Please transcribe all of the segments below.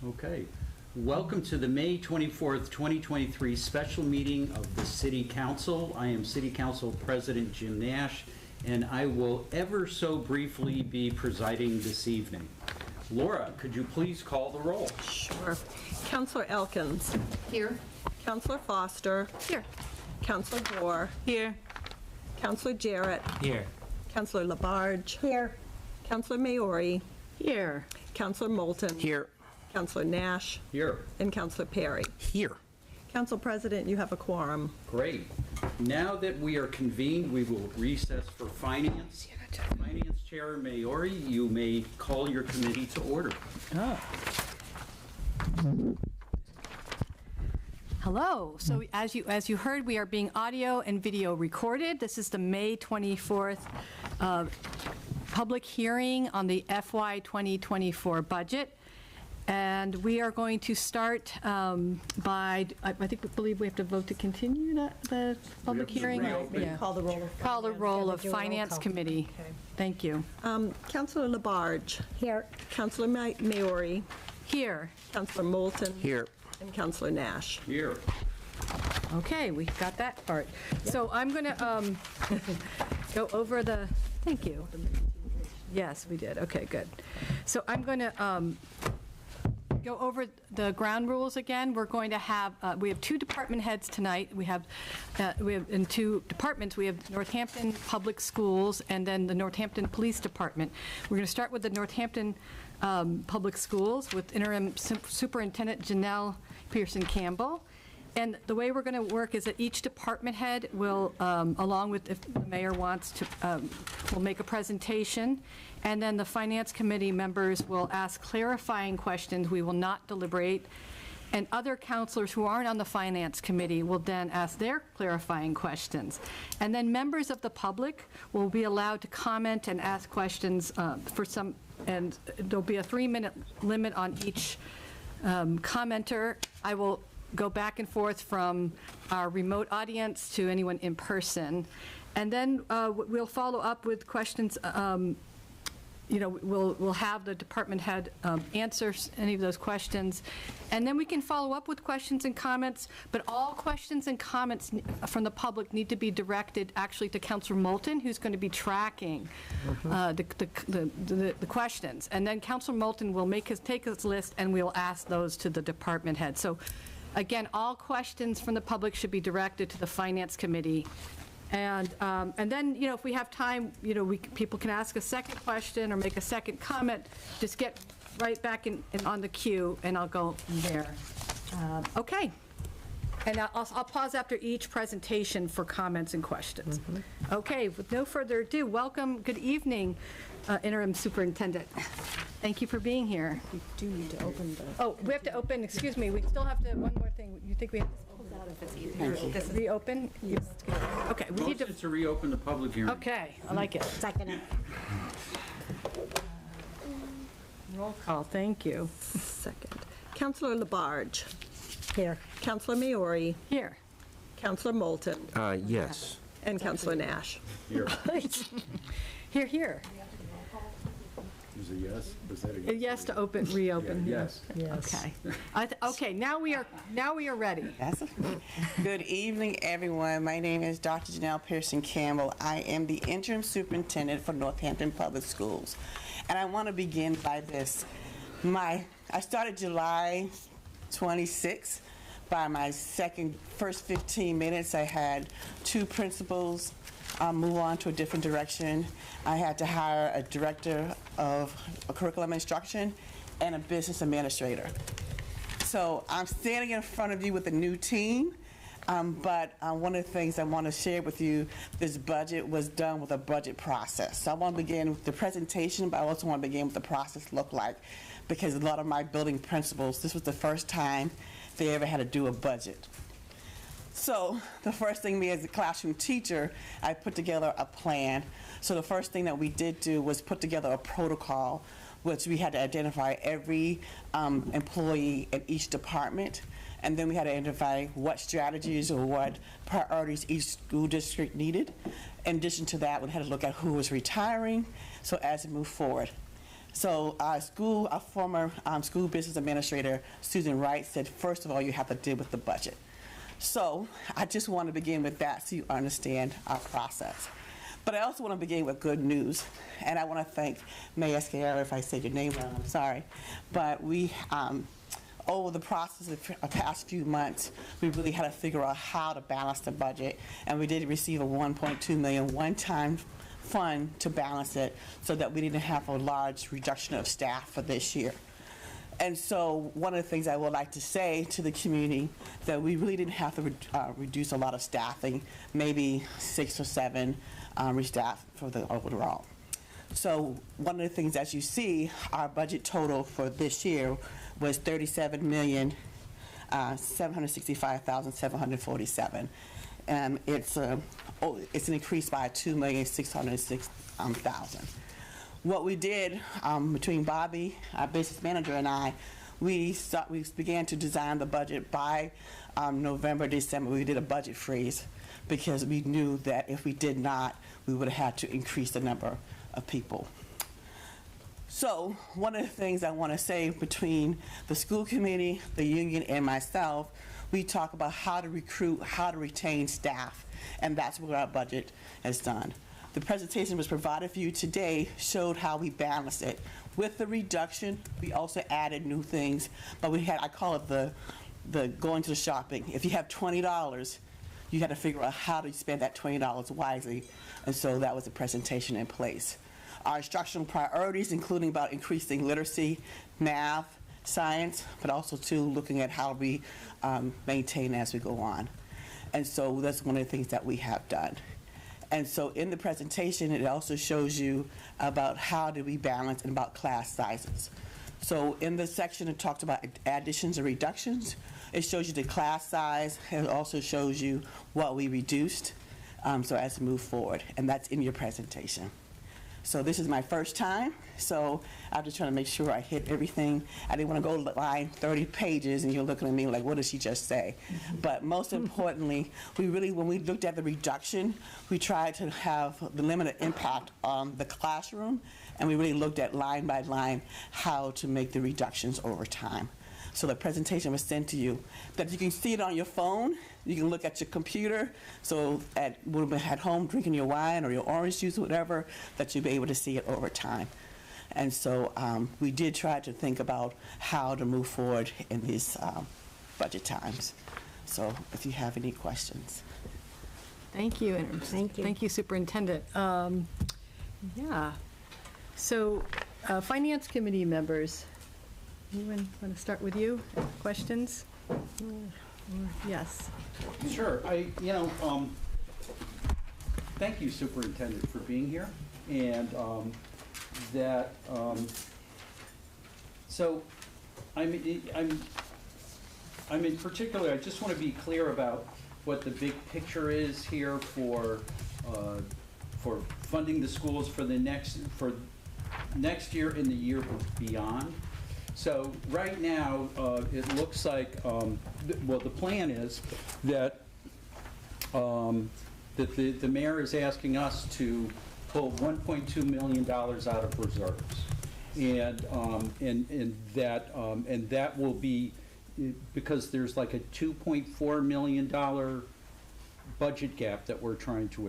Okay. Welcome to the May 24th, 2023 special meeting of the City Council. I am City Council President Jim Nash, and I will ever so briefly be presiding this evening. Laura, could you please call the roll? Sure. Councillor Elkins. Here. Councillor Foster. Here. Councillor Gore. Here. Councillor Jarrett. Here. Councillor Labarge. Here. Councillor Maori. Here. Councillor Moulton. Here. Councillor Nash. Here. And Councillor Perry. Here. Council President, you have a quorum. Great. Now that we are convened, we will recess for Finance. Finance Chair Maori, you may call your committee to order. Hello. So as you heard, we are being audio and video recorded. This is the May 24th public hearing on the FY 2024 budget. And we are going to start by, I believe we have to vote to continue the public hearing. Yeah. Call the roll of Call the roll of Finance Committee. Okay. Thank you. Councillor Labarge. Here. Councillor Maori. Here. Councillor Moulton. Here. And Councillor Nash. Here. Okay, we got that part. So I'm going to go over the, thank you. Yes, we did. Okay, good. So I'm going to go over the ground rules again. We're going to have, we have two department heads tonight. We have in two departments, we have Northampton Public Schools and then the Northampton Police Department. We're going to start with the Northampton Public Schools with Interim Superintendent Janelle Pearson-Campbell. And the way we're going to work is that each department head will, along with, if the mayor wants to, will make a presentation, and then the Finance Committee members will ask clarifying questions. We will not deliberate. And other counselors who aren't on the Finance Committee will then ask their clarifying questions. And then members of the public will be allowed to comment and ask questions for some, and there'll be a 3-minute limit on each commenter. I will go back and forth from our remote audience to anyone in person. And then we'll follow up with questions. We'll have the department head answer any of those questions. And then we can follow up with questions and comments, but all questions and comments from the public need to be directed actually to Councillor Moulton, who's going to be tracking the questions. And then Councillor Moulton will take his list and we'll ask those to the department head. So again, all questions from the public should be directed to the Finance Committee. And then, if we have time, people can ask a second question or make a second comment. Just get right back in on the queue, and I'll go there. Okay. And I'll pause after each presentation for comments and questions. Okay, with no further ado, welcome, good evening, Interim Superintendent. Thank you for being here. We do need to open the... Oh, we have to open, excuse me, we still have to, one more thing. You think we have to pull that out if it's easier? This reopen? Yes. Okay, we need Motion to reopen the public hearing. Okay, I like it. Second it. Roll call, thank you. Second. Councillor Labarge. Here. Councillor Maori. Here. Councillor Moulton. Yes. And Councillor Nash. Here. Here, here. Is it yes? Was that a yes? Yes to reopen. Yeah, yes. Okay. Okay, now we are ready. Good evening, everyone. My name is Dr. Janelle Pearson-Campbell. I am the interim superintendent for Northampton Public Schools. And I want to begin by this. I started July 26th. By my first 15 minutes, I had two principals move on to a different direction. I had to hire a director of curriculum instruction and a business administrator. So I'm standing in front of you with a new team, but one of the things I want to share with you, this budget was done with a budget process. So I want to begin with the presentation, but I also want to begin with the process look like, because a lot of my building principals, this was the first time they ever had to do a budget. So the first thing, me as a classroom teacher, I put together a plan. So the first thing that we did do was put together a protocol, which we had to identify every employee in each department, and then we had to identify what strategies or what priorities each school district needed. In addition to that, we had to look at who was retiring, so as we move forward. So our former school business administrator, Susan Wright, said, first of all, you have to deal with the budget. So I just want to begin with that so you understand our process. But I also want to begin with good news. And I want to thank Mayor Sciarra, if I said your name wrong, I'm sorry. But we, over the process of the past few months, we really had to figure out how to balance the budget. And we did receive a $1.2 million one-time fund to balance it so that we didn't have a large reduction of staff for this year. And so one of the things I would like to say to the community that we really didn't have to reduce a lot of staffing, maybe 6 or 7 staff for the overall. So one of the things, as you see, our budget total for this year was $37,765,747. And it's an increase by $2,606,000. What we did between Bobby, our business manager, and I, we began to design the budget by November, December. We did a budget freeze because we knew that if we did not, we would have had to increase the number of people. So one of the things I want to say between the school committee, the union, and myself, we talk about how to recruit, how to retain staff, and that's what our budget has done. The presentation was provided for you today showed how we balanced it. With the reduction, we also added new things, but we had, I call it the going to the shopping. If you have $20, you had to figure out how to spend that $20 wisely, and so that was the presentation in place. Our instructional priorities, including about increasing literacy, math, science, but also too looking at how we maintain as we go on. And so that's one of the things that we have done. And so in the presentation, it also shows you about how do we balance and about class sizes. So in this section, it talks about additions and reductions. It shows you the class size. It also shows you what we reduced so as we move forward. And that's in your presentation. So this is my first time, so I'm just trying to make sure I hit everything. I didn't want to go line 30 pages and you're looking at me like, what did she just say? But most importantly, when we looked at the reduction, we tried to have the limited impact on the classroom, and we really looked at line by line how to make the reductions over time. So the presentation was sent to you. That you can see it on your phone, you can look at your computer, so at home drinking your wine or your orange juice or whatever, that you'll be able to see it over time. And so we did try to think about how to move forward in these budget times. So if you have any questions. Thank you. Thank you. Thank you, Superintendent. Yeah. So Finance Committee members, anyone want to start with you? Questions? Yes. Sure. Thank you, Superintendent, for being here. And so I'm in particular, I just want to be clear about what the big picture is here for funding the schools for next year and the year beyond. So right now, it looks like, well, the plan is that the mayor is asking us to pull $1.2 million out of reserves, and that will be because there's like a $2.4 million budget gap that we're trying to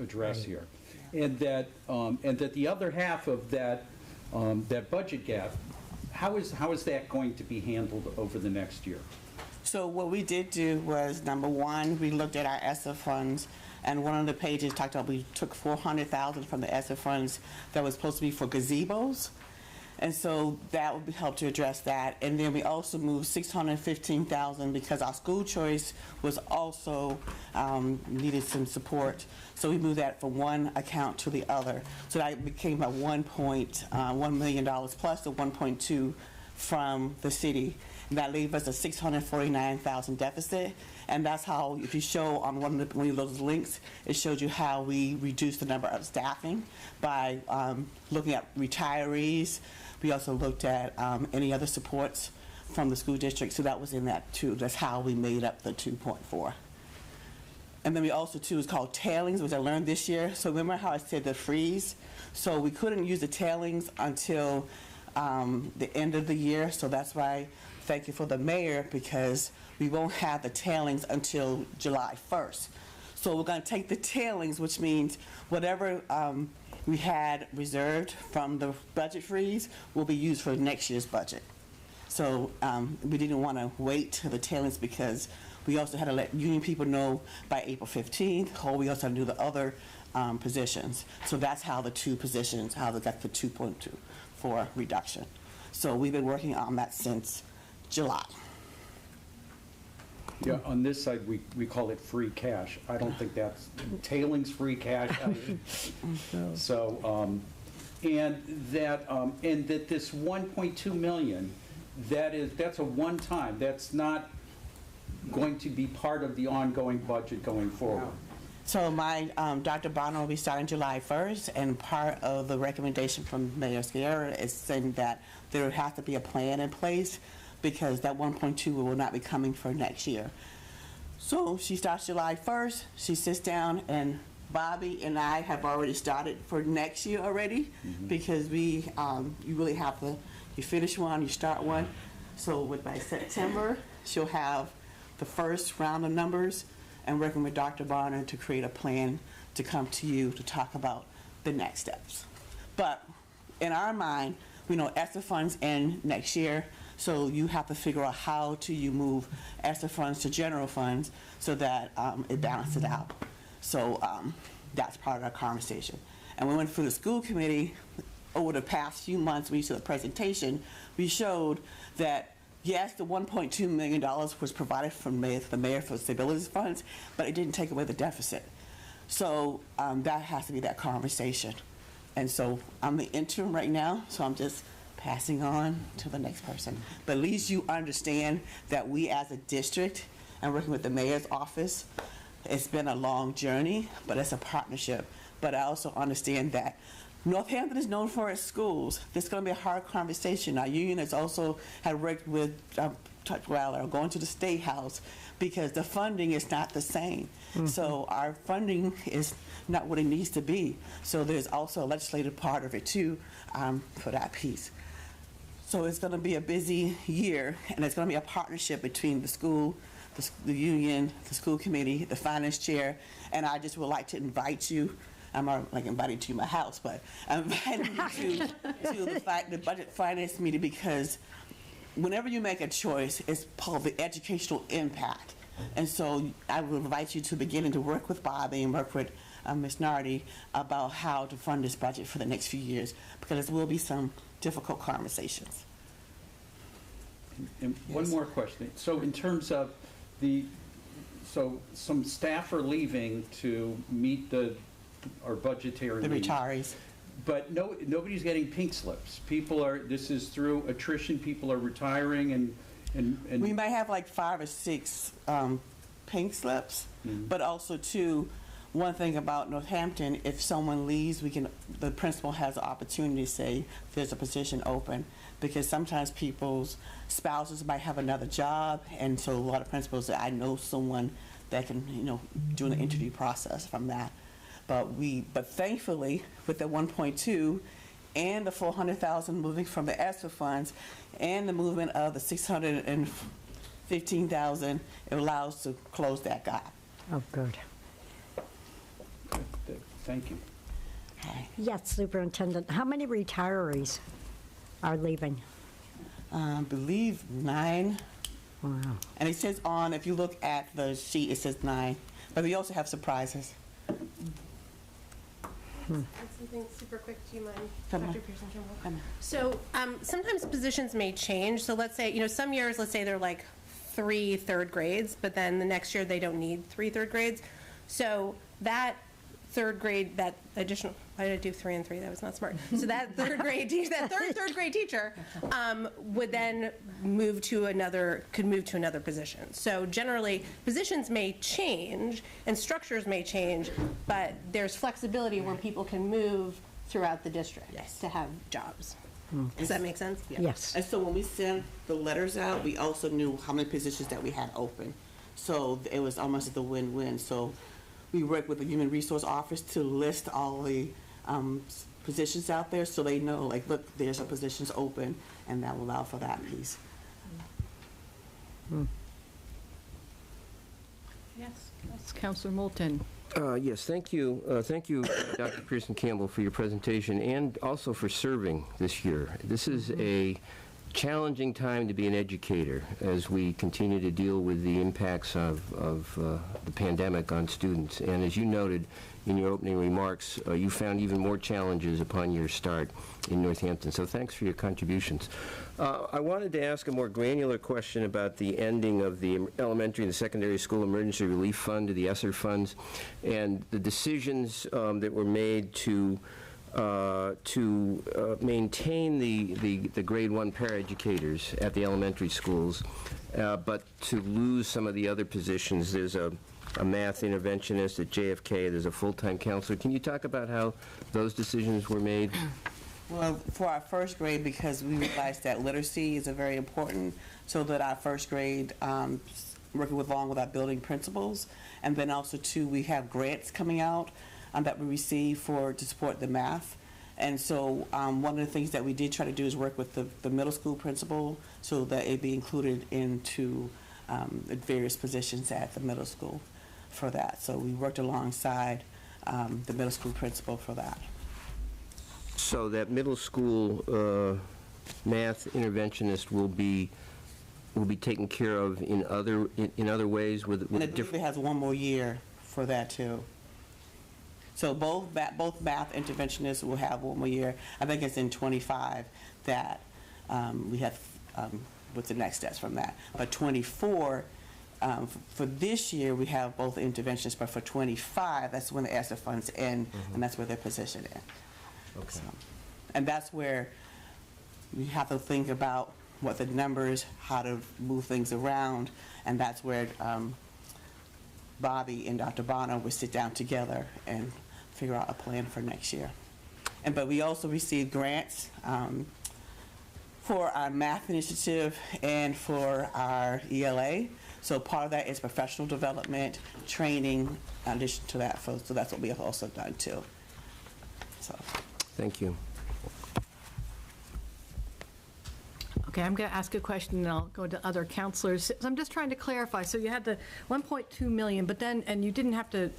address here, and that the other half of that budget gap. How is that going to be handled over the next year? So what we did do was, number one, we looked at our ESSA funds, and one of the pages talked about we took $400,000 from the ESSA funds that was supposed to be for gazebos, and so that would help to address that. And then we also moved $615,000 because our school choice was also needed some support. So we moved that from one account to the other. So that became a $1.1 million plus the 1.2 from the city. And that leaves us a $649,000 deficit. And that's how, if you show on one of those links, it shows you how we reduced the number of staffing by looking at retirees. We also looked at any other supports from the school district. So that was in that too. That's how we made up the 2.4. And then we also, too, is called tailings, which I learned this year. So remember how I said the freeze? So we couldn't use the tailings until the end of the year. So that's why, thank you for the mayor, because we won't have the tailings until July 1st. So we're going to take the tailings, which means whatever we had reserved from the budget freeze will be used for next year's budget. So we didn't want to wait till the tailings because we also had to let union people know by April 15th, or we also had to do the other positions. So that's how the two positions, how they got the 2.24 reduction. So we've been working on that since July. Yeah, on this side, we call it free cash. I don't think that's tailings free cash. So, and that this 1.2 million, that's a one-time. That's not going to be part of the ongoing budget going forward. So my Dr. Bonner will be starting July 1st, and part of the recommendation from Mayor Sierra is saying that there would have to be a plan in place because that 1.2 will not be coming for next year. So she starts July 1st, she sits down, and Bobby and I have already started for next year already because you really have to, you finish one, you start one. So by September, she'll have the first round of numbers and working with Dr. Bonner to create a plan to come to you to talk about the next steps. But in our mind, we know ESSER funds end next year, so you have to figure out how you move ESSER funds to general funds so that it balances out. So that's part of our conversation. And we went through the school committee over the past few months. We saw the presentation. We showed that yes, the $1.2 million was provided from the mayor for stability funds, but it didn't take away the deficit. So that has to be that conversation. And so I'm the interim right now, so I'm just passing on to the next person. But at least you understand that we as a district and working with the mayor's office, it's been a long journey, but it's a partnership. But I also understand that Northampton is known for its schools. This is going to be a hard conversation. Our union has also had worked with going to the State House because the funding is not the same. So our funding is not what it needs to be. So there's also a legislative part of it too for that piece. So it's going to be a busy year, and it's going to be a partnership between the school, the union, the school committee, the finance chair, and I just would like to invite you. I'm not like invited to my house, but I'm inviting you to the budget finance meeting because whenever you make a choice, it's part of the educational impact. And so I will invite you to begin to work with Bobby and work with Ms. Nardi about how to fund this budget for the next few years because there will be some difficult conversations. And one more question. So in terms of so some staff are leaving to meet our budgetary needs. The retirees. But nobody's getting pink slips. This is through attrition, people are retiring and we might have like 5 or 6 pink slips, but also too, one thing about Northampton, if someone leaves, the principal has the opportunity to say there's a position open because sometimes people's spouses might have another job, and so a lot of principals say, I know someone that can, do an interview process from that. But thankfully, with the 1.2 and the 400,000 moving from the ESSER funds and the movement of the 615,000, it allows to close that gap. Oh, good. Thank you. Hi. Yes, Superintendent, how many retirees are leaving? I believe 9. Wow. And it says if you look at the sheet, it says 9. But we also have surprises. Something super quick, do you mind, Come Dr. on. Pearson Kimball? Come on. So sometimes positions may change. So let's say, some years, let's say they're like 3 third grades, but then the next year they don't need 3 third grades. So that third grade, that additional, why did I do 3 and 3? That was not smart. So that third grade teacher, third grade teacher would then could move to another position. So generally, positions may change and structures may change, but there's flexibility where people can move throughout the district to have jobs. Does that make sense? Yeah. Yes. And so when we sent the letters out, we also knew how many positions that we had open. So it was almost the win-win. So we work with the Human Resource Office to list all the positions out there so they know, like, look, there's a positions open, and that will allow for that piece. Yes, Councilor Moulton. Yes, thank you. Thank you, Dr. Pearson Campbell, for your presentation and also for serving this year. This is a challenging time to be an educator as we continue to deal with the impacts of the pandemic on students. And as you noted in your opening remarks, you found even more challenges upon your start in Northampton. So thanks for your contributions. I wanted to ask a more granular question about the ending of the elementary and the secondary school emergency relief fund, the ESSER funds, and the decisions that were made to maintain the grade 1 paraeducators at the elementary schools, but to lose some of the other positions. There's a math interventionist at JFK, there's a full-time counselor. Can you talk about how those decisions were made? Well, for our first grade, because we realized that literacy is a very important, so that our first grade, working along with our building principals, and then also too, we have grants coming out that we receive to support the math. And so one of the things that we did try to do is work with the middle school principal so that it be included into various positions at the middle school for that. So we worked alongside the middle school principal for that. So that middle school math interventionist will be taken care of in other ways with And it typically has one more year for that too. So both math interventionists will have one more year. I think it's in 25 that we have what's the next steps from that. But 24, for this year we have both interventionists, but for 25, that's when the ESSER funds end, and that's where they're positioned in. Okay. So, and that's where we have to think about what the numbers, how to move things around, and that's where Bobby and Dr. Bonner would sit down together and figure out a plan for next year. But we also received grants for our math initiative and for our ELA. So part of that is professional development, training, in addition to that. So that's what we have also done too. So. Thank you. Okay, I'm going to ask a question, and I'll go to other counselors. So I'm just trying to clarify. So you had the 1.2 million, but then, and you didn't have to,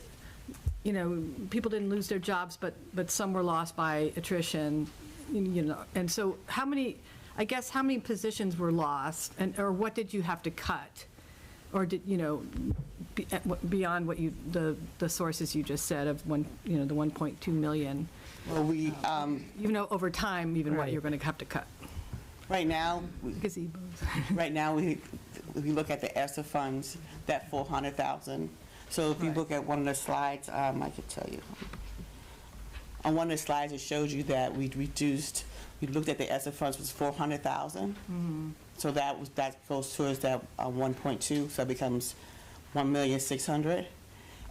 people didn't lose their jobs, but some were lost by attrition, And so how many positions were lost, or what did you have to cut? Or did, beyond what the sources you just said of the 1.2 million? Well, we, over time, even what you're going to have to cut. right now, Gazebos. right now we look at the ESSER funds, that 400,000. So if you Right. look at one of the slides, I could tell you. On one of the slides, it shows you that we looked at the ESSER funds was 400,000. So that goes towards that 1.2, so it becomes 1,600,000.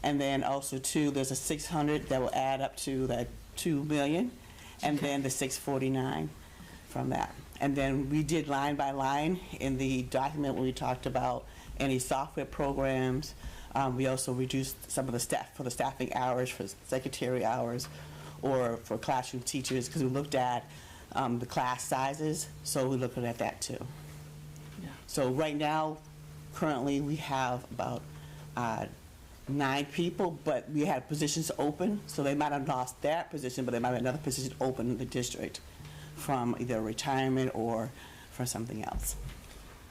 And then also too, there's a 600 that will add up to that 2 million, and then the 649 from that. And then we did line by line in the document when we talked about any software programs. We also reduced some of the staff for the staffing hours, for secretary hours, or for classroom teachers, because we looked at the class sizes, so we're looking at that too. Yeah. So right now, currently, we have about 9 people, but we had positions open, so they might have lost that position, but they might have another position open in the district from either retirement or for something else.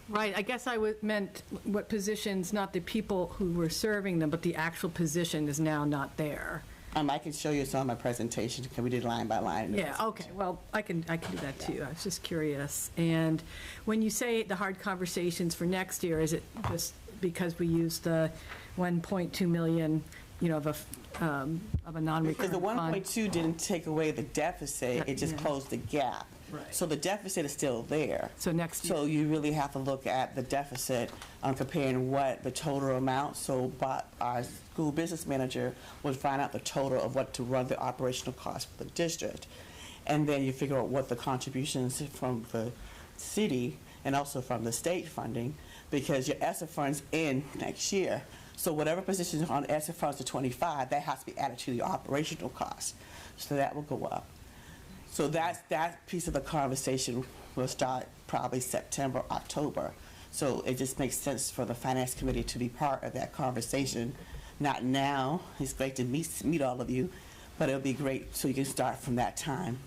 Right, I guess I meant what positions, not the people who were serving them, but the actual position is now not there. I can show you some of my presentation, because we did line by line. Yeah, okay, well, I can do that too. I was just curious. And when you say the hard conversations for next year, is it just because we used the 1.2 million, of a non-recurring Because the fund? 1.2 didn't take away the deficit, it just Yeah. closed the gap. Right. So the deficit is still there. So next year. So you really have to look at the deficit, comparing what the total amount, but our school business manager would find out the total of what to run the operational cost for the district. And then you figure out what the contributions from the city and also from the state funding, because your ESSER funds end next year. So whatever position on ESSER funds to 25, that has to be added to the operational cost. So that will go up. So that piece of the conversation will start probably September, October. So it just makes sense for the Finance Committee to be part of that conversation. Not now, it's great to meet all of you, but it'll be great so you can start from that time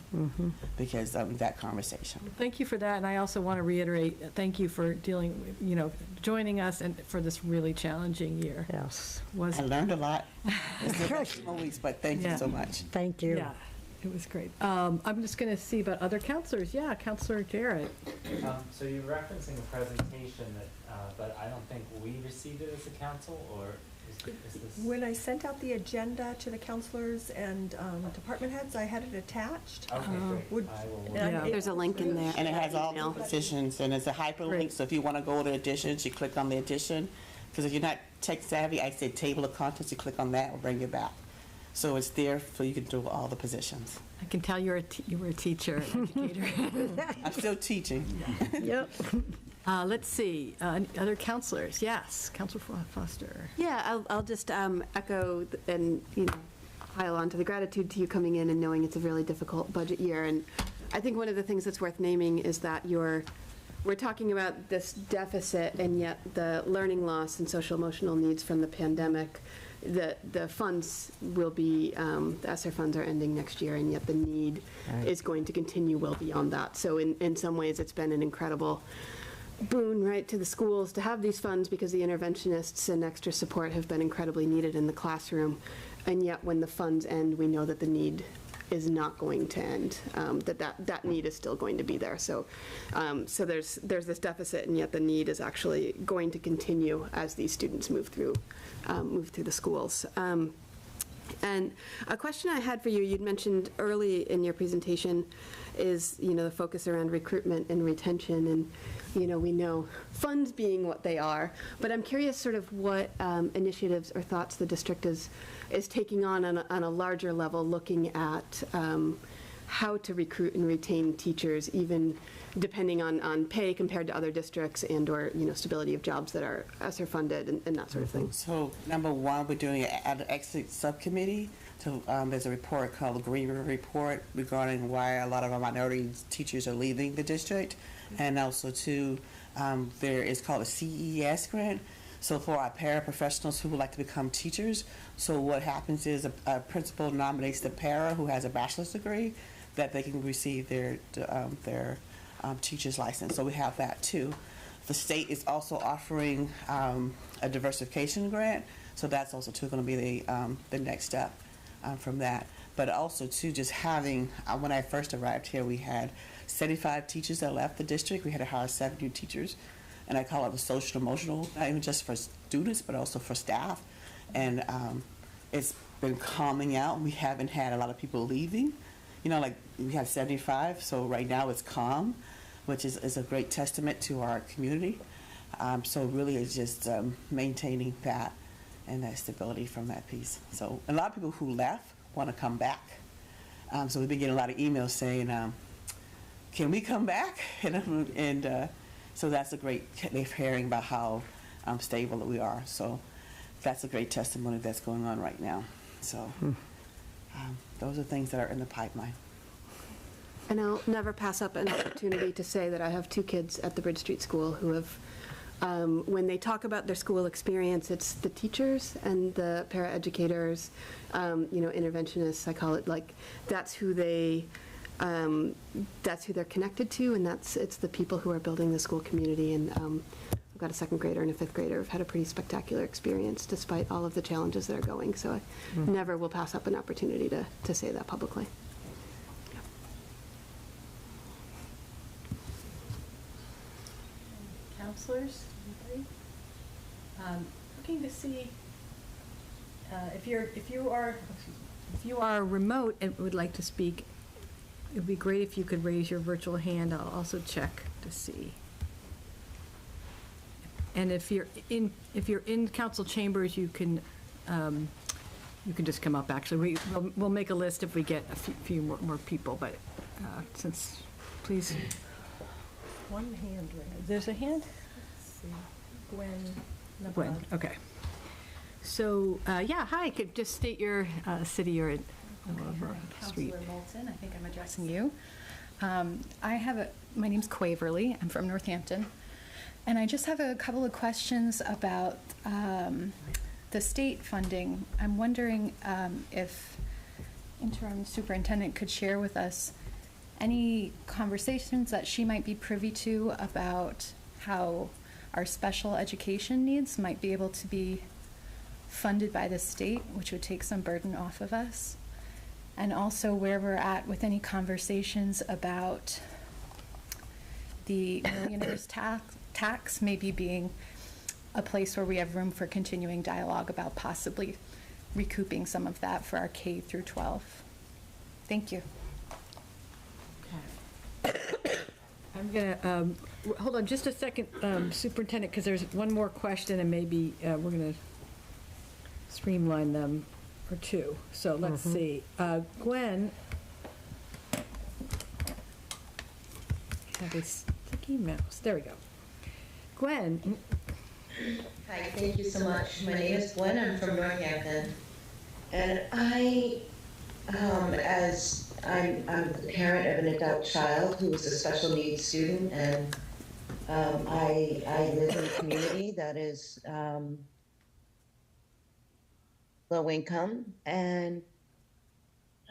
because of that conversation. Thank you for that, and I also want to reiterate, thank you for joining us and for this really challenging year. Yes. Was I learned a lot. It's been a few weeks, but thank you Yeah. so much. Thank you. Yeah, it was great. I'm just going to see about other counselors. Yeah, Counselor Jarrett. So you're referencing a presentation that, but I don't think we received it as a council, or is this? When I sent out the agenda to the counselors and department heads, I had it attached. Okay, Would- great. I will look. and Yeah. it- There's a link in there. And it has all the Email. positions, and it's a hyperlink, Great. so if you want to go to additions, you click on the addition. Because if you're not tech savvy, I say table of contents, you click on that, will bring you back. So it's there so you can do all the positions. I can tell you were a teacher, an educator. I'm still teaching. Yep. Let's see, other counselors. Yes, Counselor Foster. Yeah, I'll just echo and, pile on to the gratitude to you coming in and knowing it's a really difficult budget year. And I think one of the things that's worth naming is that we're talking about this deficit, and yet the learning loss and social emotional needs from the pandemic, the funds will be, the ESSER funds are ending next year, and yet the need is going to continue well beyond that. So in some ways, it's been an incredible boon, right, to the schools to have these funds, because the interventionists and extra support have been incredibly needed in the classroom. And yet when the funds end, we know that the need is not going to end, that need is still going to be there. So there's this deficit, and yet the need is actually going to continue as these students move through the schools. And a question I had for you, you'd mentioned early in your presentation, is, the focus around recruitment and retention, and, we know funds being what they are, but I'm curious sort of what initiatives or thoughts the district is taking on a larger level, looking at how to recruit and retain teachers, even depending on pay compared to other districts and/or, stability of jobs that are ESSER funded and that sort of thing. So number one, we're doing an exit subcommittee. There's a report called the Green River Report regarding why a lot of our minority teachers are leaving the district. And also, too, there is called a CES grant. So for our paraprofessionals who would like to become teachers, so what happens is a principal nominates the para who has a bachelor's degree that they can receive their teacher's license. So we have that, too. The state is also offering a diversification grant, so that's also, too, going to be the next step from that. But also, too, just having, when I first arrived here, we had 75 teachers that left the district. We had to hire 7 new teachers, and I call it the social emotional, not even just for students, but also for staff. And it's been calming out. We haven't had a lot of people leaving. Like we have 75, so right now it's calm, which is a great testament to our community. So really it's just maintaining that and that stability from that piece. So a lot of people who left want to come back. So we've been getting a lot of emails saying, can we come back? And so that's a great, they're hearing about how stable that we are. So that's a great testimony that's going on right now. So those are things that are in the pipeline. And I'll never pass up an opportunity to say that I have 2 kids at the Bridge Street School who have, when they talk about their school experience, it's the teachers and the paraeducators, interventionists, I call it, like, that's who they're connected to, and it's the people who are building the school community. And I've got a 2nd grader and a 5th grader who've had a pretty spectacular experience despite all of the challenges that are going. So I never will pass up an opportunity to say that publicly. Counselors, anybody? Looking to see if you are remote and would like to speak, it would be great if you could raise your virtual hand. I'll also check to see. And if you're in council chambers, you can just come up. Actually, we'll make a list if we get a few more people. But please. One hand raised. There's a hand? Let's see. Gwen. Gwen, okay. So, yeah, hi, could just state your city or street. Councilor Moulton, I think I'm addressing you. My name's Quaverly, I'm from Northampton, and I just have a couple of questions about the state funding. I'm wondering if interim superintendent could share with us any conversations that she might be privy to about how our special education needs might be able to be funded by the state, which would take some burden off of us. And also where we're at with any conversations about the millionaire's tax maybe being a place where we have room for continuing dialogue about possibly recouping some of that for our K through 12. Thank you. I'm going to, hold on just a second, Superintendent, because there's one more question, and maybe we're going to streamline them or two. So let's see. Gwen. Have a sticky mouse. There we go. Gwen. Hi, thank you so much. My name is Gwen. I'm from Northampton. And I'm the parent of an adult child who is a special needs student, and I live in a community that is low income, and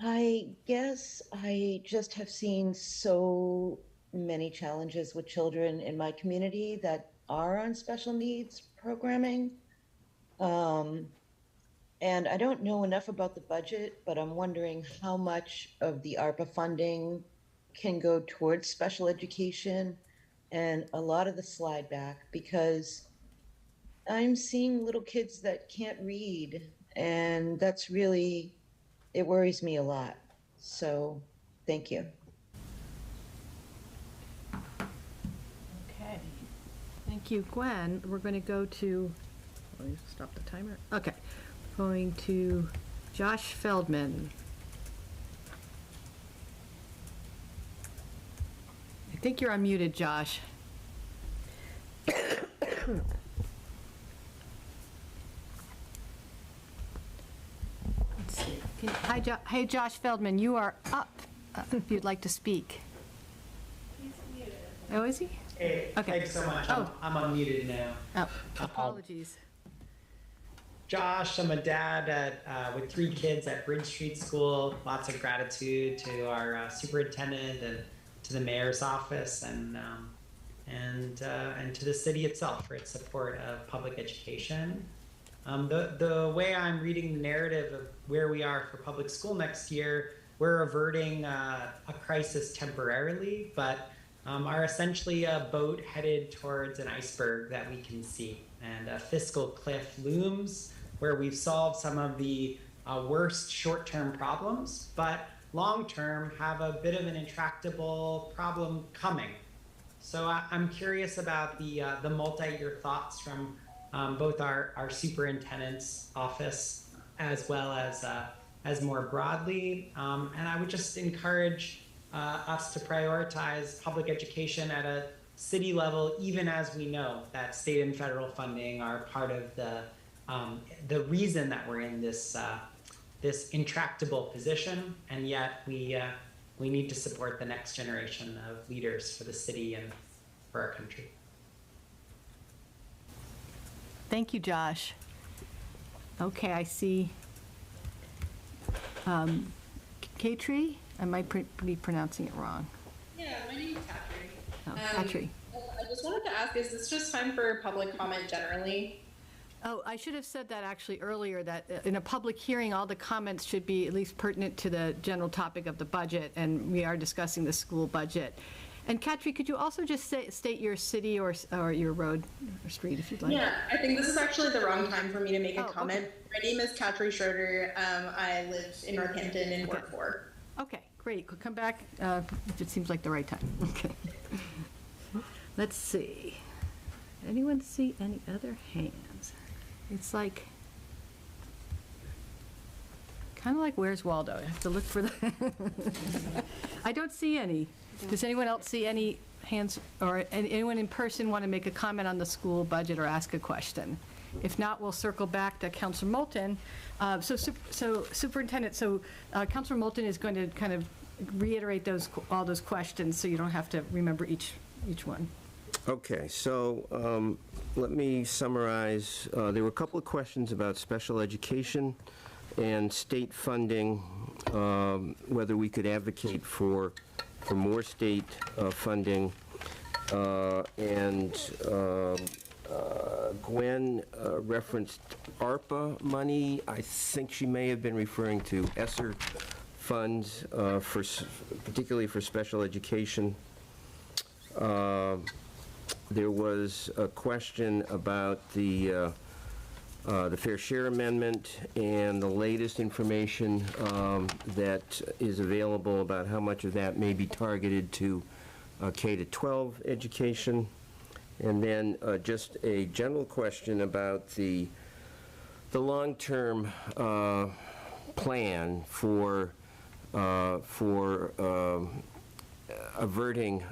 I guess I just have seen so many challenges with children in my community that are on special needs programming. And I don't know enough about the budget, but I'm wondering how much of the ARPA funding can go towards special education and a lot of the slide back, because I'm seeing little kids that can't read, and that's really, it worries me a lot. So thank you. Okay. Thank you, Gwen. We're going to go to, let me stop the timer. Okay. Going to Josh Feldman. I think you're unmuted, Josh. Let's see. Hey, Josh Feldman, you are up if you'd like to speak. He's muted. Oh, is he? Hey, okay. Thanks so much. Oh. I'm unmuted now. Oh, apologies. Josh, I'm a dad with 3 kids at Bridge Street School. Lots of gratitude to our superintendent and to the mayor's office and to the city itself for its support of public education. The way I'm reading the narrative of where we are for public school next year, we're averting a crisis temporarily, but are essentially a boat headed towards an iceberg that we can see. And a fiscal cliff looms where we've solved some of the worst short-term problems, but long-term have a bit of an intractable problem coming. So I'm curious about the multi-year thoughts from both our superintendent's office as well as more broadly. And I would just encourage us to prioritize public education at a city level, even as we know that state and federal funding are part of the reason that we're in this this intractable position, and yet we need to support the next generation of leaders for the city and for our country. Thank you, Josh. Okay, I see Katri. I might be pronouncing it wrong. Yeah, my name is Katri. Oh, Katri. I just wanted to ask, is this just time for public comment generally? Oh, I should have said that actually earlier, that in a public hearing, all the comments should be at least pertinent to the general topic of the budget, and we are discussing the school budget. And Katri, could you also just state your city or your road or street if you'd like? Yeah, I think this is actually the wrong time for me to make a comment. Okay. My name is Katri Schroeder. I live in Northampton in Ward 4. Okay, great. We'll come back if it seems like the right time. Okay. Let's see. Anyone see any other hands? It's like, kind of like Where's Waldo? I have to look for the, I don't see any. Does anyone else see any hands, or anyone in person want to make a comment on the school budget or ask a question? If not, we'll circle back to Counselor Moulton. So Superintendent, Counselor Moulton is going to kind of reiterate all those questions, so you don't have to remember each one. Okay, so let me summarize. There were a couple of questions about special education and state funding, whether we could advocate for more state funding. Gwen referenced ARPA money. I think she may have been referring to ESSER funds, particularly for special education. There was a question about the Fair Share Amendment and the latest information that is available about how much of that may be targeted to K-12 education. And then just a general question about the long-term plan for averting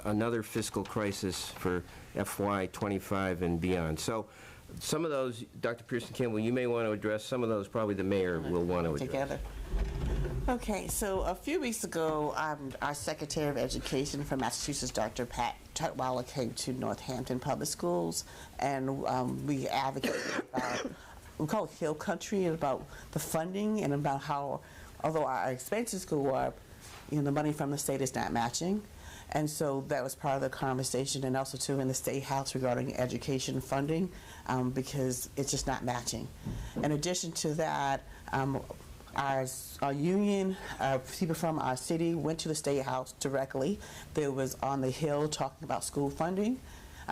another fiscal crisis for FY2025 and beyond. So some of those, Dr. Pearson-Campbell, you may want to address. Some of those probably the mayor will want to address. Together. Okay, so a few weeks ago, our Secretary of Education from Massachusetts, Dr. Pat Tutwiler, came to Northampton Public Schools, and we advocated about, we call it Hill Country, about the funding and about how, although our expenses go up, the money from the state is not matching. And so that was part of the conversation, and also too in the State House regarding education funding, because it's just not matching. In addition to that, our union, people from our city went to the State House directly. They was on the Hill talking about school funding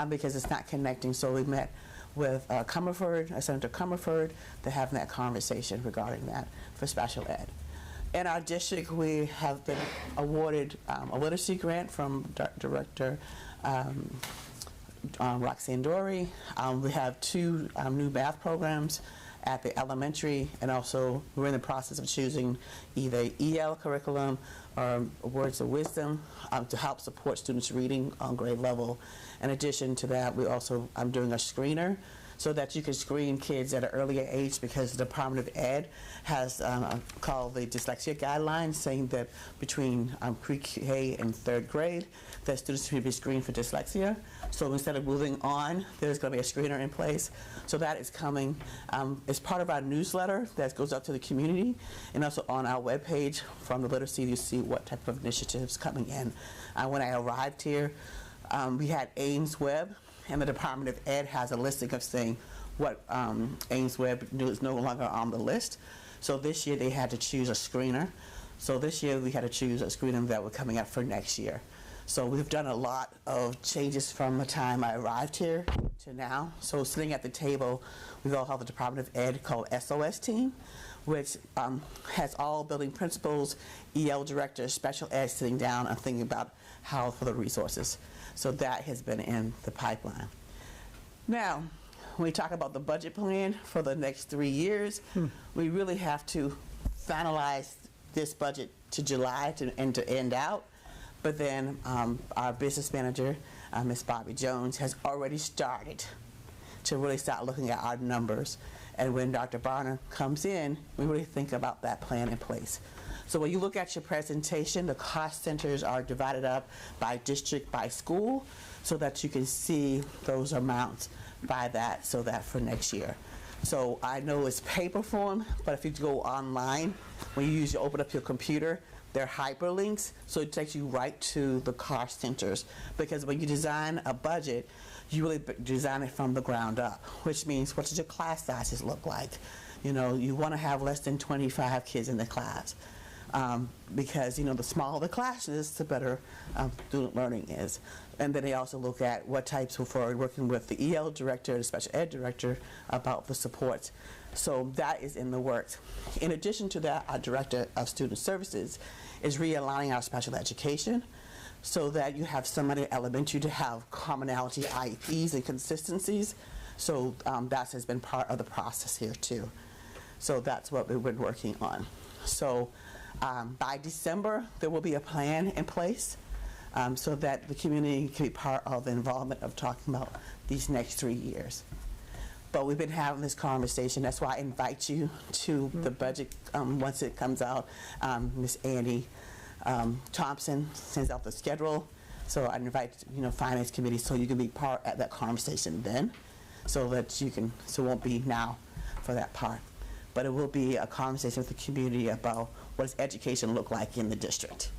because it's not connecting. So we met with Senator Comerford, to have that conversation regarding that for special ed. In our district, we have been awarded a literacy grant from Director Roxanne Dory. We have 2 new math programs at the elementary, and also we're in the process of choosing either EL curriculum or Words of Wisdom to help support students reading on grade level. In addition to that, we also, I'm doing a screener so that you can screen kids at an earlier age, because the Department of Ed has called the dyslexia guidelines, saying that between pre-K and 3rd grade, that students should be screened for dyslexia. So instead of moving on, there's going to be a screener in place. So that is coming. It's part of our newsletter that goes out to the community, and also on our webpage from the literacy, you see what type of initiatives coming in. When I arrived here, we had Ames Web, and the Department of Ed has a listing of saying what Ames Web is no longer on the list. So this year they had to choose a screener. So this year we had to choose a screener that was coming up for next year. So we've done a lot of changes from the time I arrived here to now. So sitting at the table, we all have the Department of Ed called SOS team, which has all building principals, EL directors, special ed sitting down and thinking about how for the resources. So that has been in the pipeline. Now, when we talk about the budget plan for the next 3 years, we really have to finalize this budget to July to end out. But then our business manager, Ms. Bobby Jones, has already started to really start looking at our numbers. And when Dr. Barner comes in, we really think about that plan in place. So when you look at your presentation, the cost centers are divided up by district, by school, so that you can see those amounts by that, so that for next year. So I know it's paper form, but if you go online, when you open up your computer, they're hyperlinks, so it takes you right to the cost centers. Because when you design a budget, you really design it from the ground up, which means what does your class sizes look like? You want to have less than 25 kids in the class. Because the smaller the class is, the better student learning is. And then they also look at what types for working with the EL director, the special ed director, about the supports. So that is in the works. In addition to that, our director of student services is realigning our special education so that you have somebody at elementary to have commonality IEPs and consistencies. So that has been part of the process here too. So that's what we've been working on. So by December, there will be a plan in place so that the community can be part of the involvement of talking about these next 3 years. But we've been having this conversation. That's why I invite you to the budget once it comes out. Miss Annie Thompson sends out the schedule. So I invite, Finance Committee so you can be part of that conversation then, so that you can, so it won't be now for that part. But it will be a conversation with the community about what does education look like in the district.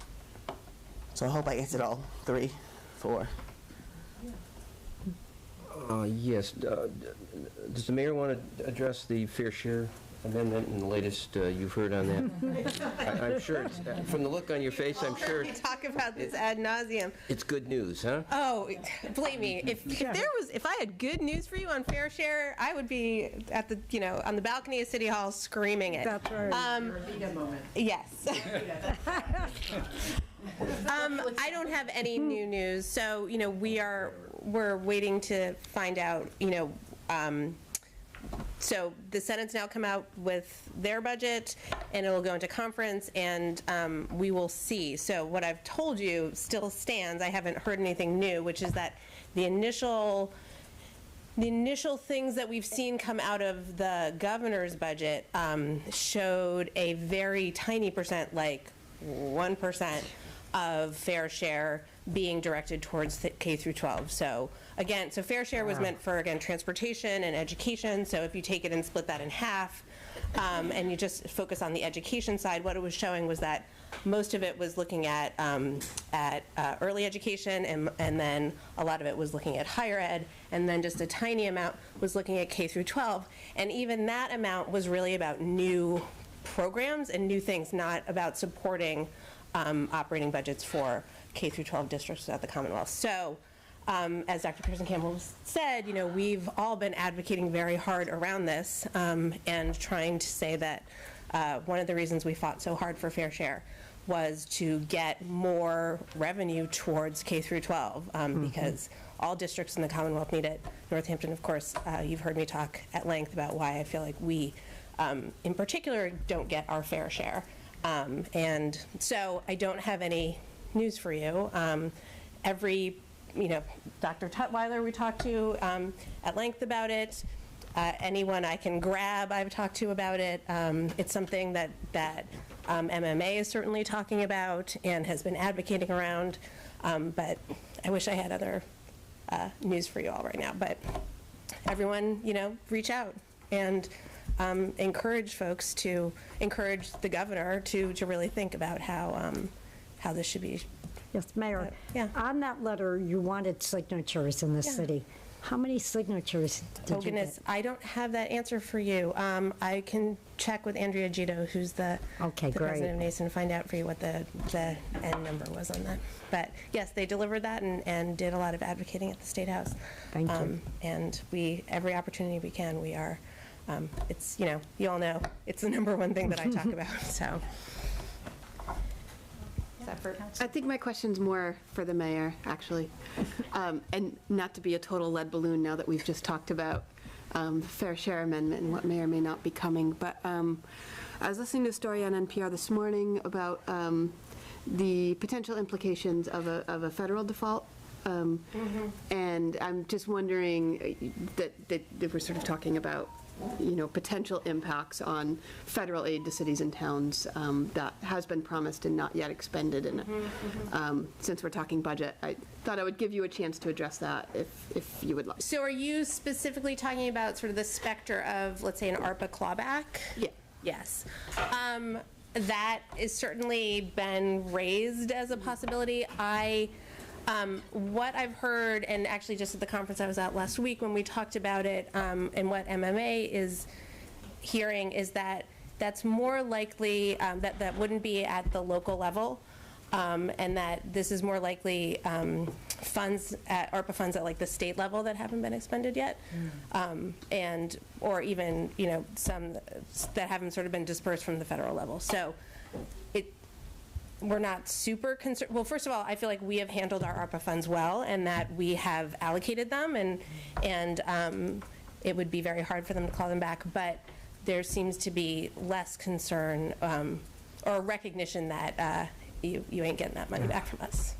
So I hope I answered all 3, 4. Yes. Does the mayor want to address the fair share amendment and the latest you've heard on that? I'm sure, from the look on your face, I'm sure We talk about this ad nauseum. it's good news, huh? Oh, believe me, if I had good news for you on fair share, I would be at the, on the balcony of City Hall screaming it. That's right. Yes. I don't have any new news, so, we're waiting to find out, so the Senate's now come out with their budget, and it'll go into conference, and we will see. So what I've told you still stands. I haven't heard anything new, which is that the initial things that we've seen come out of the governor's budget showed a very tiny percent, like 1% of fair share being directed towards K through 12. So again, fair share was meant for, again, transportation and education. So if you take it and split that in half, and you just focus on the education side, what it was showing was that most of it was looking at early education, and then a lot of it was looking at higher ed, and then just a tiny amount was looking at K through 12. And even that amount was really about new programs and new things, not about supporting operating budgets for K through 12 districts at the Commonwealth. So, as Dr. Pearson Campbell said, we've all been advocating very hard around this and trying to say that one of the reasons we fought so hard for fair share was to get more revenue towards K through 12 because all districts in the Commonwealth need it. Northampton, of course, you've heard me talk at length about why I feel like we, in particular, don't get our fair share. And so I don't have any news for you. Dr. Tutwiler we talked to at length about it. Anyone I can grab, I've talked to about it. It's something that MMA is certainly talking about and has been advocating around. But I wish I had other news for you all right now. But everyone, reach out and encourage folks to encourage the governor to really think about how this should be. Yes, Mayor. Yeah. On that letter, you wanted signatures in the city. How many signatures did you get? I don't have that answer for you. I can check with Andrea Gito, who's the president of NACE, and find out for you what the end number was on that. But yes, they delivered that and did a lot of advocating at the State House. Thank you. And every opportunity we can, we are. It's, you all know, it's the #1 thing that I talk about, so. I think my question's more for the mayor, actually. And not to be a total lead balloon now that we've just talked about the fair share amendment and what may or may not be coming. But I was listening to a story on NPR this morning about the potential implications of a federal default. And I'm just wondering that we're sort of talking about potential impacts on federal aid to cities and towns that has been promised and not yet expended. And since we're talking budget, I thought I would give you a chance to address that if you would like. So are you specifically talking about sort of the specter of, let's say, an ARPA clawback? Yeah. Yes. That has certainly been raised as a possibility. What I've heard, and actually just at the conference I was at last week when we talked about it, and what MMA is hearing is that that's more likely, that wouldn't be at the local level, and that this is more likely funds, ARPA funds at like the state level that haven't been expended yet, or even, some that haven't sort of been dispersed from the federal level. So we're not super concerned. Well, first of all, I feel like we have handled our ARPA funds well, and that we have allocated them, and it would be very hard for them to claw them back. But there seems to be less concern or recognition that you ain't getting that money back from us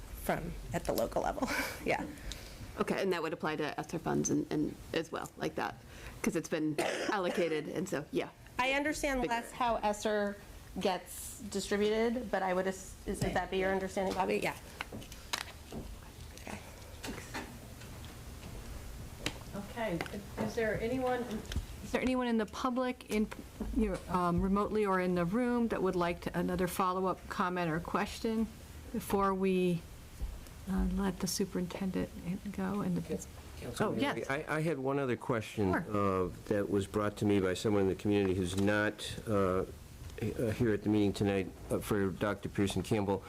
at the local level. Yeah. Okay, and that would apply to ESSER funds and as well, like that, because it's been allocated, and so, yeah. I understand less how ESSER gets distributed, but I would, is that be your understanding, Bobby? Yeah. Okay, is there anyone in the public, remotely or in the room, that would like another follow-up comment or question before we let the superintendent go? Oh, yes. I had one other question Sure. that was brought to me by someone in the community who's not here at the meeting tonight for Dr. Pearson Campbell.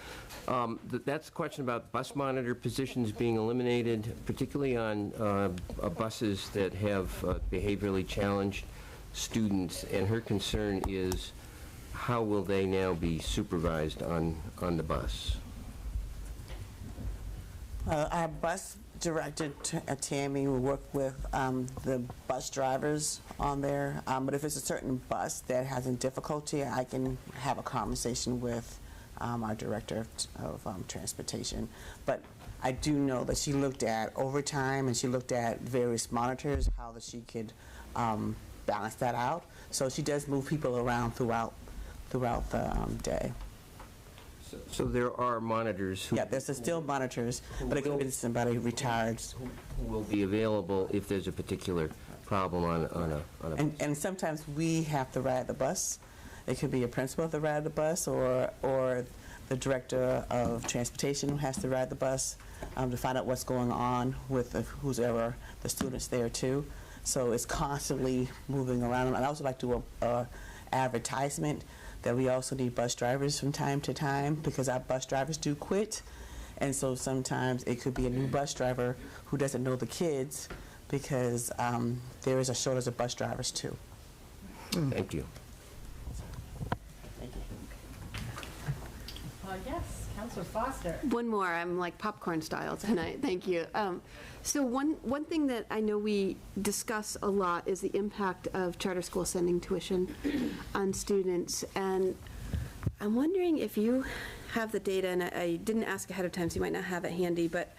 That's a question about bus monitor positions being eliminated, particularly on buses that have behaviorally challenged students, and her concern is how will they now be supervised on the bus? Our bus director, Tammy, will work with the bus drivers on there. But if it's a certain bus that has a difficulty, I can have a conversation with our director of transportation. But I do know that she looked at overtime and she looked at various monitors, how that she could balance that out. So she does move people around throughout the day. So there are monitors who... Yeah, there's still monitors, but it could be somebody retired. Who will be available if there's a particular problem on a bus. And sometimes we have to ride the bus. It could be a principal to ride the bus, or the director of transportation has to ride the bus to find out what's going on with whoever the students there too. So it's constantly moving around. And I also like to do a advertisement that we also need bus drivers from time to time, because our bus drivers do quit. And so sometimes it could be a new bus driver who doesn't know the kids, because there is a shortage of bus drivers too. Thank you. Thank you. Yes, Councilor Foster. One more, I'm like popcorn style tonight, thank you. So one thing that I know we discuss a lot is the impact of charter school sending tuition on students. And I'm wondering if you have the data, and I didn't ask ahead of time, so you might not have it handy, but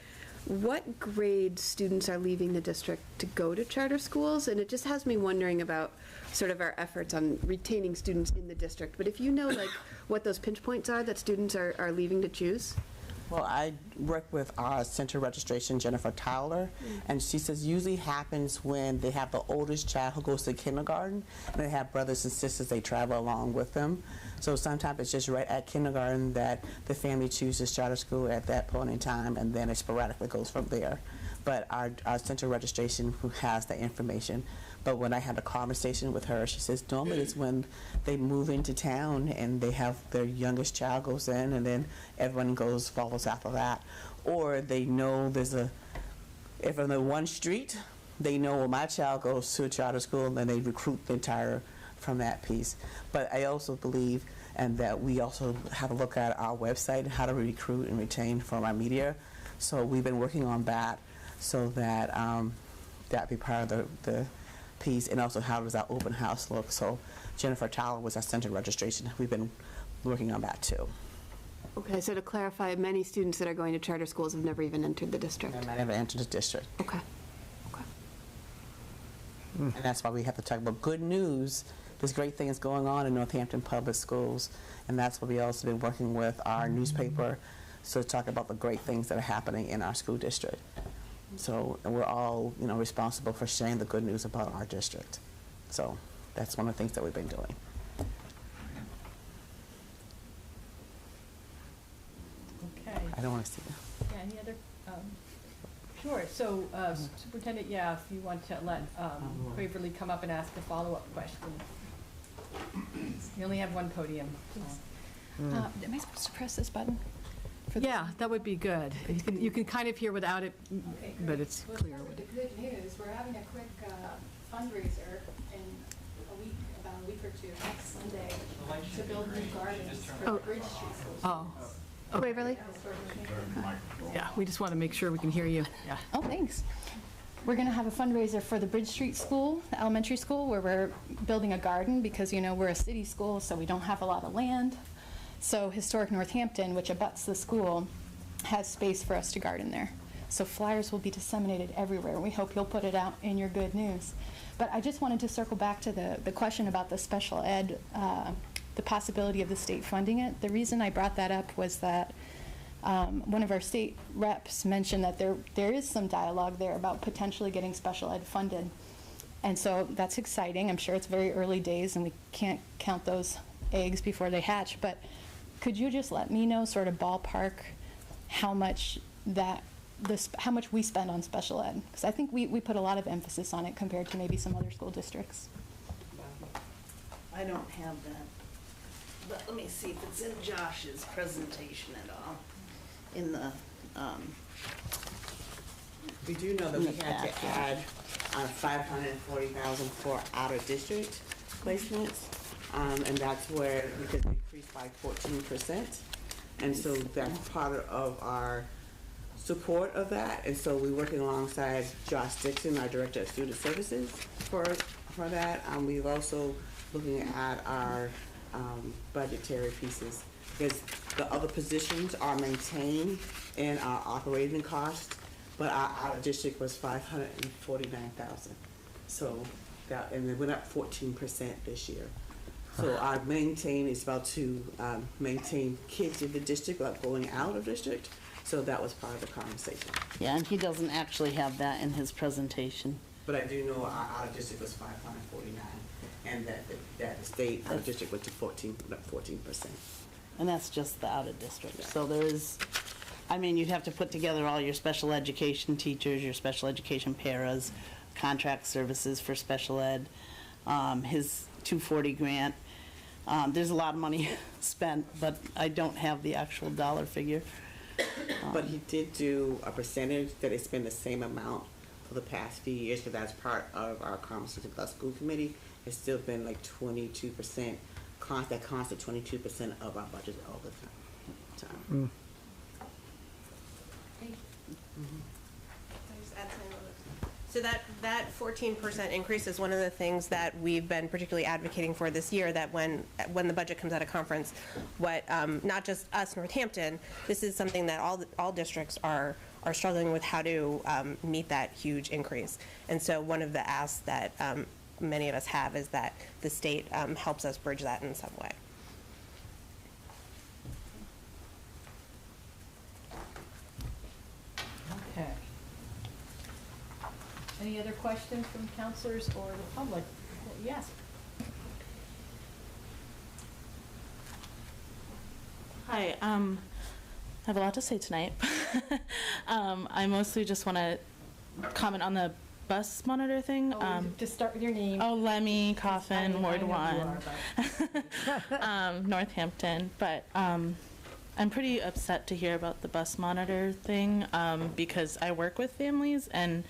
what grade students are leaving the district to go to charter schools? And it just has me wondering about sort of our efforts on retaining students in the district. But if you know like what those pinch points are that students are leaving to choose? Well, I work with our center registration, Jennifer Towler, and she says usually happens when they have the oldest child who goes to kindergarten, and they have brothers and sisters they travel along with them. So sometimes it's just right at kindergarten that the family chooses charter school at that point in time, and then it sporadically goes from there. But our center registration who has the information. But when I had a conversation with her, she says normally it's when they move into town and they have their youngest child goes in, and then everyone follows after that. Or they know if on the one street, they know, well, my child goes to a charter school, and then they recruit the entire from that piece. But I also believe, and that we also have a look at our website and how to recruit and retain from our media. So we've been working on that, so that that be part of the piece, and also how does our open house look. So Jennifer Towler was our center registration. We've been working on that too. Okay, so to clarify, many students that are going to charter schools have never even entered the district. And I never entered the district. Okay. And that's why we have to talk about good news. There's great things going on in Northampton Public Schools, and that's why we also been working with our newspaper, so to talk about the great things that are happening in our school district. So we're all, responsible for sharing the good news about our district. So that's one of the things that we've been doing. Okay. I don't want to see that. Yeah, any other, sure, so Superintendent, if you want to let Waverly come up and ask a follow-up question. You only have one podium. Am I supposed to press this button? Yeah, that would be good. You can kind of hear without it, but it's clear. The good news, we're having a quick fundraiser in about a week or two, next Sunday, to build new gardens for the Bridge Street School. Oh, Waverly? yeah, we just want to make sure we can hear you. Yeah. Oh, thanks. We're going to have a fundraiser for the Bridge Street School, the elementary school, where we're building a garden because, we're a city school, so we don't have a lot of land. So Historic Northampton, which abuts the school, has space for us to garden there. So flyers will be disseminated everywhere. We hope you'll put it out in your good news. But I just wanted to circle back to the question about the special ed, the possibility of the state funding it. The reason I brought that up was that one of our state reps mentioned that there is some dialogue there about potentially getting special ed funded. And so that's exciting. I'm sure it's very early days and we can't count those eggs before they hatch, but could you just let me know, sort of ballpark, how much how much we spend on special ed? Because I think we put a lot of emphasis on it compared to maybe some other school districts. I don't have that, but let me see if it's in Josh's presentation at all. In the, We do know that we had to add $540,000 for out-of-district placements, and that's where, because it increased by 14%, and so that's part of our support of that, and so we're working alongside Josh Dixon, our Director of Student Services, for that. We're also looking at our budgetary pieces, because the other positions are maintained in our operating cost, but our out-of-district was $549,000. So that, and it went up 14% this year. So our maintain is about to maintain kids in the district without going out of district. So that was part of the conversation. yeah, and he doesn't actually have that in his presentation. But I do know our out-of-district was 549, and that the state out-of-district went to 14%. And that's just the out-of-district. So there is, I mean, you'd have to put together all your special education teachers, your special education paras, contract services for special ed, his 240 grant. There's a lot of money spent, but I don't have the actual dollar figure. But he did do a percentage that it's been the same amount for the past few years, because that's part of our conversation with our school committee. It's still been like 22%, that constant 22% of our budget all the time. So that 14% increase is one of the things that we've been particularly advocating for this year, that when the budget comes out of conference, not just us, Northampton, this is something that all districts are struggling with, how to meet that huge increase. And so one of the asks that many of us have is that the state helps us bridge that in some way. Okay. Any other questions from counselors or the public? Yes. Hi, I have a lot to say tonight. I mostly just want to comment on the bus monitor thing. Just start with your name. Oh, Lemmy Coffin, Ward 1, Northampton. But I'm pretty upset to hear about the bus monitor thing because I work with families, and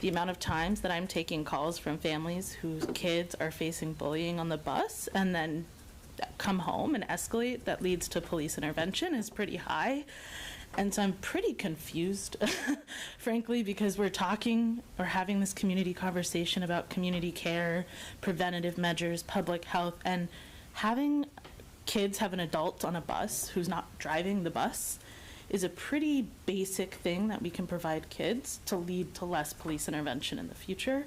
the amount of times that I'm taking calls from families whose kids are facing bullying on the bus and then come home and escalate that leads to police intervention is pretty high. And so I'm pretty confused, frankly, because we're having this community conversation about community care, preventative measures, public health, and having kids have an adult on a bus who's not driving the bus is a pretty basic thing that we can provide kids to lead to less police intervention in the future.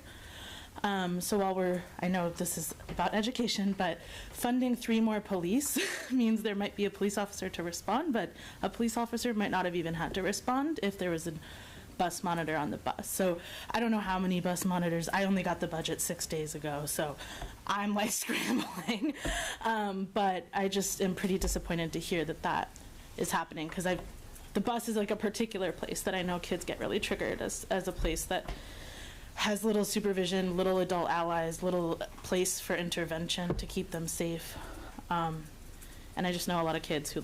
So while I know this is about education, but funding 3 more police means there might be a police officer to respond, but a police officer might not have even had to respond if there was a bus monitor on the bus. So I don't know how many bus monitors. I only got the budget 6 days ago, so I'm like scrambling. But I just am pretty disappointed to hear that is happening, because the bus is like a particular place that I know kids get really triggered as a place that has little supervision, little adult allies, little place for intervention to keep them safe. And I just know a lot of kids who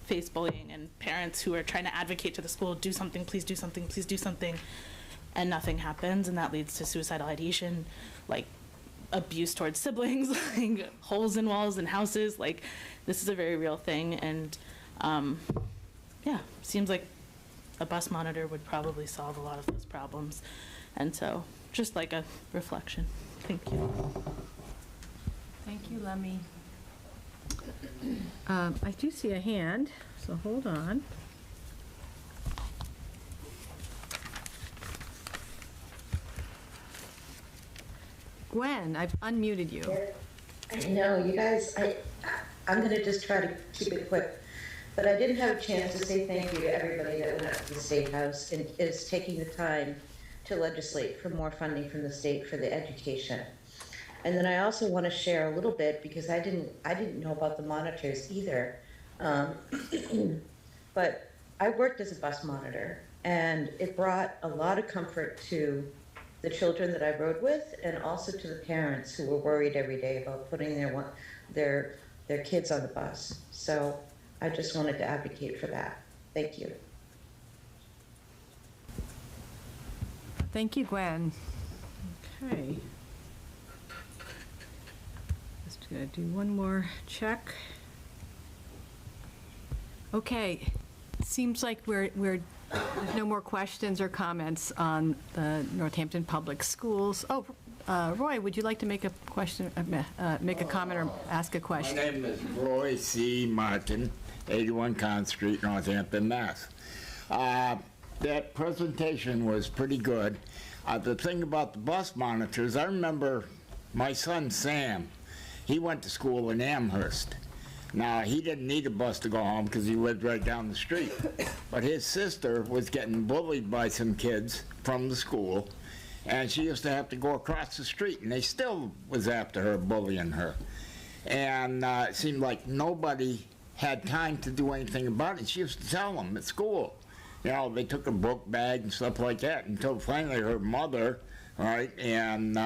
face bullying, and parents who are trying to advocate to the school, do something, please do something, please do something, and nothing happens, and that leads to suicidal ideation, abuse towards siblings, holes in walls in houses. This is a very real thing, and seems like a bus monitor would probably solve a lot of those problems. And so, just like a reflection. Thank you. Thank you, Lemmy. I do see a hand, so hold on. Gwen, I've unmuted you. I know, you guys, I'm gonna just try to keep it quick. But I didn't have a chance to say thank you to everybody that went up to the State House and is taking the time to legislate for more funding from the state for the education. And then I also want to share a little bit, because I didn't know about the monitors either. But I worked as a bus monitor, and it brought a lot of comfort to the children that I rode with, and also to the parents who were worried every day about putting their kids on the bus. So I just wanted to advocate for that. Thank you. Thank you, Gwen. Okay. Just gonna do one more check. Okay, seems like there's no more questions or comments on the Northampton Public Schools. Oh, Roy, would you like to make a question, make a comment or ask a question? My name is Roy C. Martin, 81 Con Street, Northampton, Mass. That presentation was pretty good. The thing about the bus monitors, I remember my son Sam, he went to school in Amherst. Now, he didn't need a bus to go home because he lived right down the street. But his sister was getting bullied by some kids from the school, and she used to have to go across the street, and they still was after her, bullying her. And it seemed like nobody had time to do anything about it. She used to tell them at school. You know, they took a book bag and stuff like that, until finally her mother, right, and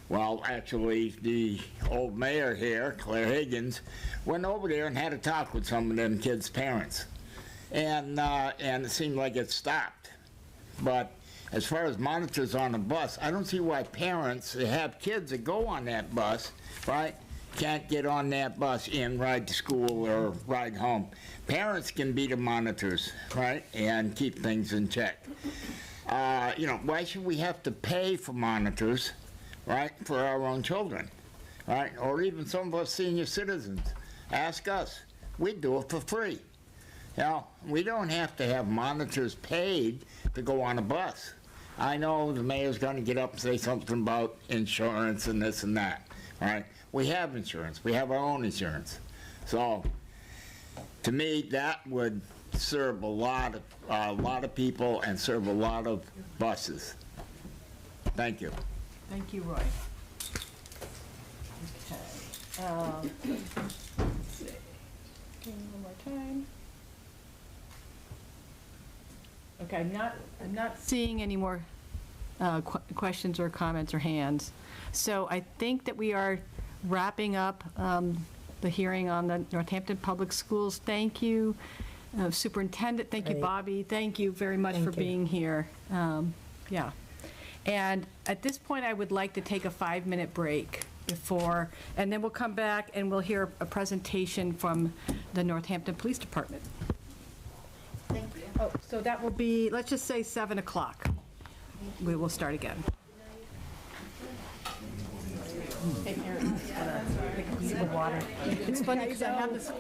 well, actually, the old mayor here, Claire Higgins, went over there and had a talk with some of them kids' parents. And it seemed like it stopped. But as far as monitors on a bus, I don't see why parents that have kids that go on that bus, right, can't get on that bus and ride to school or ride home. Parents can be the monitors, right, and keep things in check. You know, why should we have to pay for monitors, right, for our own children, right? Or even some of us senior citizens. Ask us. We do it for free. You know, we don't have to have monitors paid to go on a bus. I know the mayor's going to get up and say something about insurance and this and that, right? We have insurance. We have our own insurance. So, to me, that would serve a lot of people and serve a lot of buses. Thank you. Thank you, Roy. Okay. Let's see. Give me one more time. Okay, I'm not seeing any more questions or comments or hands. So I think that we are wrapping up the hearing on the Northampton Public Schools. Thank you, Superintendent. Thank you, Bobby. Thank you very much for being here. Yeah. And at this point, I would like to take a 5-minute break before, and then we'll come back and we'll hear a presentation from the Northampton Police Department. Thank you. Oh, so that will be, let's just say 7 o'clock. We will start again. Hey, Erin, take a piece of water. It's funny because I have this.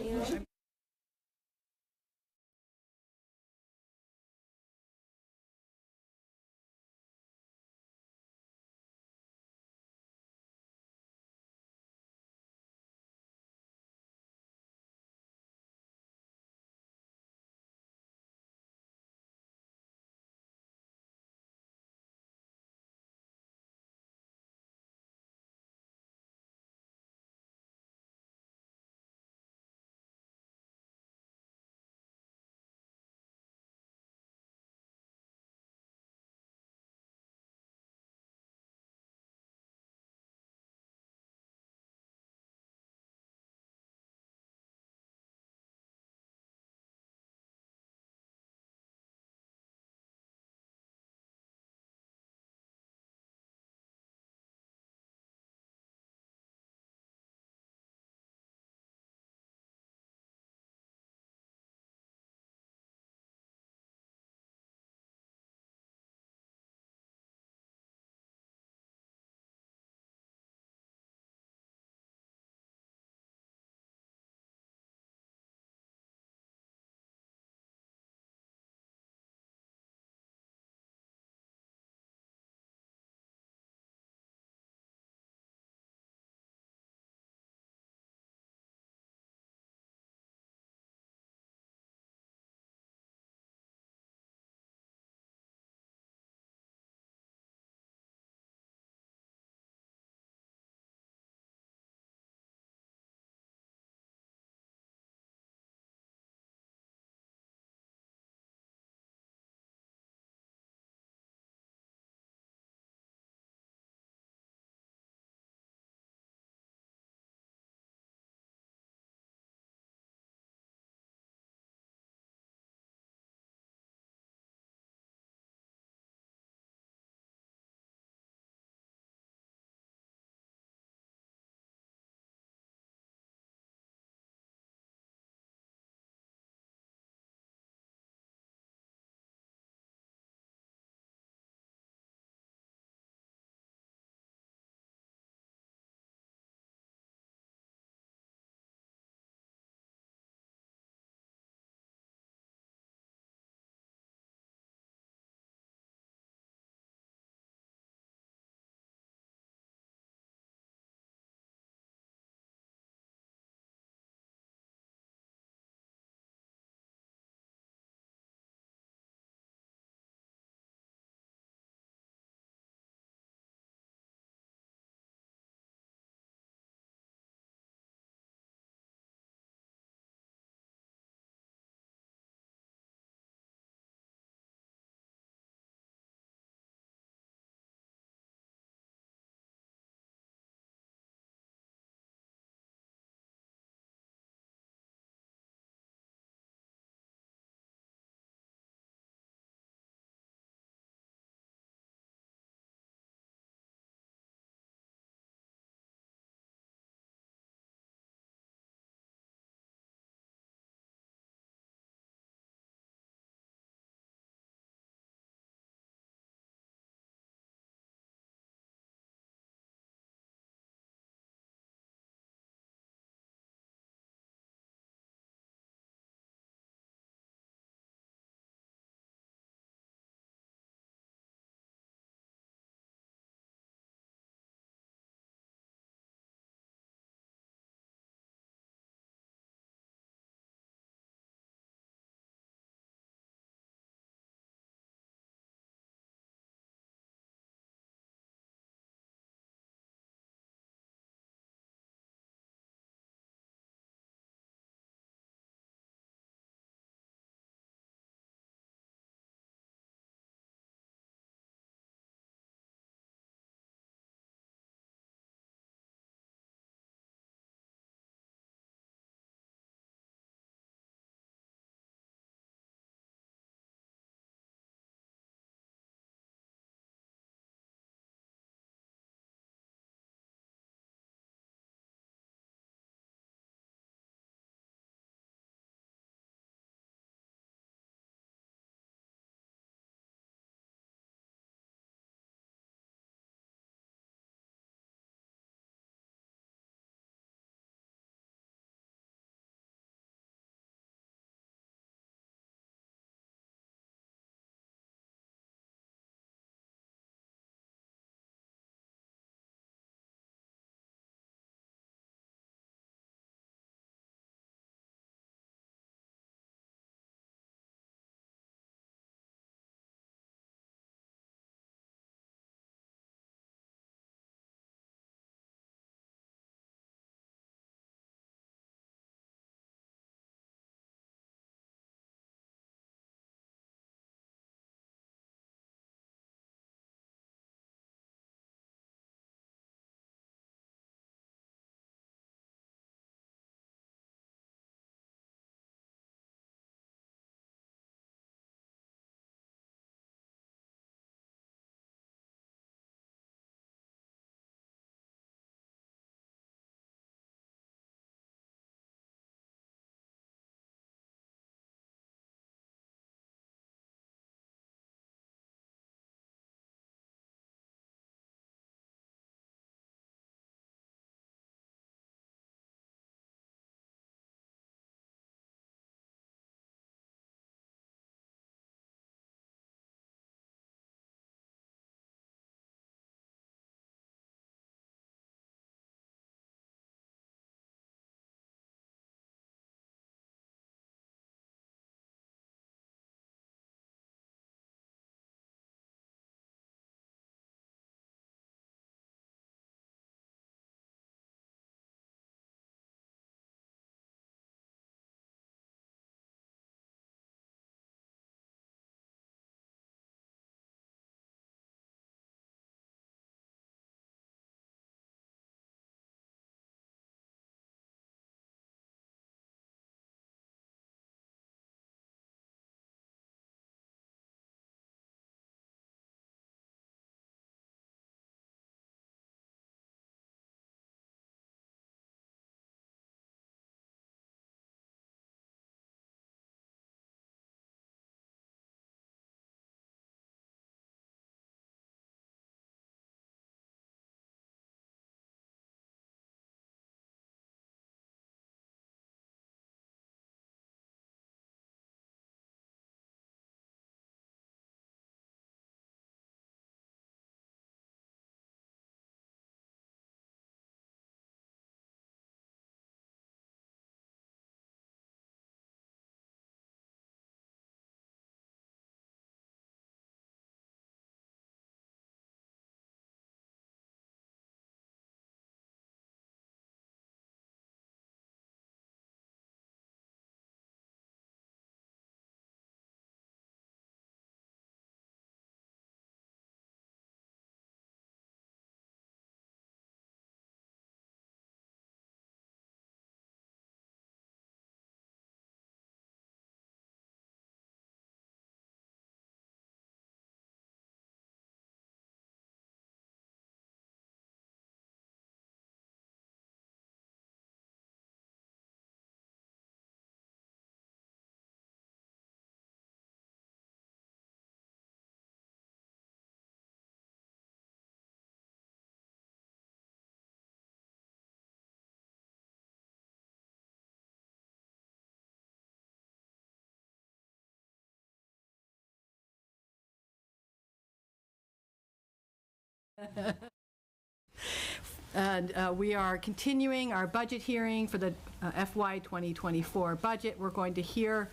And we are continuing our budget hearing for the FY 2024 budget. We're going to hear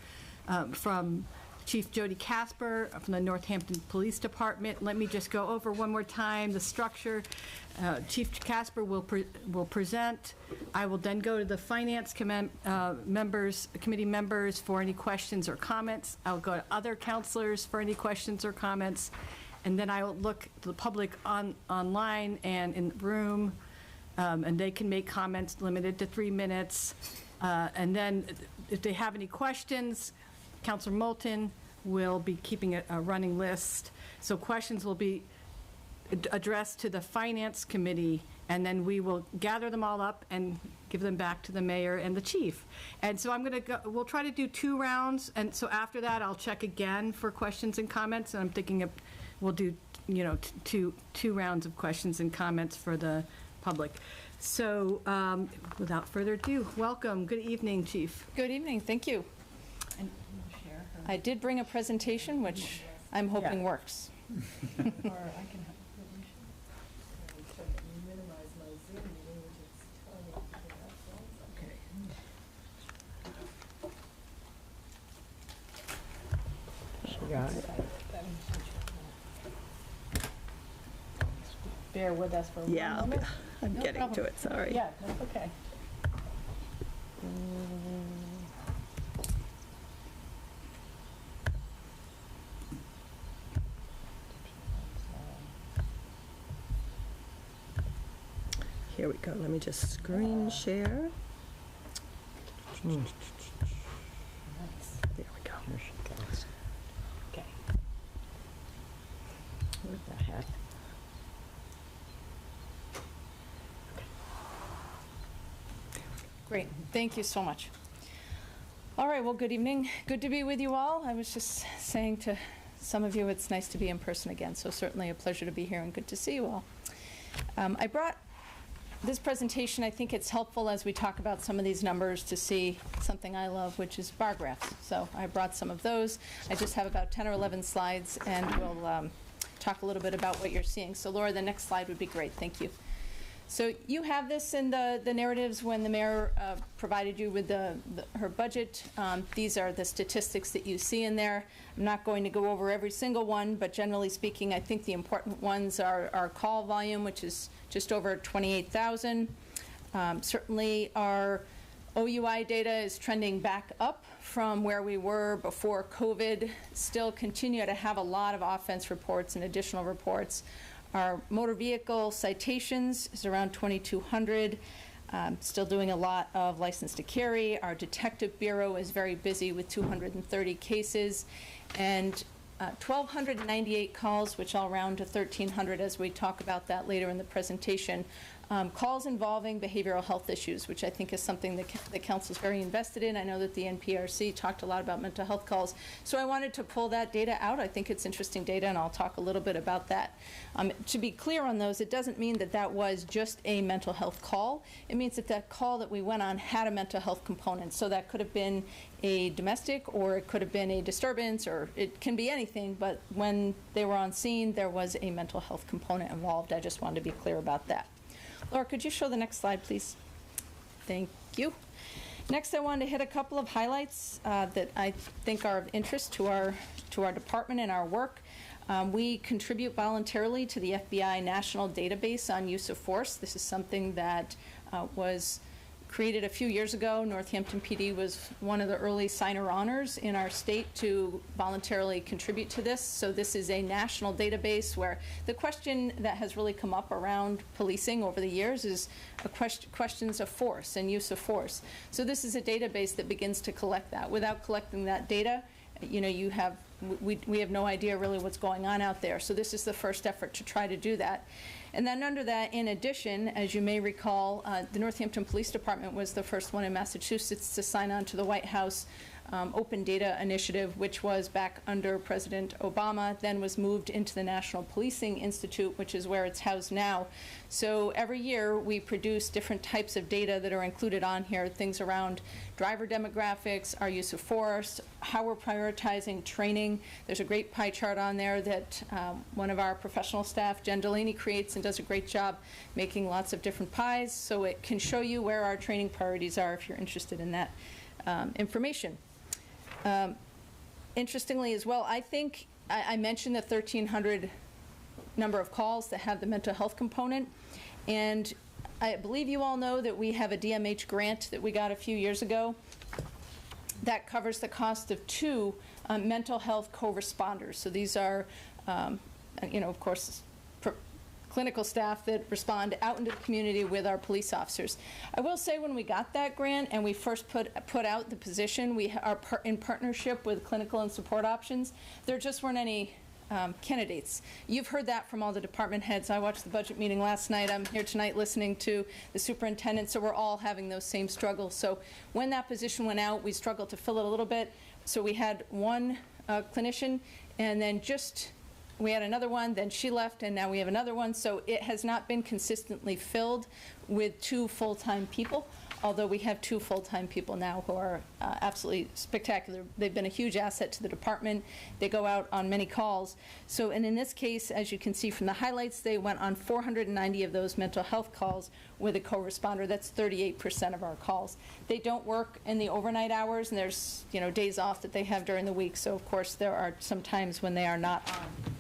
from Chief Jody Casper from the Northampton Police Department. Let me just go over one more time the structure. Chief Casper will present. I will then go to the Finance Committee members for any questions or comments. I'll go to other counselors for any questions or comments. And then I will look to the public online and in the room, and they can make comments limited to 3 minutes. And then if they have any questions, Councilor Moulton will be keeping a running list. So questions will be addressed to the Finance Committee, and then we will gather them all up and give them back to the mayor and the chief. And so we'll try to do 2 rounds, and so after that, I'll check again for questions and comments, and I'm thinking we'll do, two rounds of questions and comments for the public. So without further ado, welcome. Good evening, Chief. Good evening. Thank you. I did bring a presentation, which I'm hoping works. Bear with us for one moment. I'm getting to it, sorry. Yeah, that's okay. Here we go. Let me just screen share. There we go. Here she goes. Okay. What the heck? Great. Thank you so much. All right. Well, good evening. Good to be with you all. I was just saying to some of you, it's nice to be in person again. So certainly a pleasure to be here and good to see you all. I brought this presentation. I think it's helpful as we talk about some of these numbers to see something I love, which is bar graphs. So I brought some of those. I just have about 10 or 11 slides, and we'll talk a little bit about what you're seeing. So Laura, the next slide would be great. Thank you. So you have this in the narratives when the mayor provided you with her budget. These are the statistics that you see in there. I'm not going to go over every single one, but generally speaking, I think the important ones are our call volume, which is just over 28,000. Certainly our OUI data is trending back up from where we were before COVID. Still continue to have a lot of offense reports and additional reports. Our motor vehicle citations is around 2,200. Still doing a lot of license to carry. Our detective bureau is very busy with 230 cases and 1,298 calls, which I'll round to 1,300 as we talk about that later in the presentation. Calls involving behavioral health issues, which I think is something that the council is very invested in. I know that the NPRC talked a lot about mental health calls, so I wanted to pull that data out. I think it's interesting data, and I'll talk a little bit about that. To be clear on those, it doesn't mean that that was just a mental health call. It means that that call that we went on had a mental health component, so that could have been a domestic, or it could have been a disturbance, or it can be anything, but when they were on scene, there was a mental health component involved. I just wanted to be clear about that. Laura, could you show the next slide, please? Thank you. Next, I wanted to hit a couple of highlights that I think are of interest to our department and our work. We contribute voluntarily to the FBI National Database on Use of Force. This is something that was created a few years ago. Northampton PD was one of the early signer-oners in our state to voluntarily contribute to this. So this is a national database where the question that has really come up around policing over the years is questions of force and use of force. So this is a database that begins to collect that. Without collecting that data, we have no idea really what's going on out there. So this is the first effort to try to do that. And then under that, in addition, as you may recall, the Northampton Police Department was the first one in Massachusetts to sign on to the White House Open Data Initiative, which was back under President Obama, then was moved into the National Policing Institute, which is where it's housed now. So every year we produce different types of data that are included on here, things around driver demographics, our use of force, how we're prioritizing training. There's a great pie chart on there that one of our professional staff, Jen Delaney, creates and does a great job making lots of different pies, so it can show you where our training priorities are if you're interested in that information. Interestingly as well, I think I mentioned the 1,300 number of calls that have the mental health component, and I believe you all know that we have a DMH grant that we got a few years ago that covers the cost of 2 mental health co-responders. So these are, of course, clinical staff that respond out into the community with our police officers. I will say when we got that grant and we first put out the position, we are in partnership with Clinical and Support Options. There just weren't any candidates. You've heard that from all the department heads. I watched the budget meeting last night. I'm here tonight listening to the superintendent, so we're all having those same struggles. So when that position went out, we struggled to fill it a little bit. So we had one clinician, and then we had another one, then she left, and now we have another one. So it has not been consistently filled with 2 full-time people, although we have 2 full-time people now who are absolutely spectacular. They've been a huge asset to the department. They go out on many calls. So, and in this case, as you can see from the highlights, they went on 490 of those mental health calls with a co-responder. That's 38% of our calls. They don't work in the overnight hours, and there's days off that they have during the week. So, of course, there are some times when they are not on.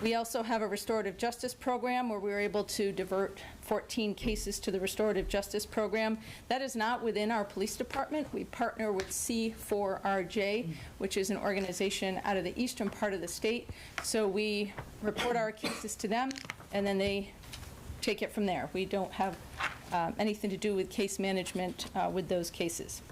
We also have a restorative justice program where we were able to divert 14 cases to the restorative justice program. That is not within our police department. We partner with C4RJ, which is an organization out of the eastern part of the state. So we report our cases to them, and then they take it from there. We don't have anything to do with case management with those cases.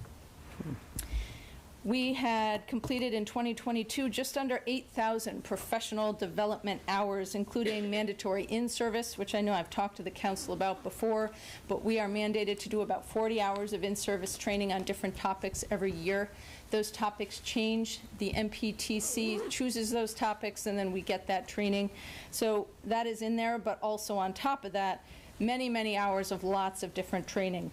We had completed in 2022 just under 8,000 professional development hours, including mandatory in-service, which I know I've talked to the council about before, but we are mandated to do about 40 hours of in-service training on different topics every year. Those topics change. The MPTC chooses those topics, and then we get that training. So that is in there, but also on top of that, many, many hours of lots of different training.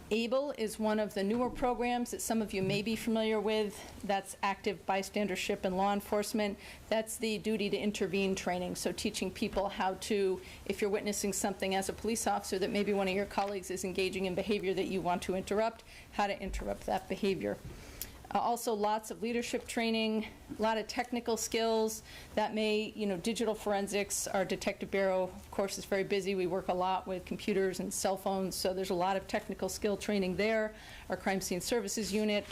ABLE is one of the newer programs that some of you may be familiar with. That's active bystandership in law enforcement. That's the duty to intervene training. So teaching people how to, if you're witnessing something as a police officer that maybe one of your colleagues is engaging in behavior that you want to interrupt, how to interrupt that behavior. Also lots of leadership training, a lot of technical skills that may, digital forensics. Our detective bureau, of course, is very busy. We work a lot with computers and cell phones, so there's a lot of technical skill training there. Our crime scene services unit,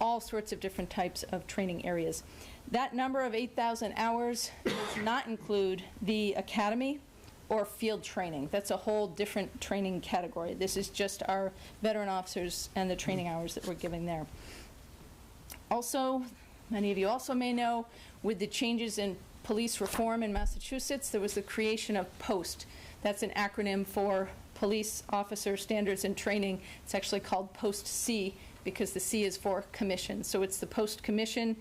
all sorts of different types of training areas. That number of 8,000 hours does not include the academy or field training. That's a whole different training category. This is just our veteran officers and the training hours that we're giving there. Also, many of you also may know, with the changes in police reform in Massachusetts, there was the creation of POST. That's an acronym for Police Officer Standards and Training. It's actually called POST-C because the C is for commission. So it's the POST Commission,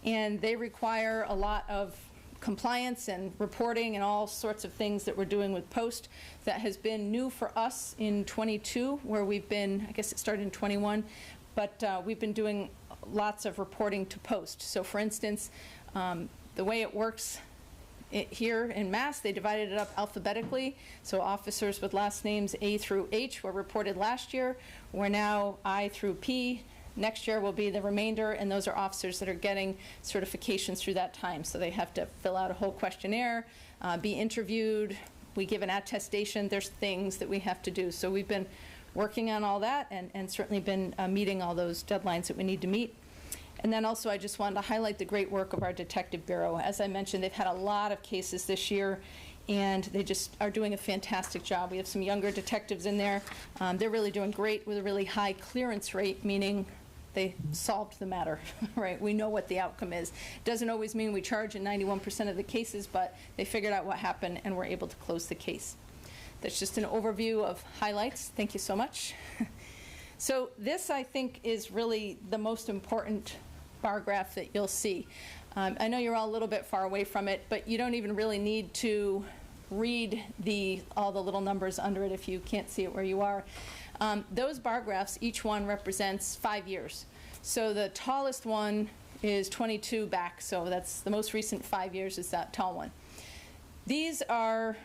and they require a lot of compliance and reporting and all sorts of things that we're doing with POST. That has been new for us in 22, where we've been, I guess it started in 21, but we've been doing lots of reporting to POST. So for instance, the way it works here in Mass, they divided it up alphabetically. So officers with last names A through H were reported last year. We're now I through P. Next year will be the remainder, and those are officers that are getting certifications through that time. So they have to fill out a whole questionnaire, be interviewed. We give an attestation. There's things that we have to do. So we've been working on all that and certainly been meeting all those deadlines that we need to meet. And then also I just wanted to highlight the great work of our detective bureau. As I mentioned, they've had a lot of cases this year, and they just are doing a fantastic job. We have some younger detectives in there. They're really doing great with a really high clearance rate, meaning they solved the matter, right? We know what the outcome is. Doesn't always mean we charge in 91% of the cases, but they figured out what happened and were able to close the case. That's just an overview of highlights. Thank you so much. So this, I think, is really the most important bar graph that you'll see. I know you're all a little bit far away from it, but you don't even really need to read all the little numbers under it if you can't see it where you are. Those bar graphs, each one represents 5 years. So the tallest one is 22 back, so that's the most recent 5 years is that tall one. These are,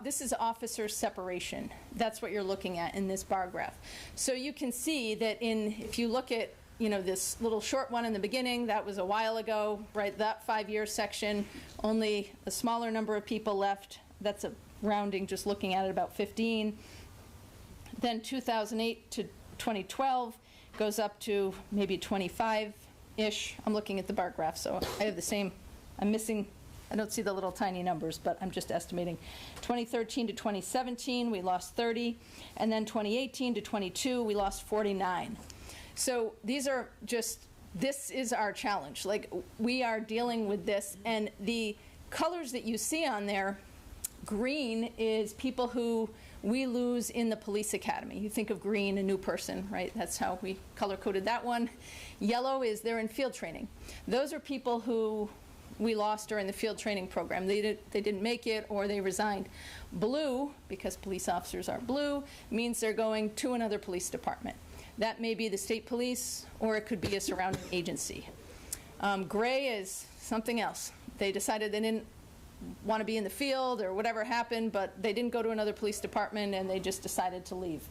this is officer separation. That's what you're looking at in this bar graph. So you can see that if you look at this little short one in the beginning, that was a while ago, right? That 5-year section, only a smaller number of people left. That's a rounding, just looking at it, about 15. Then 2008 to 2012 goes up to maybe 25-ish. I'm looking at the bar graph, so I have the same. I'm missing, I don't see the little tiny numbers, but I'm just estimating. 2013 to 2017, we lost 30. And then 2018 to 22, we lost 49. So these are just, this is our challenge. Like, we are dealing with this, and the colors that you see on there, green is people who we lose in the police academy. You think of green, a new person, right? That's how we color-coded that one. Yellow is they're in field training. Those are people who we lost during the field training program. They didn't make it, or they resigned. Blue, because police officers are blue, means they're going to another police department. That may be the state police, or it could be a surrounding agency. Gray is something else. They decided they didn't want to be in the field or whatever happened, but they didn't go to another police department and they just decided to leave.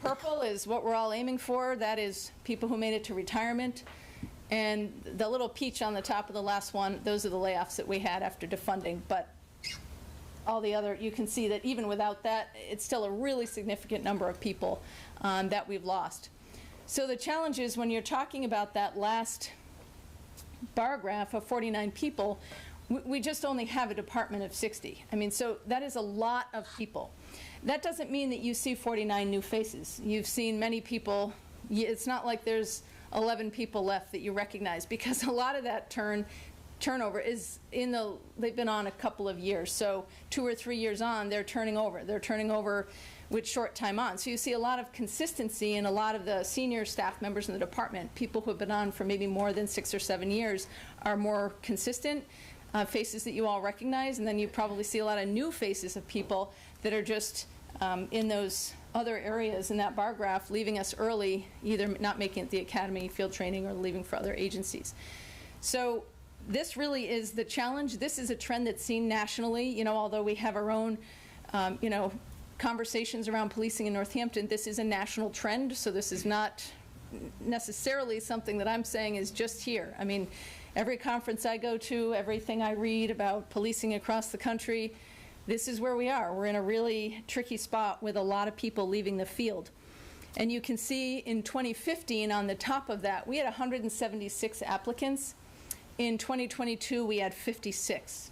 Purple is what we're all aiming for. That is people who made it to retirement. And the little peach on the top of the last one, those are the layoffs that we had after defunding. But all the other, you can see that even without that, it's still a really significant number of people that we've lost. So the challenge is when you're talking about that last bar graph of 49 people, we just only have a department of 60. I mean, so that is a lot of people. That doesn't mean that you see 49 new faces. You've seen many people. It's not like there's 11 people left that you recognize, because a lot of that turnover is they've been on a couple of years. So 2 or 3 years on, they're turning over. They're turning over with short time on. So you see a lot of consistency in a lot of the senior staff members in the department. People who have been on for maybe more than 6 or 7 years are more consistent. Faces that you all recognize, and then you probably see a lot of new faces of people that are just in those other areas in that bar graph, leaving us early, either not making it the academy, field training, or leaving for other agencies. So this really is the challenge. This is a trend that's seen nationally. Although we have our own, conversations around policing in Northampton, this is a national trend. So this is not necessarily something that I'm saying is just here. I mean, every conference I go to, everything I read about policing across the country, this is where we are. We're in a really tricky spot with a lot of people leaving the field. And you can see in 2015, on the top of that, we had 176 applicants. In 2022, we had 56.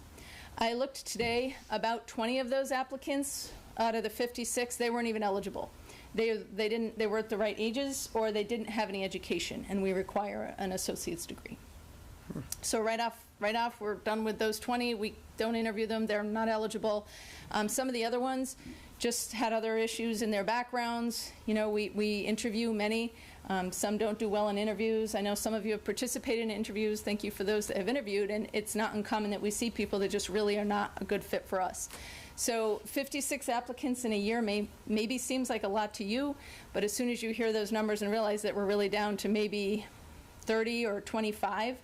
I looked today, about 20 of those applicants out of the 56, they weren't even eligible. They weren't the right ages, or they didn't have any education, and we require an associate's degree. So right off, we're done with those 20. We don't interview them. They're not eligible. Some of the other ones just had other issues in their backgrounds. We interview many. Some don't do well in interviews. I know some of you have participated in interviews. Thank you for those that have interviewed. And it's not uncommon that we see people that just really are not a good fit for us. So 56 applicants in a year maybe seems like a lot to you, but as soon as you hear those numbers and realize that we're really down to maybe 30 or 25,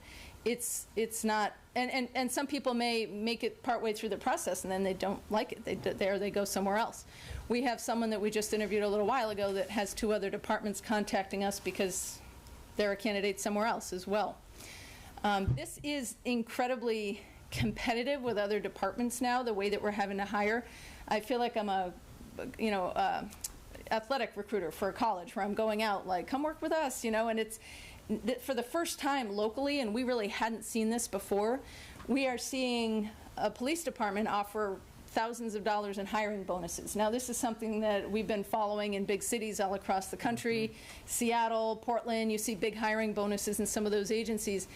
it's not, and some people may make it partway through the process and then they don't like it. They go somewhere else. We have someone that we just interviewed a little while ago that has 2 other departments contacting us because they're a candidate somewhere else as well. This is incredibly competitive with other departments now, the way that we're having to hire. I feel like I'm a, athletic recruiter for a college where I'm going out like, come work with us, and it's, for the first time locally, and we really hadn't seen this before, we are seeing a police department offer thousands of dollars in hiring bonuses. Now, this is something that we've been following in big cities all across the country. Seattle, Portland, you see big hiring bonuses in some of those agencies.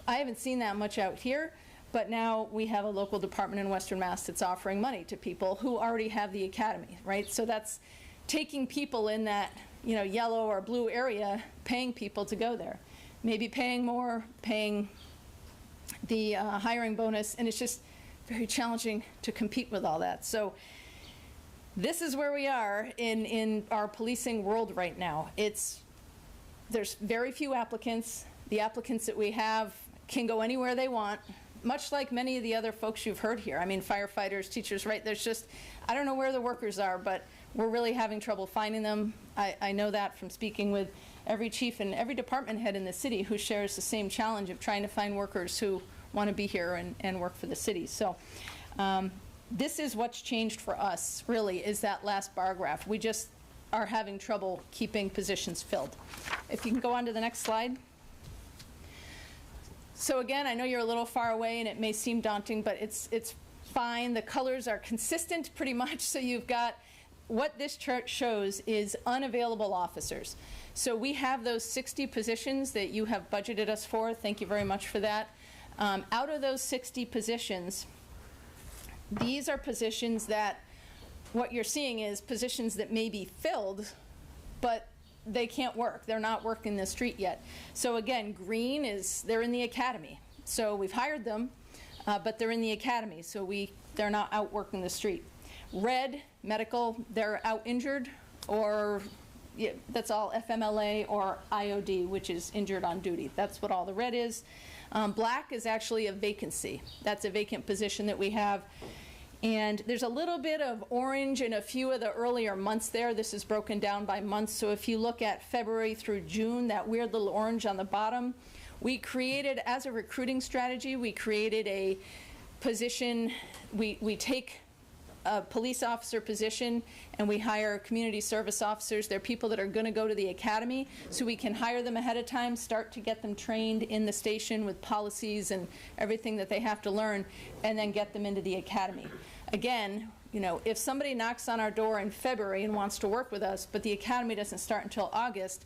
I haven't seen that much out here, but now we have a local department in Western Mass that's offering money to people who already have the academy, right? So that's taking people in that, yellow or blue area, paying people to go there. Maybe paying more, paying the hiring bonus, and it's just very challenging to compete with all that. So this is where we are in our policing world right now. There's very few applicants. The applicants that we have can go anywhere they want, much like many of the other folks you've heard here. I mean, firefighters, teachers, right? There's just, I don't know where the workers are, but we're really having trouble finding them. I know that from speaking with every chief and every department head in the city who shares the same challenge of trying to find workers who want to be here and work for the city. So this is what's changed for us, really, is that last bar graph. We just are having trouble keeping positions filled. If you can go on to the next slide. So again, I know you're a little far away and it may seem daunting, but it's fine. The colors are consistent pretty much. So you've got, what this chart shows is unavailable officers. So we have those 60 positions that you have budgeted us for. Thank you very much for that. Out of those 60 positions, these are positions that, what you're seeing is positions that may be filled, but they can't work. They're not working the street yet. So again, green is, they're in the academy. So we've hired them, but they're in the academy. So they're not out working the street. Red, medical, they're out injured, or that's all FMLA or IOD, which is injured on duty. That's what all the red is. Black is actually a vacancy. That's a vacant position that we have. And there's a little bit of orange in a few of the earlier months there. This is broken down by months. So if you look at February through June, that weird little orange on the bottom, we created, as a recruiting strategy, we created a position. We take a police officer position and we hire community service officers. They're people that are going to go to the academy, so we can hire them ahead of time, start to get them trained in the station with policies and everything that they have to learn, and then get them into the academy. Again, if somebody knocks on our door in February and wants to work with us, but the academy doesn't start until August,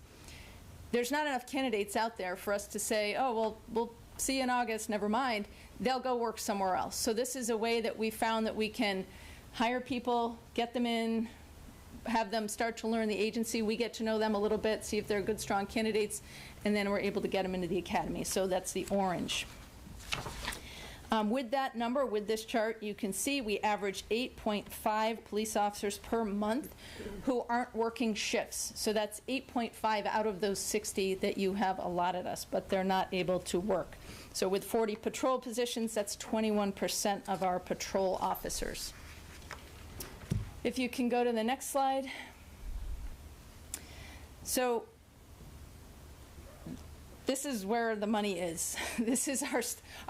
there's not enough candidates out there for us to say, oh, well, we'll see you in August, never mind. They'll go work somewhere else. So this is a way that we found that we can hire people, get them in, have them start to learn the agency. We get to know them a little bit, see if they're good, strong candidates, and then we're able to get them into the academy. So that's the orange. With that number, with this chart, you can see we average 8.5 police officers per month who aren't working shifts. So that's 8.5 out of those 60 that you have allotted us, but they're not able to work. So with 40 patrol positions, that's 21% of our patrol officers. If you can go to the next slide. So this is where the money is. This is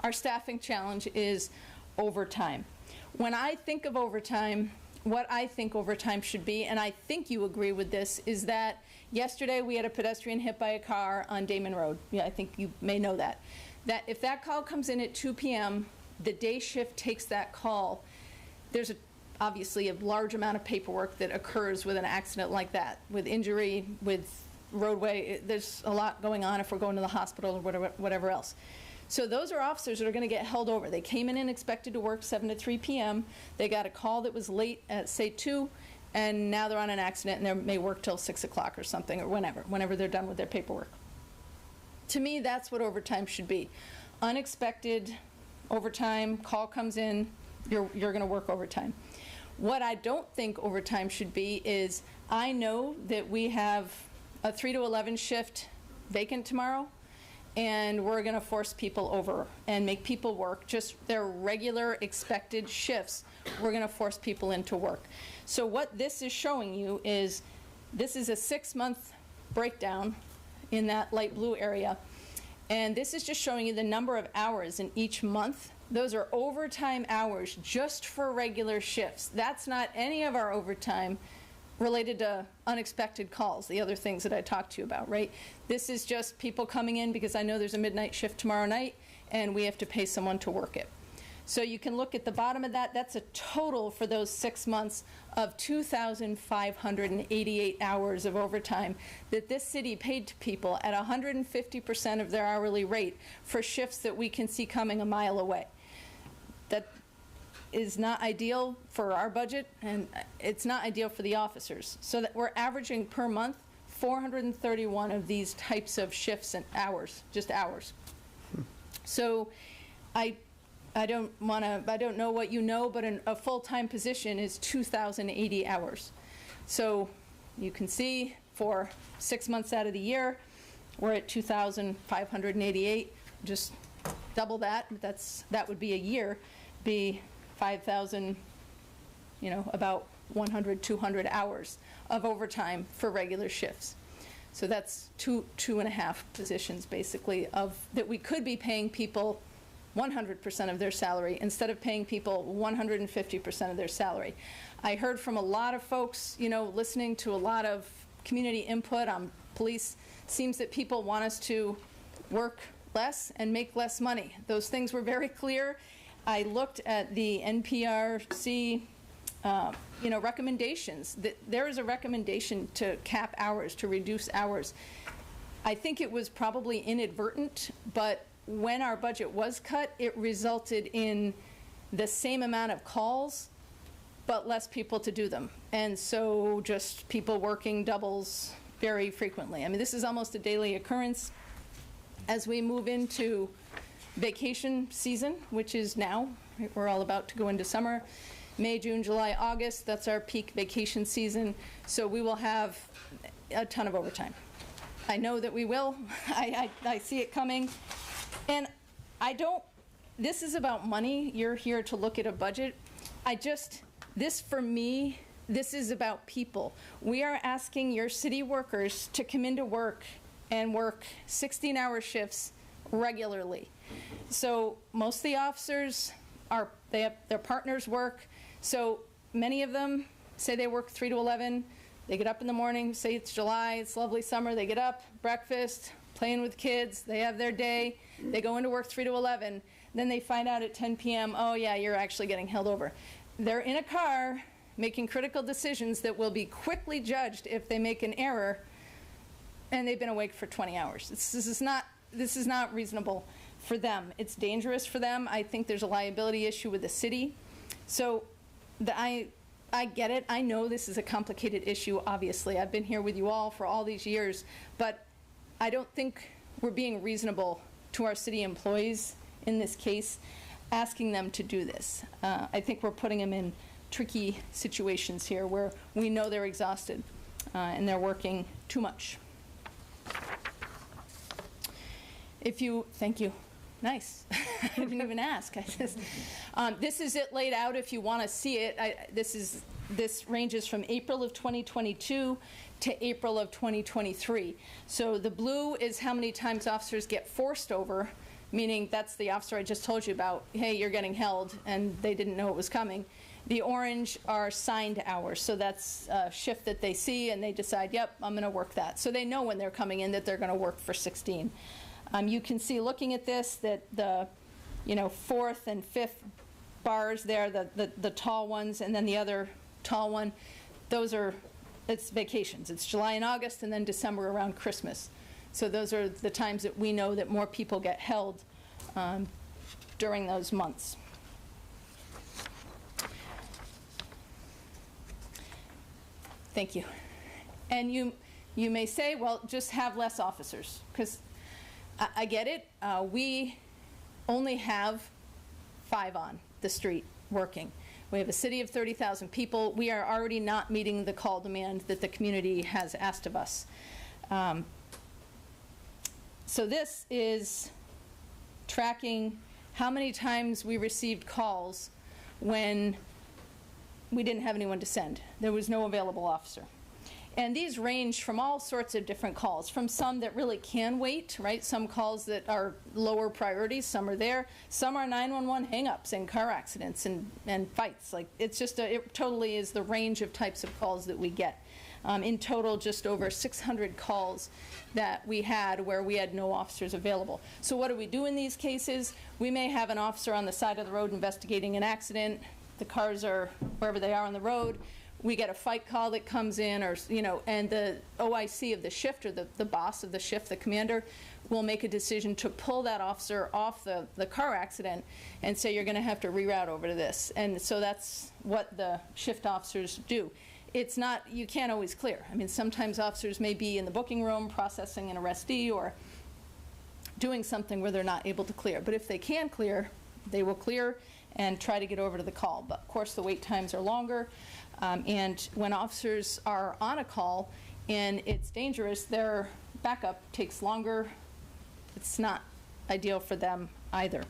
our staffing challenge is overtime. When I think of overtime, what I think overtime should be, and I think you agree with this, is that yesterday we had a pedestrian hit by a car on Damon Road. Yeah, I think you may know that. That if that call comes in at 2 p.m., the day shift takes that call. There's obviously a large amount of paperwork that occurs with an accident like that, with injury, with roadway. There's a lot going on if we're going to the hospital or whatever else. So those are officers that are going to get held over. They came in and expected to work 7 to 3 p.m. They got a call that was late at, say, 2, and now they're on an accident and they may work till 6 o'clock or something, or whenever they're done with their paperwork. To me, that's what overtime should be. Unexpected overtime, call comes in, you're going to work overtime. What I don't think overtime should be is, I know that we have a 3 to 11 shift vacant tomorrow, and we're going to force people over and make people work just their regular expected shifts. We're going to force people into work. So what this is showing you is, this is a 6-month breakdown in that light blue area, and this is just showing you the number of hours in each month. Those are overtime hours just for regular shifts. That's not any of our overtime related to unexpected calls, the other things that I talked to you about, right? This is just people coming in because I know there's a midnight shift tomorrow night and we have to pay someone to work it. So you can look at the bottom of that. That's a total for those 6 months of 2,588 hours of overtime that this city paid to people at 150% of their hourly rate for shifts that we can see coming a mile away. That is not ideal for our budget, and it's not ideal for the officers. So that we're averaging per month 431 of these types of shifts and hours, just hours. So I don't know what you know, but a full-time position is 2,080 hours. So you can see for 6 months out of the year, we're at 2,588. Just double that. That would be a year, be 5,000, about 100, 200 hours of overtime for regular shifts. So that's two and a half positions basically that we could be paying people 100% of their salary instead of paying people 150% of their salary. I heard from a lot of folks, listening to a lot of community input on police, seems that people want us to work less and make less money. Those things were very clear. I looked at the NPRC recommendations. That there is a recommendation to cap hours, to reduce hours. I think it was probably inadvertent, but when our budget was cut, it resulted in the same amount of calls, but less people to do them. And so just people working doubles very frequently. I mean, this is almost a daily occurrence. As we move into vacation season, which is now, right, we're all about to go into summer, May, June, July, August, that's our peak vacation season. So we will have a ton of overtime. I know that we will. I see it coming. And this is about money. You're here to look at a budget. For me, this is about people. We are asking your city workers to come into work and work 16-hour shifts regularly. So most of the officers they have their partners work. So many of them say they work 3 to 11. They get up in the morning, say it's July, it's lovely summer. They get up, breakfast, playing with kids. They have their day. They go into work 3 to 11. Then they find out at 10 p.m., oh yeah, you're actually getting held over. They're in a car making critical decisions that will be quickly judged if they make an error, and they've been awake for 20 hours. This is not reasonable for them. It's dangerous for them. I think there's a liability issue with the city. So I get it. I know this is a complicated issue, obviously. I've been here with you all for all these years, but I don't think we're being reasonable to our city employees in this case, asking them to do this. I think we're putting them in tricky situations here where we know they're exhausted and they're working too much. Thank you. Nice. I didn't even ask. This is it laid out if you want to see it. This ranges from April of 2022 to April of 2023. So the blue is how many times officers get forced over, meaning that's the officer I just told you about. Hey, you're getting held, and they didn't know it was coming. The orange are signed hours, so that's a shift that they see, and they decide, yep, I'm going to work that. So they know when they're coming in that they're going to work for 16. You can see, looking at this, that the fourth and fifth bars there, the tall ones, and then the other tall one, it's vacations. It's July and August, and then December around Christmas. So those are the times that we know that more people get held during those months. Thank you. And you may say, well, just have less officers, because I get it. We only have 5 on the street working. We have a city of 30,000 people. We are already not meeting the call demand that the community has asked of us. So this is tracking how many times we received calls when we didn't have anyone to send. There was no available officer. And these range from all sorts of different calls, from some that really can wait, right? Some calls that are lower priorities, some are there. Some are 911 hang-ups and car accidents and fights. Like, it's just, it totally is the range of types of calls that we get. In total, just over 600 calls that we had where we had no officers available. So what do we do in these cases? We may have an officer on the side of the road investigating an accident. The cars are wherever they are on the road. We get a fight call that comes in, or and the OIC of the shift, or the boss of the shift, the commander, will make a decision to pull that officer off the car accident and say, you're going to have to reroute over to this. And so that's what the shift officers do. it's not, you can't always clear. I mean, sometimes officers may be in the booking room processing an arrestee or doing something where they're not able to clear. But if they can clear, they will clear and try to get over to the call. But of course, the wait times are longer. And when officers are on a call and it's dangerous, their backup takes longer. It's not ideal for them either.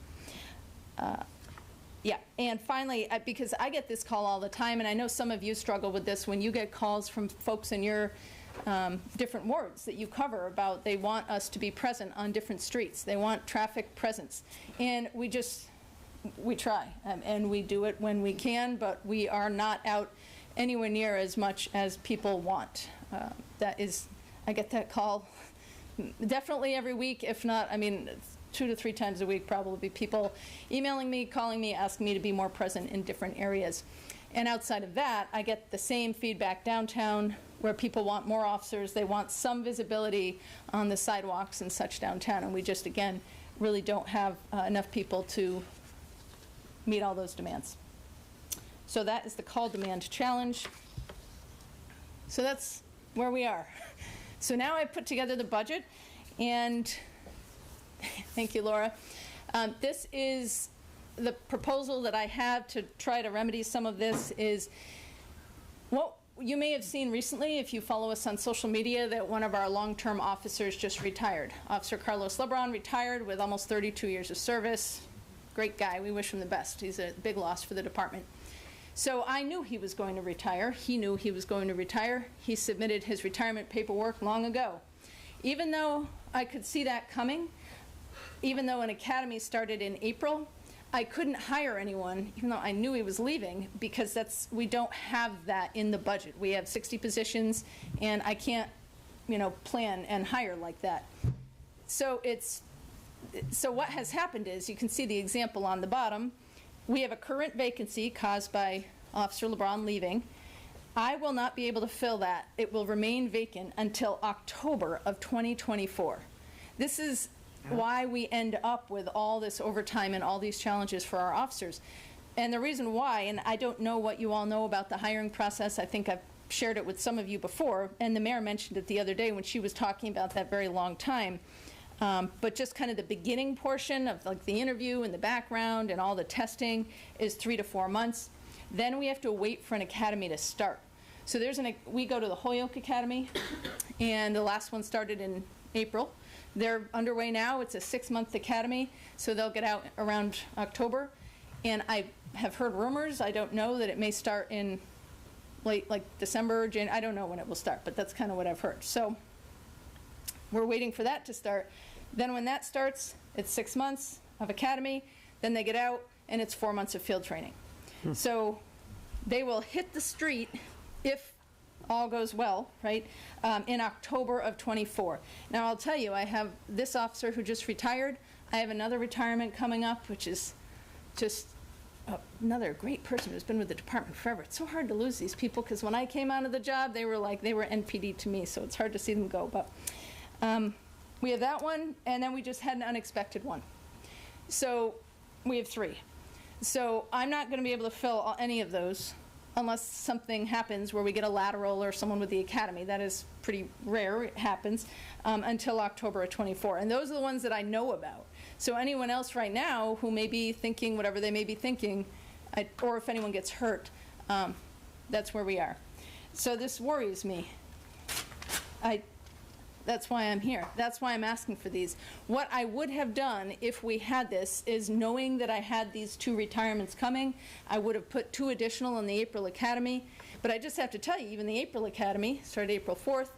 Yeah, and finally, because I get this call all the time, and I know some of you struggle with this when you get calls from folks in your different wards that you cover about they want us to be present on different streets. They want traffic presence. And we try, and we do it when we can, but we are not out anywhere near as much as people want. I get that call definitely every week, if not, I mean, 2 to 3 times a week probably, people emailing me, calling me, asking me to be more present in different areas. And outside of that, I get the same feedback downtown where people want more officers. They want some visibility on the sidewalks and such downtown. And we just, again, really don't have enough people to meet all those demands. So that is the call demand challenge. So that's where we are. So now I've put together the budget, and thank you, Laura. This is the proposal that I have to try to remedy some of this is what you may have seen recently if you follow us on social media that one of our long-term officers just retired. Officer Carlos Lebron retired with almost 32 years of service. Great guy. We wish him the best. He's a big loss for the department. So I knew he was going to retire. He knew he was going to retire. He submitted his retirement paperwork long ago. Even though I could see that coming, even though an academy started in April, I couldn't hire anyone, even though I knew he was leaving, because we don't have that in the budget. We have 60 positions, and I can't, plan and hire like that. So what has happened is, you can see the example on the bottom. We have a current vacancy caused by Officer LeBron leaving. I will not be able to fill that. It will remain vacant until October of 2024. This is why we end up with all this overtime and all these challenges for our officers. And the reason why, and I don't know what you all know about the hiring process, I think I've shared it with some of you before, and the mayor mentioned it the other day when she was talking about that very long time. But just kind of the beginning portion of like the interview and the background and all the testing is 3 to 4 months. Then we have to wait for an academy to start. So we go to the Holyoke Academy, and the last one started in April. They're underway now. It's a 6-month academy, so they'll get out around October. And I have heard rumors, I don't know, that it may start in late, like December, January. I don't know when it will start, but that's kind of what I've heard. So we're waiting for that to start. Then when that starts, it's 6 months of academy, then they get out, and it's 4 months of field training. So they will hit the street, if all goes well, right, in October of 24. Now, I'll tell you, I have this officer who just retired. I have another retirement coming up, which is just another great person who's been with the department forever. It's so hard to lose these people, because when I came out of the job, they were NPD to me, so it's hard to see them go. But we have that one, and then we just had an unexpected one. So we have 3. So I'm not going to be able to fill any of those unless something happens where we get a lateral or someone with the academy. That is pretty rare. It happens until October of 24. And those are the ones that I know about. So anyone else right now who may be thinking whatever they may be thinking, or if anyone gets hurt, that's where we are. So this worries me. That's why I'm here. That's why I'm asking for these. What I would have done if we had this is, knowing that I had these 2 retirements coming, I would have put 2 additional in the April Academy. But I just have to tell you, even the April Academy started April 4th,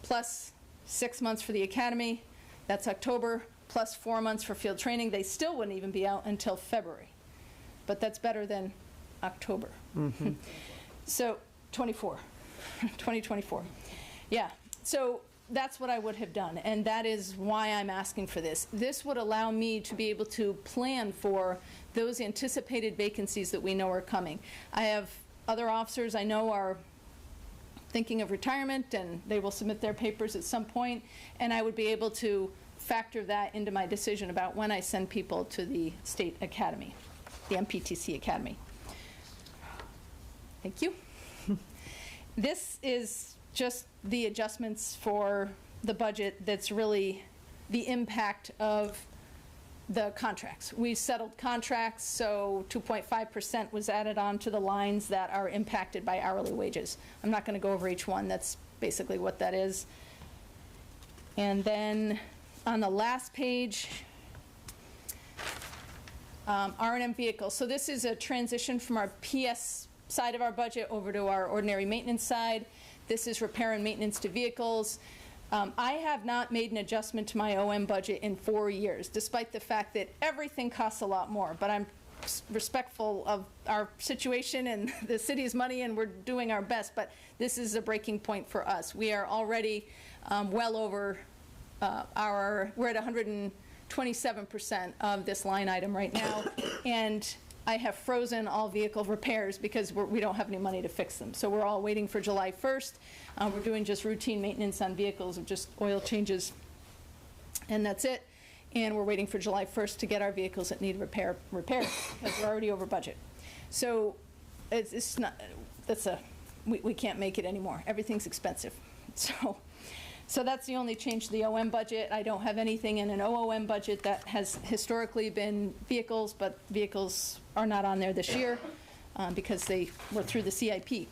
plus 6 months for the Academy. That's October, plus 4 months for field training. They still wouldn't even be out until February. But that's better than October. Mm-hmm. So 2024. Yeah. So that's what I would have done, and that is why I'm asking for this. This would allow me to be able to plan for those anticipated vacancies that we know are coming. I have other officers I know are thinking of retirement, and they will submit their papers at some point, and I would be able to factor that into my decision about when I send people to the state academy, the MPTC academy. Thank you. This is just the adjustments for the budget that's really the impact of the contracts. We settled contracts, so 2.5% was added on to the lines that are impacted by hourly wages. I'm not going to go over each one. That's basically what that is. And then on the last page, R&M vehicles. So this is a transition from our PS side of our budget over to our ordinary maintenance side. This is repair and maintenance to vehicles. I have not made an adjustment to my OM budget in 4 years, despite the fact that everything costs a lot more. But I'm respectful of our situation and the city's money, and we're doing our best. But this is a breaking point for us. We are already well over we're at 127% of this line item right now. And I have frozen all vehicle repairs because we don't have any money to fix them. So we're all waiting for July 1st. We're doing just routine maintenance on vehicles of just oil changes, and that's it. And we're waiting for July 1st to get our vehicles that need repaired because we're already over budget. So it's not, we can't make it anymore. Everything's expensive. So that's the only change to the OM budget. I don't have anything in an OOM budget that has historically been vehicles, but vehicles are not on there this year because they were through the CIP.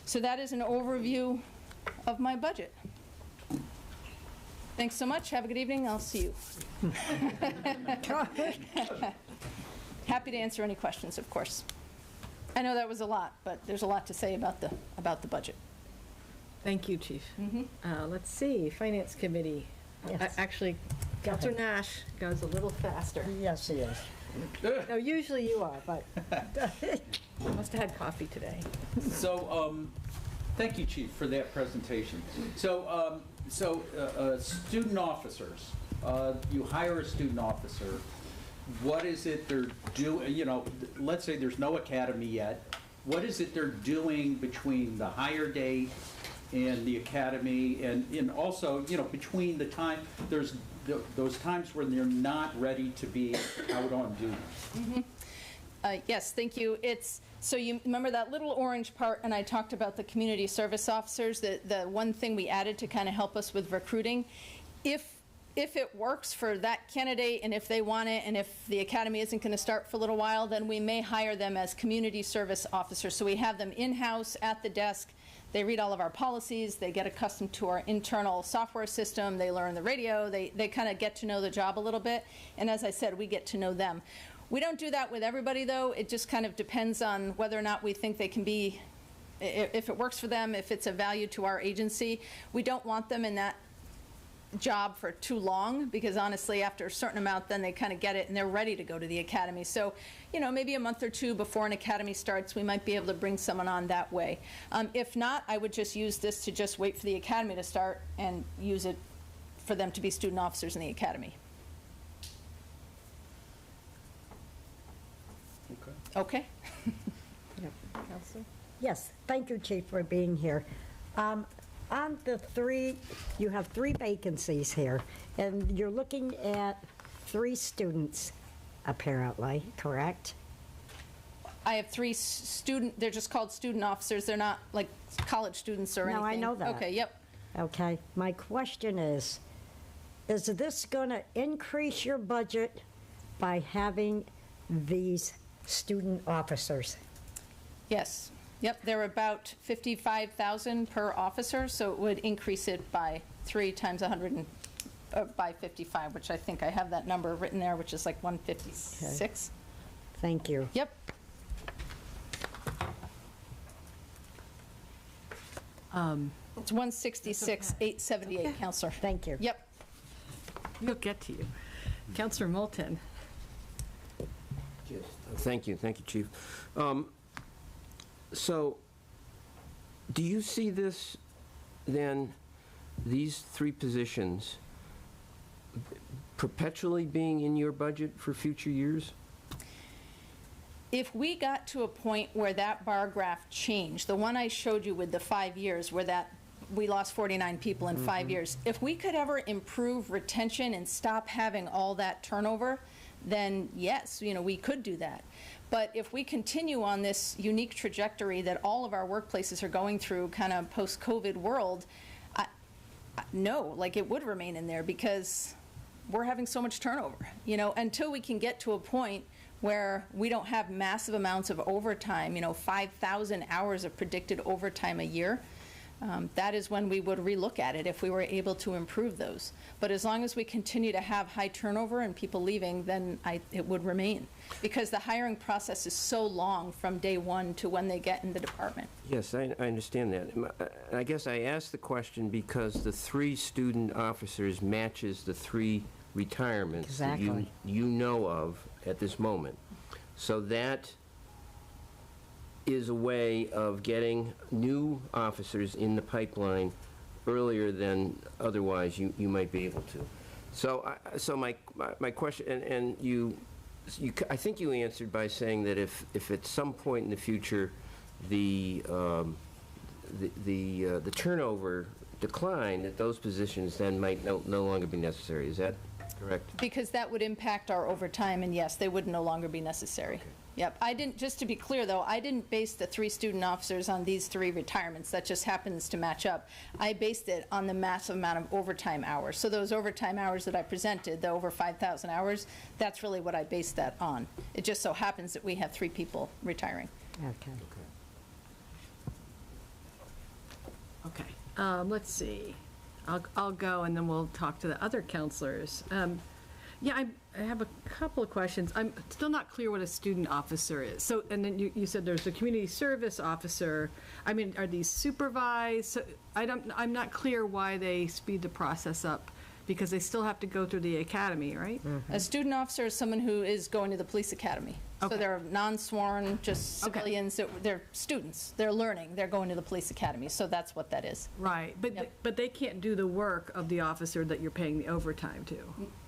So that is an overview of my budget. Thanks so much. Have a good evening. I'll see you. Happy to answer any questions, of course. I know that was a lot, but there's a lot to say about the budget. Thank you, Chief. Let's see, Finance Committee. Yes. Actually, Councilor Nash goes a little faster. Yes, he is. No, usually you are, but must have had coffee today. So, thank you, Chief, for that presentation. So, student officers, you hire a student officer. What is it they're doing? You know, let's say there's no academy yet. What is it they're doing between the hire date and the academy, and also, you know, between the time, there's those times when they're not ready to be out on duty? Yes, thank you. So you remember that little orange part, and I talked about the community service officers, the one thing we added to kind of help us with recruiting. If it works for that candidate, and if they want it, and if the academy isn't going to start for a little while, then we may hire them as community service officers. So we have them in-house at the desk. They read all of our policies. They get accustomed to our internal software system. They learn the radio. They kind of get to know the job a little bit. And as I said, we get to know them. We don't do that with everybody, though. It just kind of depends on whether or not we think they can be, if it works for them, if it's a value to our agency. We don't want them in that job for too long, because honestly, after a certain amount, then they kind of get it and they're ready to go to the academy. So, you know, maybe a month or two before an academy starts, we might be able to bring someone on that way. If not, I would just use this to just wait for the academy to start and use it for them to be student officers in the academy. Okay. Counselor? Yes, thank you, Chief, for being here. On the three, you have 3 vacancies here, and you're looking at 3 students, apparently, correct? I have 3 they're just called student officers. They're not like college students or anything. No, I know that. Okay, yep. Okay, my question is this going to increase your budget by having these student officers? Yes. Yep, they're about $55,000 per officer, so it would increase it by 3 times 100 by 55, which I think I have that number written there, which is like 156. Okay. Thank you. Yep. It's 166,878, Counselor. Thank you. Yep. We'll get to you. Counselor Moulton. Thank you, Chief. So, do you see this, then, these 3 positions perpetually being in your budget for future years? If we got to a point where that bar graph changed, the one I showed you with the 5 years, where we lost 49 people in 5 years, if we could ever improve retention and stop having all that turnover, then yes, you know, we could do that. But if we continue on this unique trajectory that all of our workplaces are going through, kind of post-COVID world, no, like it would remain in there because we're having so much turnover, you know, until we can get to a point where we don't have massive amounts of overtime, you know, 5,000 hours of predicted overtime a year. That is when we would relook at it if we were able to improve those. But as long as we continue to have high turnover and people leaving, then it would remain. Because the hiring process is so long from day one to when they get in the department. Yes, I understand that. I guess I asked the question because the 3 student officers matches the 3 retirements that you know of at this moment. So that is a way of getting new officers in the pipeline earlier than otherwise you might be able to. So my question, and I think you answered by saying that if at some point in the future the turnover decline, that those positions then might no longer be necessary. Is that correct? Because that would impact our overtime, and yes, they would no longer be necessary. Okay. Yep. I didn't, just to be clear though, I didn't base the 3 student officers on these 3 retirements. That just happens to match up. I based it on the massive amount of overtime hours. So those overtime hours that I presented, the over 5,000 hours, that's really what I based that on. It just so happens that we have 3 people retiring. Okay. Okay. Let's see. I'll go and then we'll talk to the other counselors. Yeah, I have a couple of questions. I'm still not clear what a student officer is. So, and then you said there's a community service officer. I mean, are these supervised? So I'm not clear why they speed the process up, because they still have to go through the academy, right? Mm-hmm. A student officer is someone who is going to the police academy. Okay. So they're non-sworn, just civilians. Okay. They're students. They're learning. They're going to the police academy. So that's what that is. Right. But but they can't do the work of the officer that you're paying the overtime to.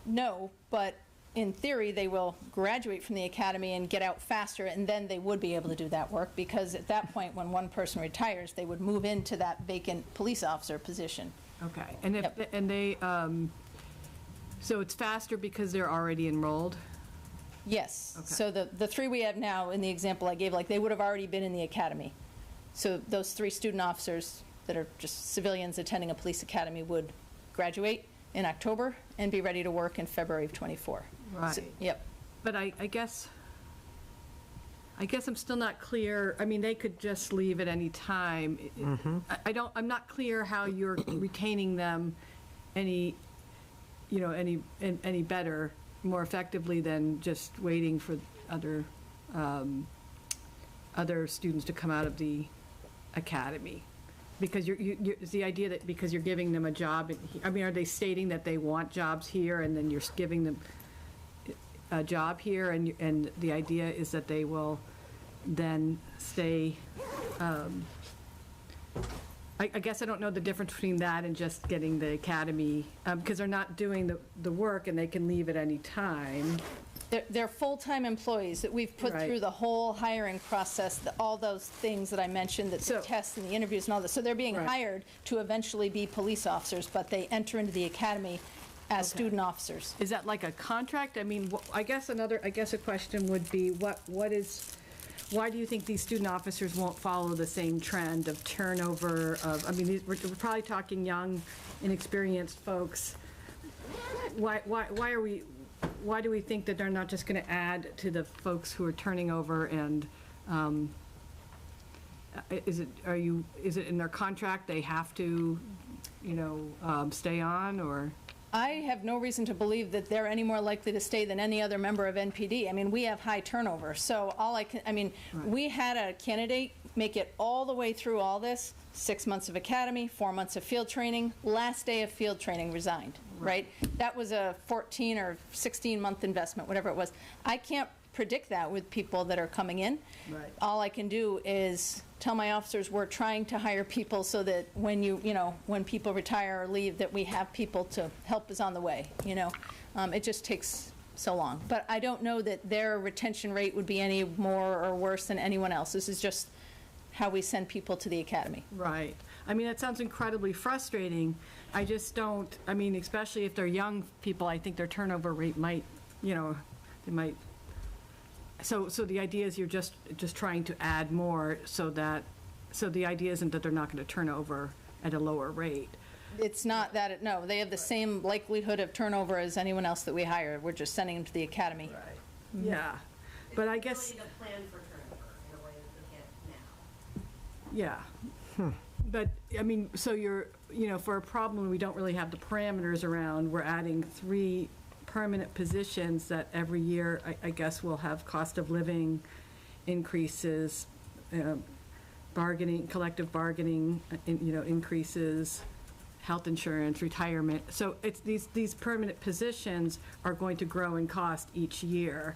No, but in theory, they will graduate from the academy and get out faster, and then they would be able to do that work, because at that point, when one person retires, they would move into that vacant police officer position. Okay. And and they so it's faster because they're already enrolled? Yes. Okay. So the 3 we have now, in the example I gave, like, they would have already been in the academy. So those 3 student officers that are just civilians attending a police academy would graduate in October and be ready to work in February of '24. Right. So, yep. But I guess I'm still not clear. I mean, they could just leave at any time. Mm-hmm. I'm not clear how you're retaining them any better, more effectively than just waiting for other students to come out of the academy. Because it's the idea that because you're giving them a job, I mean, are they stating that they want jobs here and then you're giving them a job here, and the idea is that they will then stay, I guess I don't know the difference between that and just getting the academy, because they're not doing the work and they can leave at any time. They're full-time employees that we've put through the whole hiring process, all those things that I mentioned, the tests and the interviews and all this. So they're being hired to eventually be police officers, but they enter into the academy as student officers. Is that like a contract? I mean, I guess a question would be, why do you think these student officers won't follow the same trend of turnover of, I mean, we're probably talking young, inexperienced folks. Why do we think that they're not just going to add to the folks who are turning over, and is it in their contract they have to, stay on, or? I have no reason to believe that they're any more likely to stay than any other member of NPD. I mean, we have high turnover, so we had a candidate make it all the way through all this, 6 months of academy, 4 months of field training, last day of field training resigned, right? That was a 14 or 16-month investment, whatever it was. I can't predict that with people that are coming in. Right. All I can do is tell my officers we're trying to hire people so that when when people retire or leave, that we have people to help us on the way. It just takes so long. But I don't know that their retention rate would be any more or worse than anyone else. This is just how we send people to the academy. Right. I mean, that sounds incredibly frustrating. I just don't, I mean, especially if they're young people, I think their turnover rate might, they might So the idea is you're just trying to add more so the idea isn't that they're not going to turn over at a lower rate. It's not that, no, they have the same likelihood of turnover as anyone else that we hire. We're just sending them to the academy. Right. Yeah, but I guess. It's the ability to plan for turnover in a way that they can't now. Yeah. But, I mean, so for a problem we don't really have the parameters around, we're adding 3 permanent positions that every year, I guess, will have cost of living increases, collective bargaining, increases, health insurance, retirement. So it's these permanent positions are going to grow in cost each year.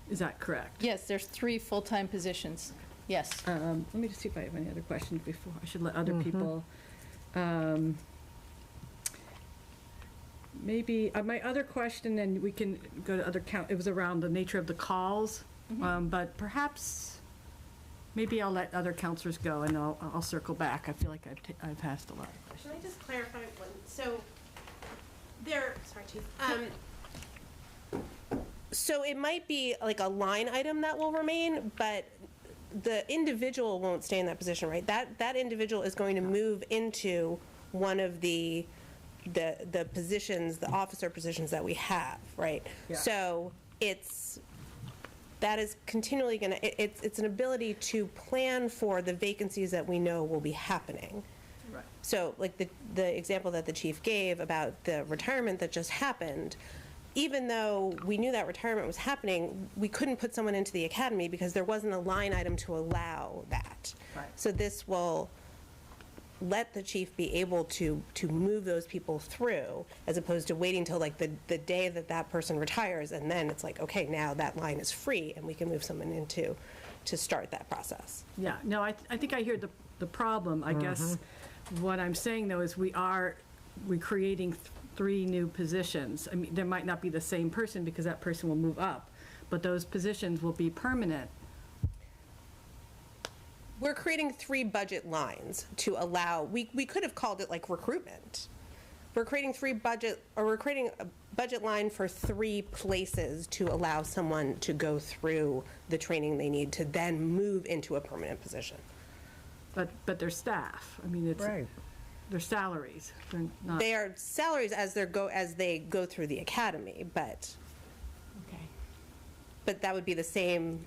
Is that correct? Yes, there's 3 full-time positions. Yes. Let me just see if I have any other questions before. I should let other people. Maybe my other question, and we can go to other it was around the nature of the calls, but perhaps maybe I'll let other counselors go and I'll circle back. I feel like I've asked a lot of questions. Can I just clarify one? So sorry, Chief. So it might be like a line item that will remain, but the individual won't stay in that position, right? That individual is going to move into one of the positions, the officer positions that we have, right? Yeah. So that is continually going to, it's an ability to plan for the vacancies that we know will be happening. Right. So like the example that the chief gave about the retirement that just happened, even though we knew that retirement was happening, we couldn't put someone into the academy because there wasn't a line item to allow that. Right. So this will let the chief be able to move those people through, as opposed to waiting till like the day that person retires, and then it's like, okay, now that line is free and we can move someone into to start that process. Yeah, no, I think I hear the problem. I guess what I'm saying though is we're creating 3 new positions. I mean, there might not be the same person because that person will move up, but those positions will be permanent. We're creating 3 budget lines to allow, we could have called it like recruitment. We're creating we're creating a budget line for 3 places to allow someone to go through the training they need to then move into a permanent position. But they're staff. I mean, it's Right. They're salaries. They're not. They are salaries as they go through the academy, but that would be the same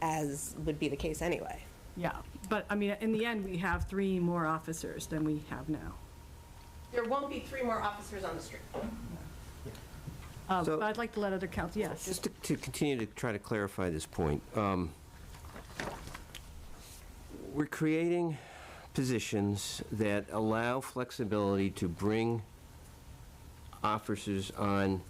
as would be the case anyway. Yeah, but I mean, in the end, we have 3 more officers than we have now. There won't be 3 more officers on the street. But I'd like to let other counsel, yes. Just to continue to try to clarify this point, we're creating positions that allow flexibility to bring officers on,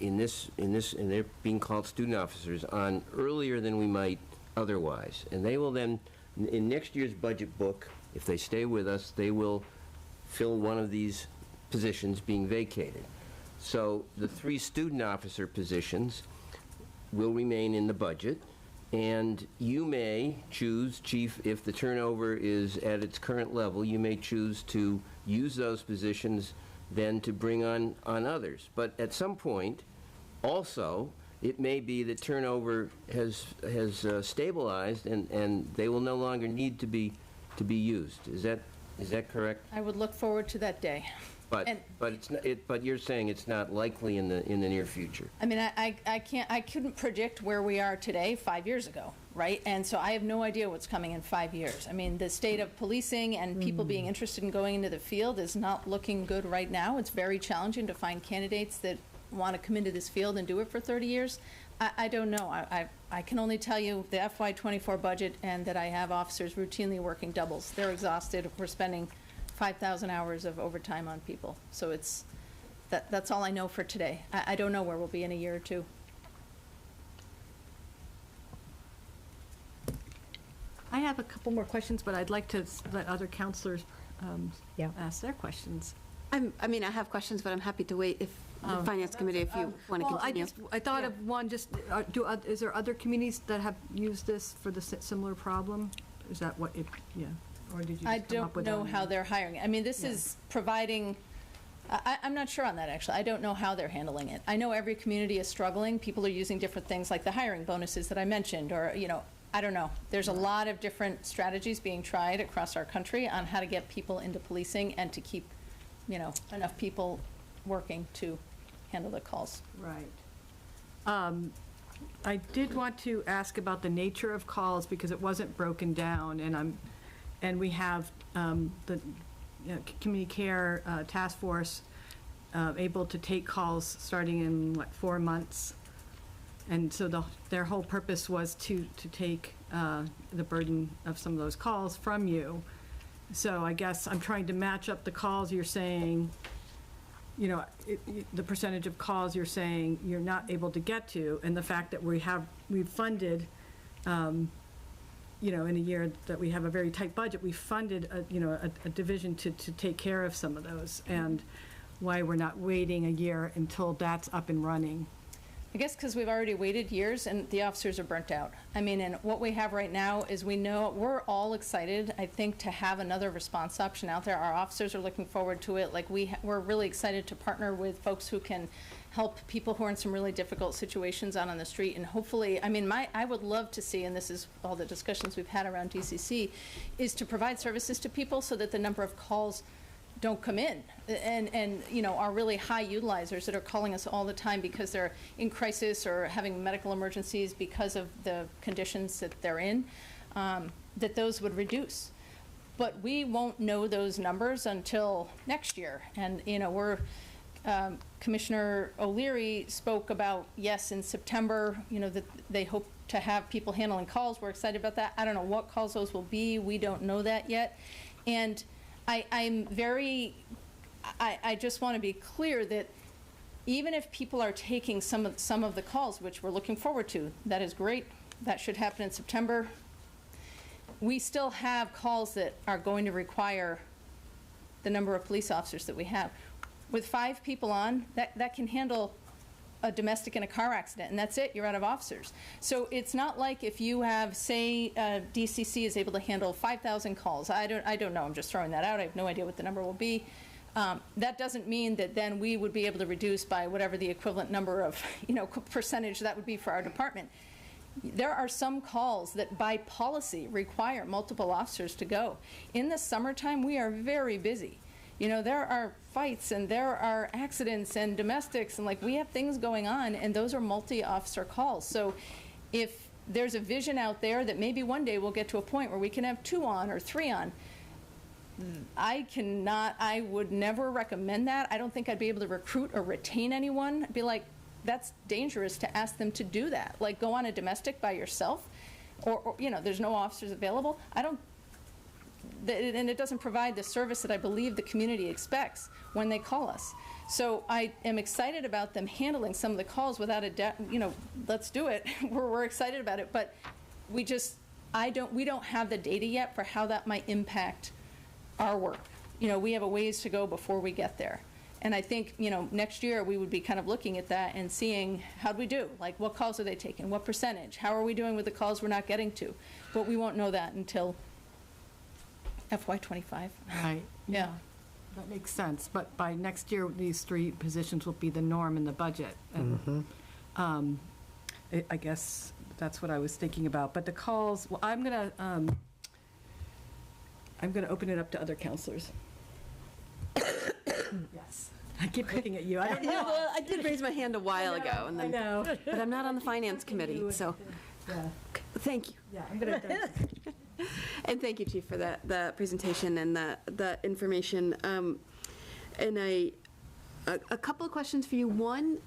and they're being called student officers, on earlier than we might otherwise. And they will then, in next year's budget book, if they stay with us, they will fill one of these positions being vacated. So the 3 student officer positions will remain in the budget, and you may choose, Chief, if the turnover is at its current level, you may choose to use those positions then to bring on others. But at some point, also, it may be that turnover has stabilized and they will no longer need to be used. Is that correct? I would look forward to that day. But you're saying it's not likely in the near future. I mean, I couldn't predict where we are today 5 years ago, right? And so I have no idea what's coming in 5 years. I mean, the state of policing and people being interested in going into the field is not looking good right now. It's very challenging to find candidates that want to come into this field and do it for 30 years. I don't know. I can only tell you the FY2024 budget and that I have officers routinely working doubles. They're exhausted. We're spending 5,000 hours of overtime on people. So that's all I know for today. I don't know where we'll be in a year or 2. I have a couple more questions, but I'd like to let other counselors ask their questions. I mean, I have questions, but I'm happy to wait if the Finance Committee, if you want to continue. I thought of one, just, is there other communities that have used this for the similar problem? Is that what or did you I just come up don't with know one? how they're hiring. I mean, this is providing I'm not sure on that, actually. I don't know how they're handling it. I know every community is struggling. People are using different things like the hiring bonuses that I mentioned, or, I don't know. There's a lot of different strategies being tried across our country on how to get people into policing and to keep, enough people working to handle the calls. Right. I did want to ask about the nature of calls because it wasn't broken down, and we have the community care task force able to take calls starting in 4 months, and so their whole purpose was to take the burden of some of those calls from you. So I guess I'm trying to match up the calls you're saying, the percentage of calls you're saying you're not able to get to, and the fact that we've funded, in a year that we have a very tight budget, we funded a division to take care of some of those, and why we're not waiting a year until that's up and running. I guess because we've already waited years and the officers are burnt out. And what we have right now is we're all excited, I think, to have another response option out there. Our officers are looking forward to it. We're really excited to partner with folks who can help people who are in some really difficult situations out on the street. And hopefully, I would love to see, and this is all the discussions we've had around DCC, is to provide services to people so that the number of calls don't come in and are really high utilizers that are calling us all the time because they're in crisis or having medical emergencies because of the conditions that they're in, that those would reduce. But we won't know those numbers until next year. And, Commissioner O'Leary spoke about, yes, in September, that they hope to have people handling calls. We're excited about that. I don't know what calls those will be. We don't know that yet. And I just want to be clear that even if people are taking some of the calls, which we're looking forward to, that is great. That should happen in September. We still have calls that are going to require the number of police officers that we have. With 5 people on, that can handle a domestic and a car accident, and that's it, you're out of officers. So it's not like if you have, say, DCC is able to handle 5,000 calls. I don't know, I'm just throwing that out. I have no idea what the number will be. That doesn't mean that then we would be able to reduce by whatever the equivalent number of, percentage that would be for our department. There are some calls that by policy require multiple officers to go. In the summertime, we are very busy. There are fights and there are accidents and domestics, and we have things going on, and those are multi-officer calls. So if there's a vision out there that maybe one day we'll get to a point where we can have 2 on or 3 on, I would never recommend that. I don't think I'd be able to recruit or retain anyone. I'd be like, that's dangerous to ask them to do that. Go on a domestic by yourself, or there's no officers available. And it doesn't provide the service that I believe the community expects when they call us. So I am excited about them handling some of the calls without let's do it. We're excited about it, but we don't have the data yet for how that might impact our work. We have a ways to go before we get there. And I think, next year we would be kind of looking at that and seeing how'd we do? What calls are they taking? What percentage? How are we doing with the calls we're not getting to? But we won't know that until FY2025. Right. Yeah. That makes sense. But by next year, these 3 positions will be the norm in the budget. And, I guess that's what I was thinking about. But the calls, well, I'm gonna open it up to other counselors. Yes. I keep looking at you. I don't know. Well, I did raise my hand a while ago, and then, I know. but I'm not on the finance committee, so Yeah. thank you. Yeah, I'm gonna. And thank you, Chief, for that presentation and that information. And a couple of questions for you. One,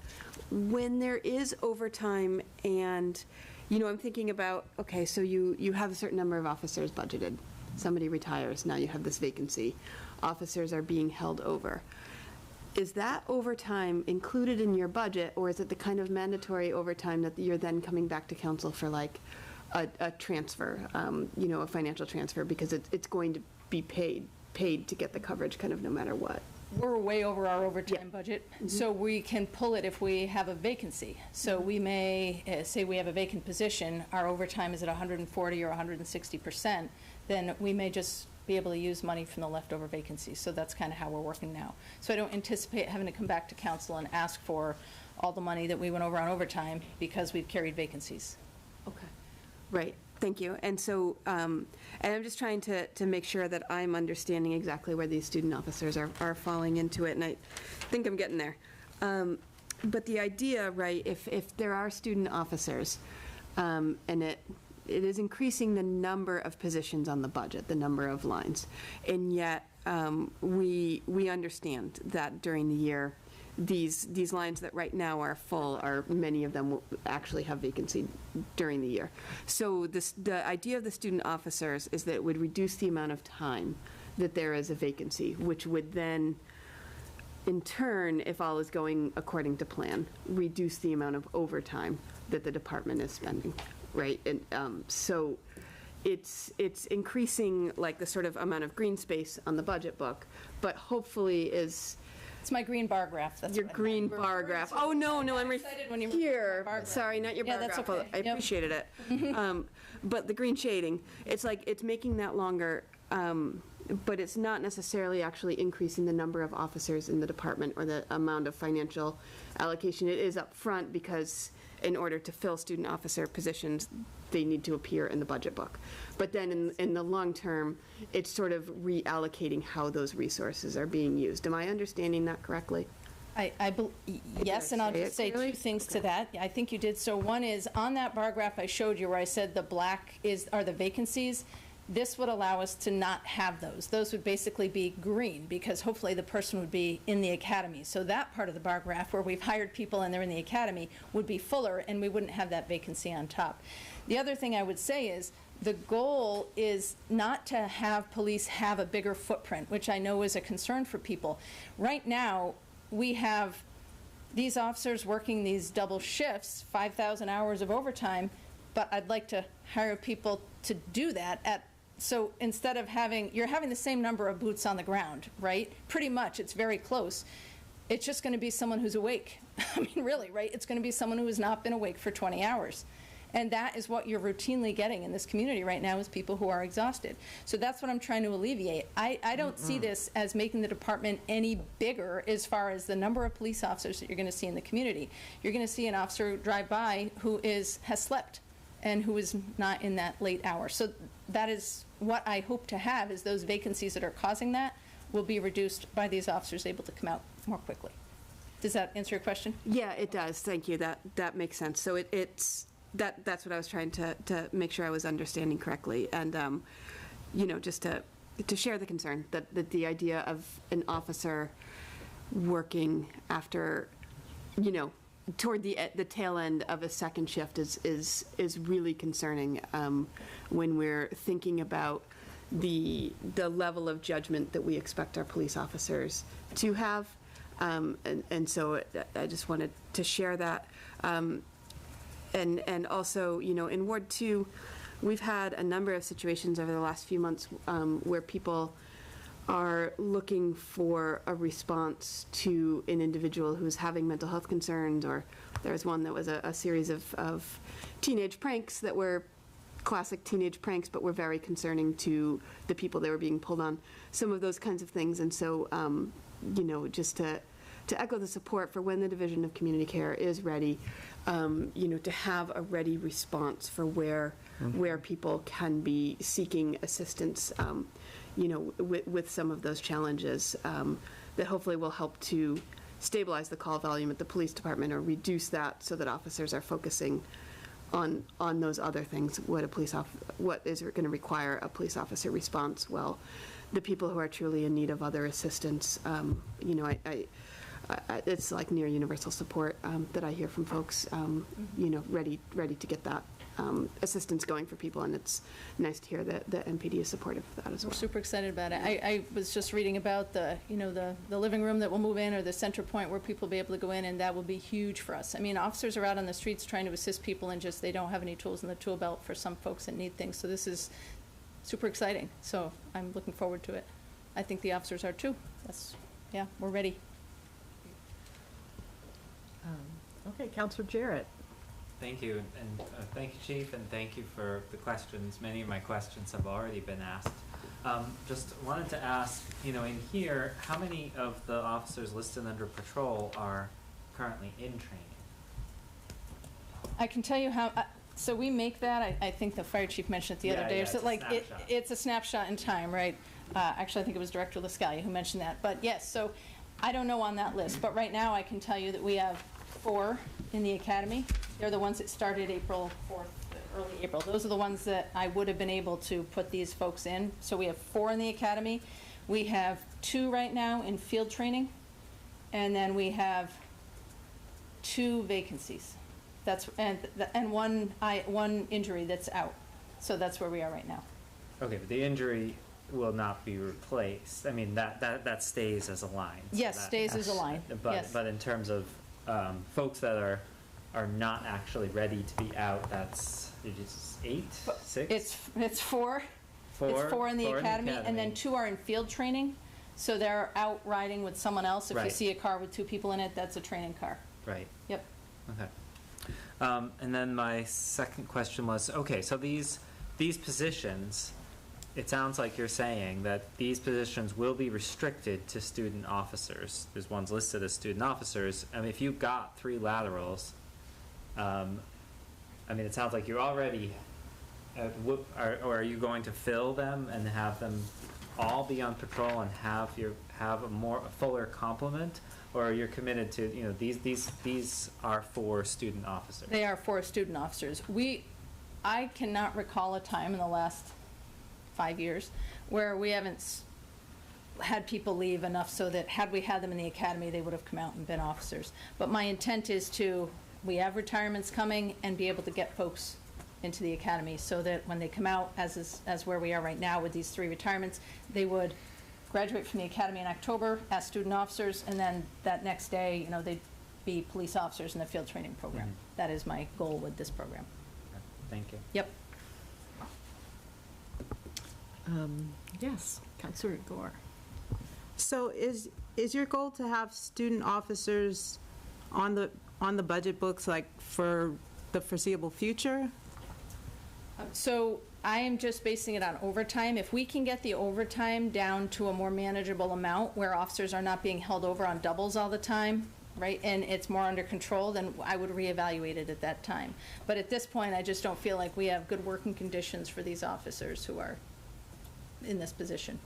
when there is overtime and, I'm thinking about, okay, so you have a certain number of officers budgeted. Somebody retires, now you have this vacancy. Officers are being held over. Is that overtime included in your budget, or is it the kind of mandatory overtime that you're then coming back to council for a transfer, a financial transfer, because it's going to be paid to get the coverage kind of no matter what? We're way over our overtime budget, so we can pull it if we have a vacancy. So we may, say we have a vacant position, our overtime is at 140 or 160%, then we may just be able to use money from the leftover vacancies. So that's kind of how we're working now. So I don't anticipate having to come back to council and ask for all the money that we went over on overtime because we've carried vacancies. Okay. Right, thank you. And so, and I'm just trying to make sure that I'm understanding exactly where these student officers are falling into it, and I think I'm getting there. But the idea, right, if there are student officers, and it is increasing the number of positions on the budget, the number of lines, and yet we understand that during the year, these lines that right now are full, many of them will actually have vacancy during the year. So the idea of the student officers is that it would reduce the amount of time that there is a vacancy, which would then, in turn, if all is going according to plan, reduce the amount of overtime that the department is spending, right? And so it's increasing like the sort of amount of green space on the budget book, but hopefully is... It's my green bar graph. That's your green bar graph. Oh, no, I'm excited when you here. Sorry, not your bar that's graph. okay. I appreciated it. But the green shading, it's like it's making that longer, but it's not necessarily actually increasing the number of officers in the department or the amount of financial allocation. It is up front because in order to fill student officer positions, they need to appear in the budget book. But then in the long term, it's sort of reallocating how those resources are being used. Am I understanding that correctly? Yes, and I'll just say two things to that. I think you did. So one is, on that bar graph I showed you where I said the black are the vacancies, this would allow us to not have those. Those would basically be green because hopefully the person would be in the academy. So that part of the bar graph where we've hired people and they're in the academy would be fuller and we wouldn't have that vacancy on top. The other thing I would say is the goal is not to have police have a bigger footprint, which I know is a concern for people. Right now, we have these officers working these double shifts, 5,000 hours of overtime, but I'd like to hire people to do that so instead of you're having the same number of boots on the ground, right? Pretty much, it's very close. It's just going to be someone who's awake. I mean, really, right? It's going to be someone who has not been awake for 20 hours. And that is what you're routinely getting in this community right now is people who are exhausted. So that's what I'm trying to alleviate. I don't see this as making the department any bigger as far as the number of police officers that you're going to see in the community. You're going to see an officer drive by who has slept and who is not in that late hour. So that is what I hope to have is those vacancies that are causing that will be reduced by these officers able to come out more quickly. Does that answer your question? Yeah, it does. Thank you. That makes sense. So that's what I was trying to make sure I was understanding correctly. And, just to share the concern that the idea of an officer working after, toward the tail end of a second shift is really concerning when we're thinking about the level of judgment that we expect our police officers to have. And so I just wanted to share that. And also, in Ward 2, we've had a number of situations over the last few months where people are looking for a response to an individual who's having mental health concerns, or there was one that was a series of teenage pranks that were classic teenage pranks, but were very concerning to the people they were being pulled on, some of those kinds of things. And so, just to echo the support for when the Division of Community Care is ready, to have a ready response for where people can be seeking assistance, with some of those challenges that hopefully will help to stabilize the call volume at the police department or reduce that so that officers are focusing on those other things, what is going to require a police officer response. Well, the people who are truly in need of other assistance, it's like near universal support that I hear from folks, ready to get that assistance going for people, and it's nice to hear that the MPD is supportive of that as well. We're super excited about it. I was just reading about the living room that will move in, or the center point where people will be able to go in, and that will be huge for us. I mean, officers are out on the streets trying to assist people, and just they don't have any tools in the tool belt for some folks that need things. So this is super exciting. So I'm looking forward to it. I think the officers are too. We're ready. Okay, Councilor Jarrett. Thank you, and thank you, Chief, and thank you for the questions. Many of my questions have already been asked. Just wanted to ask, in here, how many of the officers listed under patrol are currently in training? I can tell you how, so we make that, I think the fire chief mentioned it the other day, Yeah, or so it's a like, snapshot. it's a snapshot in time, right? Actually, I think it was Director Lascalia who mentioned that, but yes, so I don't know on that list, but right now I can tell you that we have 4 in the academy. They're the ones that started April 4th, early April. Those are the ones that I would have been able to put these folks in. So we have 4 in the academy. We have 2 right now in field training, and then we have 2 vacancies. That's and one injury that's out. So that's where we are right now. Okay, but the injury will not be replaced. I mean, that stays as a line. So Yes, that- stays as a line. But Yes. but in terms of folks that are not actually ready to be out, that's just 8, 6. It's 4. It's 4 in the academy, and then 2 are in field training. So they're out riding with someone else. If you Right. see a car with 2 people in it, that's a training car. Right. Yep. Okay. And then my second question was, okay, so these positions, it sounds like you're saying that these positions will be restricted to student officers. There's ones listed as student officers. I mean, if you got 3 laterals, I mean, it sounds like you're already, or are you going to fill them and have them all be on patrol and have a fuller complement? Or are you committed to, these are for student officers? They are for student officers. I cannot recall a time in the last 5 years where we haven't had people leave enough so that had we had them in the academy, they would have come out and been officers. But my intent is we have retirements coming and be able to get folks into the academy so that when they come out, as where we are right now with these 3 retirements, they would graduate from the academy in October as student officers, and then that next day, they'd be police officers in the field training program. Mhm. That is my goal with this program. Thank you. Yep. Yes, Councilor Gore. So is your goal to have student officers on the budget books, like, for the foreseeable future? So I am just basing it on overtime. If we can get the overtime down to a more manageable amount where officers are not being held over on doubles all the time, right, and it's more under control, then I would reevaluate it at that time. But at this point, I just don't feel like we have good working conditions for these officers who are in this position.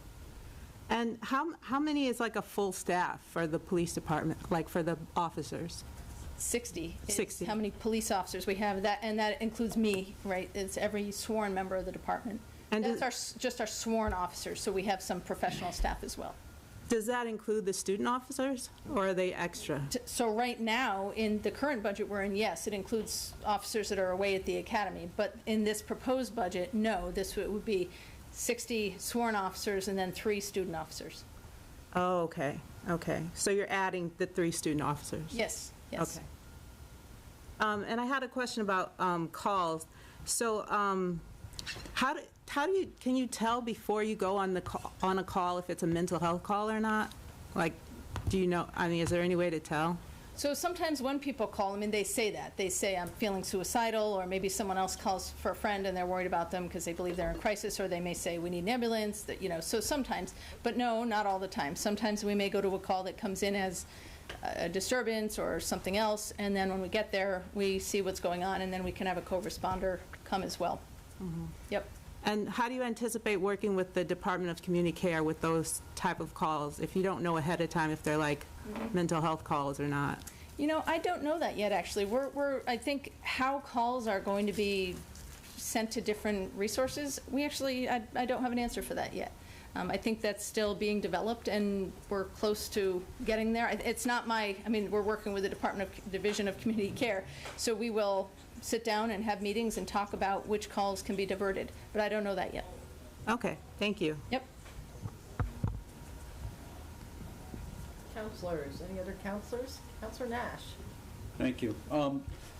And how many is like a full staff for the police department, like for the officers? 60. is 60. How many police officers we have, and that includes me, right? It's every sworn member of the department. And that's just our sworn officers, so we have some professional staff as well. Does that include the student officers, or are they extra? So right now, in the current budget we're in, yes, it includes officers that are away at the academy. But in this proposed budget, no, this would be 60 sworn officers and then 3 student officers. Oh, okay. So you're adding the 3 student officers? Yes, yes. Okay. And I had a question about calls. So can you tell before you go on a call if it's a mental health call or not? Like, do you know, I mean, is there any way to tell? So sometimes when people call, they say that. They say, I'm feeling suicidal, or maybe someone else calls for a friend and they're worried about them because they believe they're in crisis, or they may say, we need an ambulance, so sometimes. But no, not all the time. Sometimes we may go to a call that comes in as a disturbance or something else, and then when we get there, we see what's going on, and then we can have a co-responder come as well. Mm-hmm. Yep. And how do you anticipate working with the Department of Community Care with those type of calls, if you don't know ahead of time if they're like mental health calls or not? I don't know that yet, actually. I think how calls are going to be sent to different resources, I don't have an answer for that yet. I think that's still being developed, and we're close to getting there. It's not we're working with the Division of Community Care, so we will sit down and have meetings and talk about which calls can be diverted, but I don't know that yet. Okay, thank you. Yep. Counselors, any other counselors? Counselor Nash. Thank you.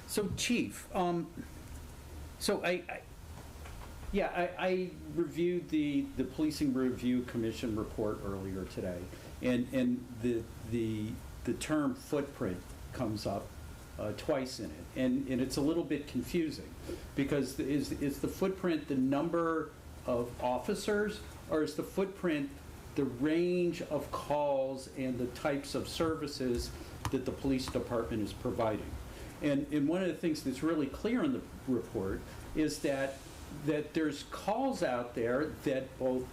So Chief, so I reviewed the Policing Review Commission report earlier today, and the term footprint comes up twice in it, and it's a little bit confusing, because is the footprint the number of officers, or is the footprint the range of calls and the types of services that the police department is providing? And one of the things that's really clear in the report is that there's calls out there that both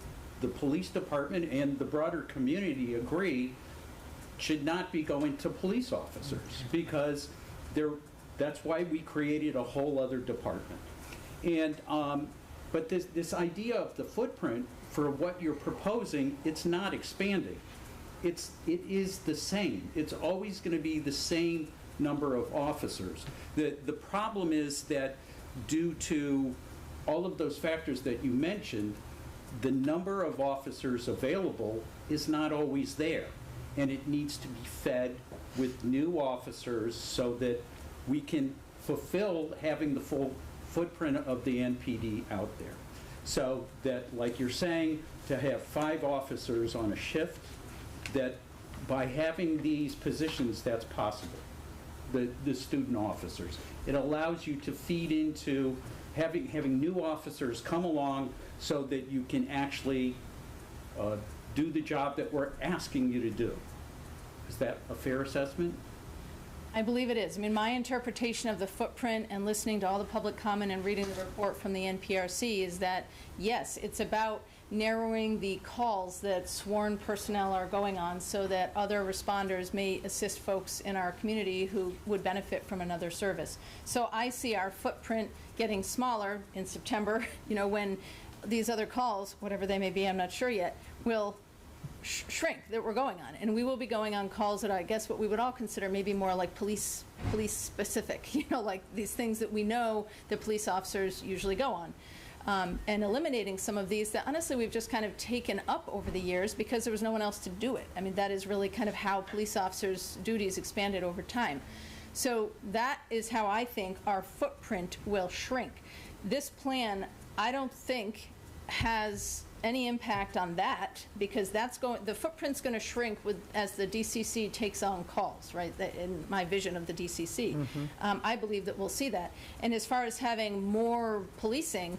the police department and the broader community agree should not be going to police officers, because that's why we created a whole other department. And but this idea of the footprint for what you're proposing, it's not expanding. It is the same. It's always going to be the same number of officers. The problem is that due to all of those factors that you mentioned, the number of officers available is not always there, and it needs to be fed with new officers so that we can fulfill having the full footprint of the NPD out there. So that, like you're saying, to have 5 officers on a shift, that by having these positions, that's possible, the student officers. It allows you to feed into having new officers come along so that you can actually do the job that we're asking you to do. Is that a fair assessment? I believe it is. I mean, my interpretation of the footprint and listening to all the public comment and reading the report from the NPRC is that, yes, it's about narrowing the calls that sworn personnel are going on so that other responders may assist folks in our community who would benefit from another service. So I see our footprint getting smaller in September, when these other calls, whatever they may be, I'm not sure yet, will shrink that we're going on. And we will be going on calls that I guess what we would all consider maybe more like police specific, like these things that we know that police officers usually go on. And eliminating some of these that honestly we've just kind of taken up over the years because there was no one else to do it. I mean, that is really kind of how police officers' duties expanded over time. So that is how I think our footprint will shrink. This plan, I don't think, has any impact on that, because the footprint's going to shrink as the DCC takes on calls, right? In my vision of the DCC, I believe that we'll see that. And as far as having more policing,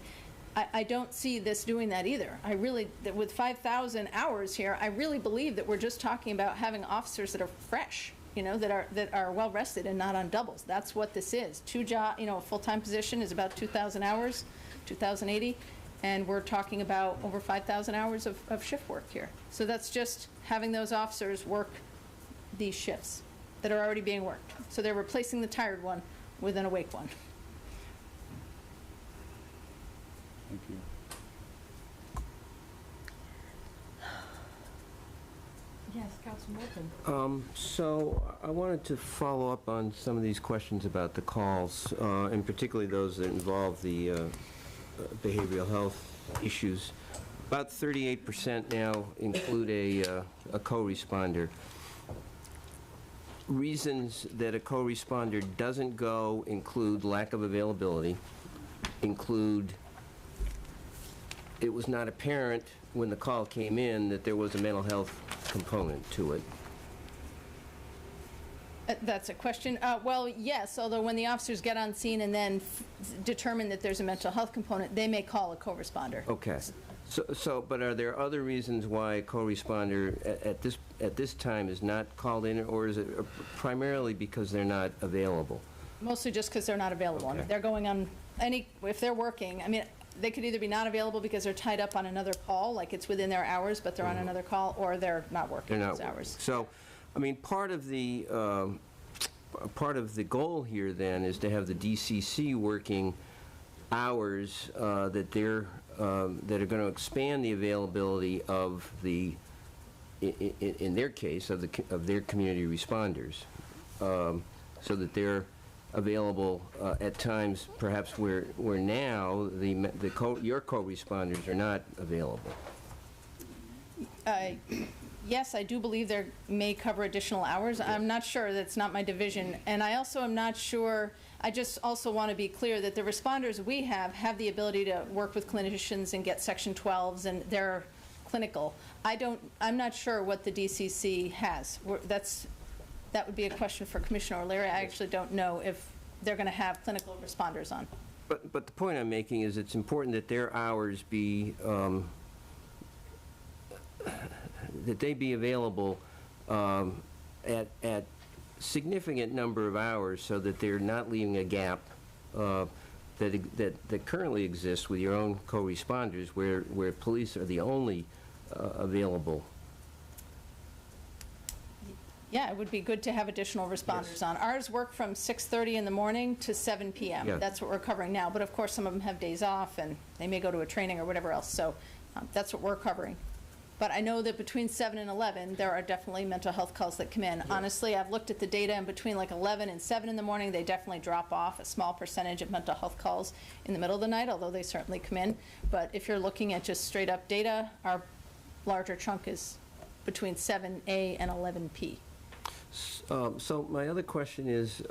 I don't see this doing that either. I really, with 5,000 hours here, I really believe that we're just talking about having officers that are fresh, that are well rested and not on doubles. That's what this is. A full-time position is about 2,000 hours, 2,080. And we're talking about over 5,000 hours of shift work here. So that's just having those officers work these shifts that are already being worked. So they're replacing the tired one with an awake one. Thank you. Yes, Councilman Moulton. So I wanted to follow up on some of these questions about the calls, and particularly those that involve the behavioral health issues. About 38% now include a co-responder. Reasons that a co-responder doesn't go include lack of availability, include it was not apparent when the call came in that there was a mental health component to it. That's a question. Well, yes, although when the officers get on scene and then determine that there's a mental health component, they may call a co-responder. Okay. But are there other reasons why a co-responder at this time is not called in, or is it primarily because they're not available? Mostly just because they're not available. Okay. If they're going on if they're working, I mean, they could either be not available because they're tied up on another call, like it's within their hours, but they're on another call, or they're not working those hours. So, I mean, part of the goal here then is to have the DCC working hours that are going to expand the availability of in their case of their community responders, so that they're available at times perhaps where now your co-responders are not available. Yes, I do believe they may cover additional hours. Yes. I'm not sure. That's not my division. And I also am not sure. I just also want to be clear that the responders we have the ability to work with clinicians and get Section 12s, and they're clinical. I'm not sure what the DCC has. That would be a question for Commissioner O'Leary. I actually don't know if they're going to have clinical responders on. But the point I'm making is it's important that their hours be that they be available at significant number of hours so that they're not leaving a gap that currently exists with your own co-responders where police are the only available. Yeah, it would be good to have additional responders on. Ours work from 6:30 in the morning to 7 p.m. Yeah. That's what we're covering now. But of course, some of them have days off, and they may go to a training or whatever else. So that's what we're covering. But I know that between 7 and 11, there are definitely mental health calls that come in. Honestly, I've looked at the data, and between like 11 and 7 in the morning, they definitely drop off a small percentage of mental health calls in the middle of the night, although they certainly come in. But if you're looking at just straight up data, our larger chunk is between 7A and 11P. So my other question is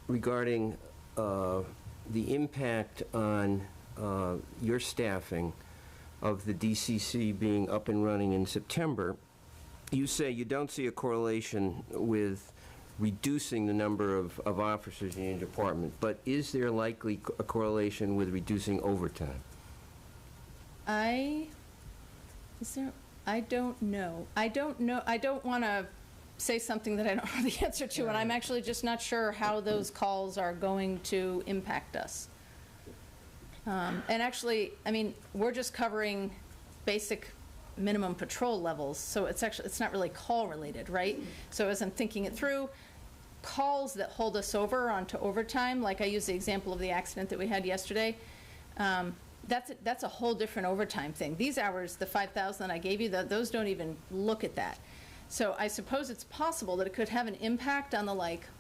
regarding the impact on your staffing of the DCC being up and running in September. You say you don't see a correlation with reducing the number of officers in your department, but is there likely a correlation with reducing overtime? I don't know. I don't want to say something that I don't know the answer to, and I'm actually just not sure how those calls are going to impact us. And actually, I mean, we're just covering basic minimum patrol levels, so it's not really call related, right? So as I'm thinking it through, calls that hold us over onto overtime, like I used the example of the accident that we had yesterday, that's a whole different overtime thing. These hours, the 5,000 I gave you, those don't even look at that. So I suppose it's possible that it could have an impact on the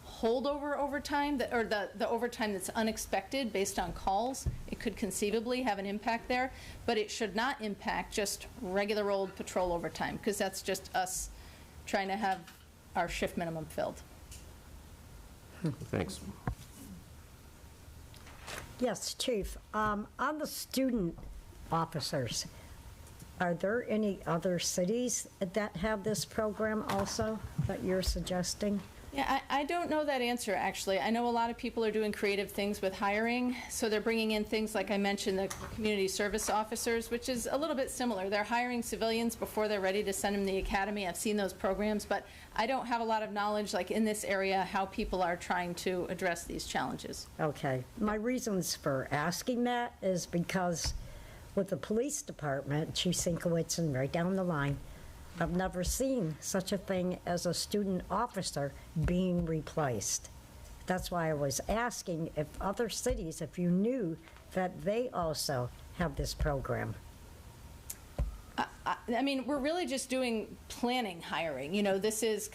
holdover overtime, or the overtime that's unexpected based on calls. It could conceivably have an impact there, but it should not impact just regular old patrol overtime, because that's just us trying to have our shift minimum filled. Thanks. Yes, Chief. On the student officers, are there any other cities that have this program also that you're suggesting? Yeah, I don't know that answer, actually. I know a lot of people are doing creative things with hiring, so they're bringing in things like I mentioned, the community service officers, which is a little bit similar. They're hiring civilians before they're ready to send them to the academy. I've seen those programs, but I don't have a lot of knowledge, like in this area, how people are trying to address these challenges. Okay. My reasons for asking that is because with the police department, Chief Sinkowitz and right down the line, I've never seen such a thing as a student officer being replaced. That's why I was asking if other cities, if you knew that they also have this program. I mean, we're really just doing planning hiring. You know, this is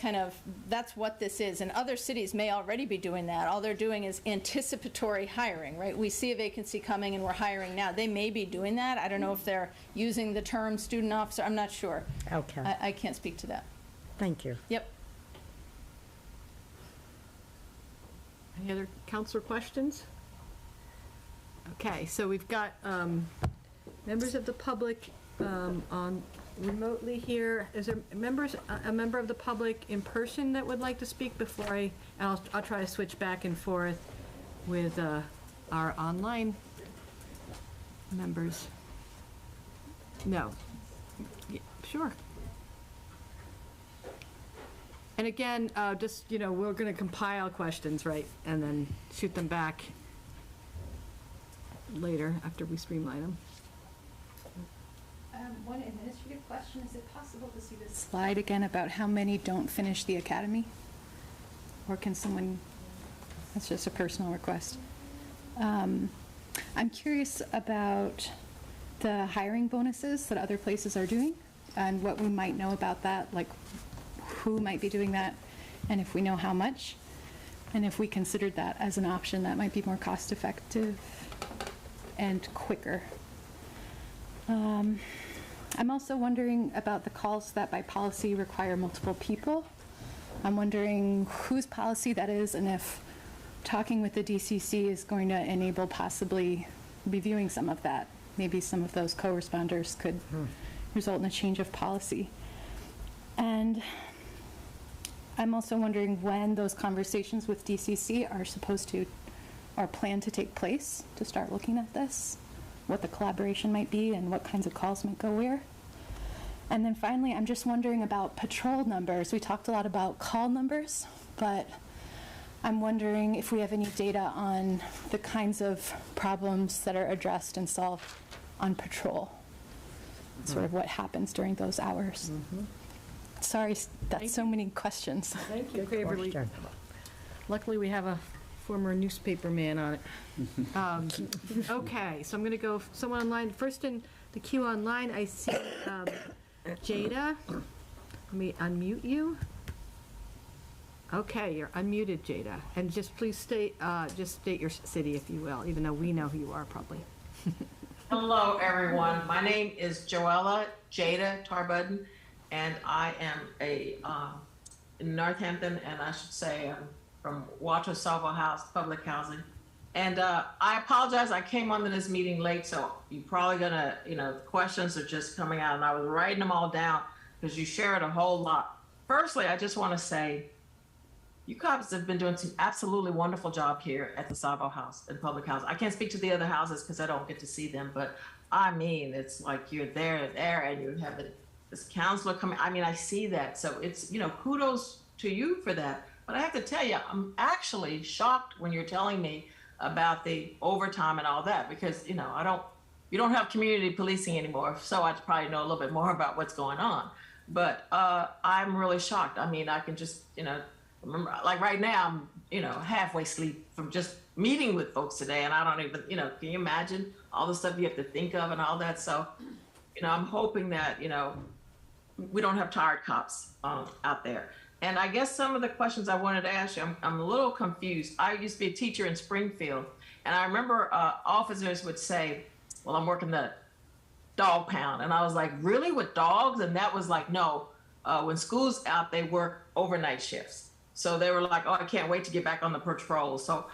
that's what this is. And other cities may already be doing that. All they're doing is anticipatory hiring, right? We see a vacancy coming and we're hiring now. They may be doing that. I don't know if they're using the term student officer. I'm not sure. Okay. I can't speak to that. Thank you. Yep. Any other counselor questions? Okay, so we've got members of the public on remotely here. Is there a member of the public in person that would like to speak before I'll try to switch back and forth with our online members? No. Yeah, sure. And again, just, we're going to compile questions, right, and then shoot them back later after we streamline them. One administrative question, is it possible to see this slide again about how many don't finish the academy? Or can someone, that's just a personal request. I'm curious about the hiring bonuses that other places are doing and what we might know about that, like who might be doing that, and if we know how much, and if we considered that as an option that might be more cost effective and quicker. I'm also wondering about the calls that by policy require multiple people. I'm wondering whose policy that is, and if talking with the DCC is going to enable possibly reviewing some of that. Maybe some of those co-responders could result in a change of policy. And I'm also wondering when those conversations with DCC are supposed to, or planned to take place to start looking at this, what the collaboration might be and what kinds of calls might go where. And then finally, I'm just wondering about patrol numbers. We talked a lot about call numbers, but I'm wondering if we have any data on the kinds of problems that are addressed and solved on patrol, sort of what happens during those hours. Sorry, that's so many questions. Thank you, Waverly. Luckily, we have a former newspaper man on it. Okay, so I'm going to go someone online. First in the queue online, I see Jada. Let me unmute you. Okay, you're unmuted, Jada. And just please state your city, if you will, even though we know who you are probably. Hello, everyone. My name is Joella Jada Tarbudden, and I am in Northampton, and I should say I'm from Walter Salvo House Public Housing. And I apologize, I came onto this meeting late, so you're probably gonna, questions are just coming out, and I was writing them all down because you shared a whole lot. Firstly, I just want to say, you cops have been doing some absolutely wonderful job here at the Salvo House and Public House. I can't speak to the other houses because I don't get to see them, but I mean, it's like you're there, and you have this counselor coming. I mean, I see that, so it's, kudos to you for that. But I have to tell you, I'm actually shocked when you're telling me about the overtime and all that, because you don't have community policing anymore, so I'd probably know a little bit more about what's going on. But I'm really shocked. I mean, I can just remember, like right now, I'm halfway asleep from just meeting with folks today, and I don't even can you imagine all the stuff you have to think of and all that? So I'm hoping that we don't have tired cops out there. And I guess some of the questions I wanted to ask you, I'm a little confused. I used to be a teacher in Springfield, and I remember officers would say, well, I'm working the dog pound. And I was like, really, with dogs? And that was like, no, when school's out, they work overnight shifts. So they were like, oh, I can't wait to get back on the patrol. So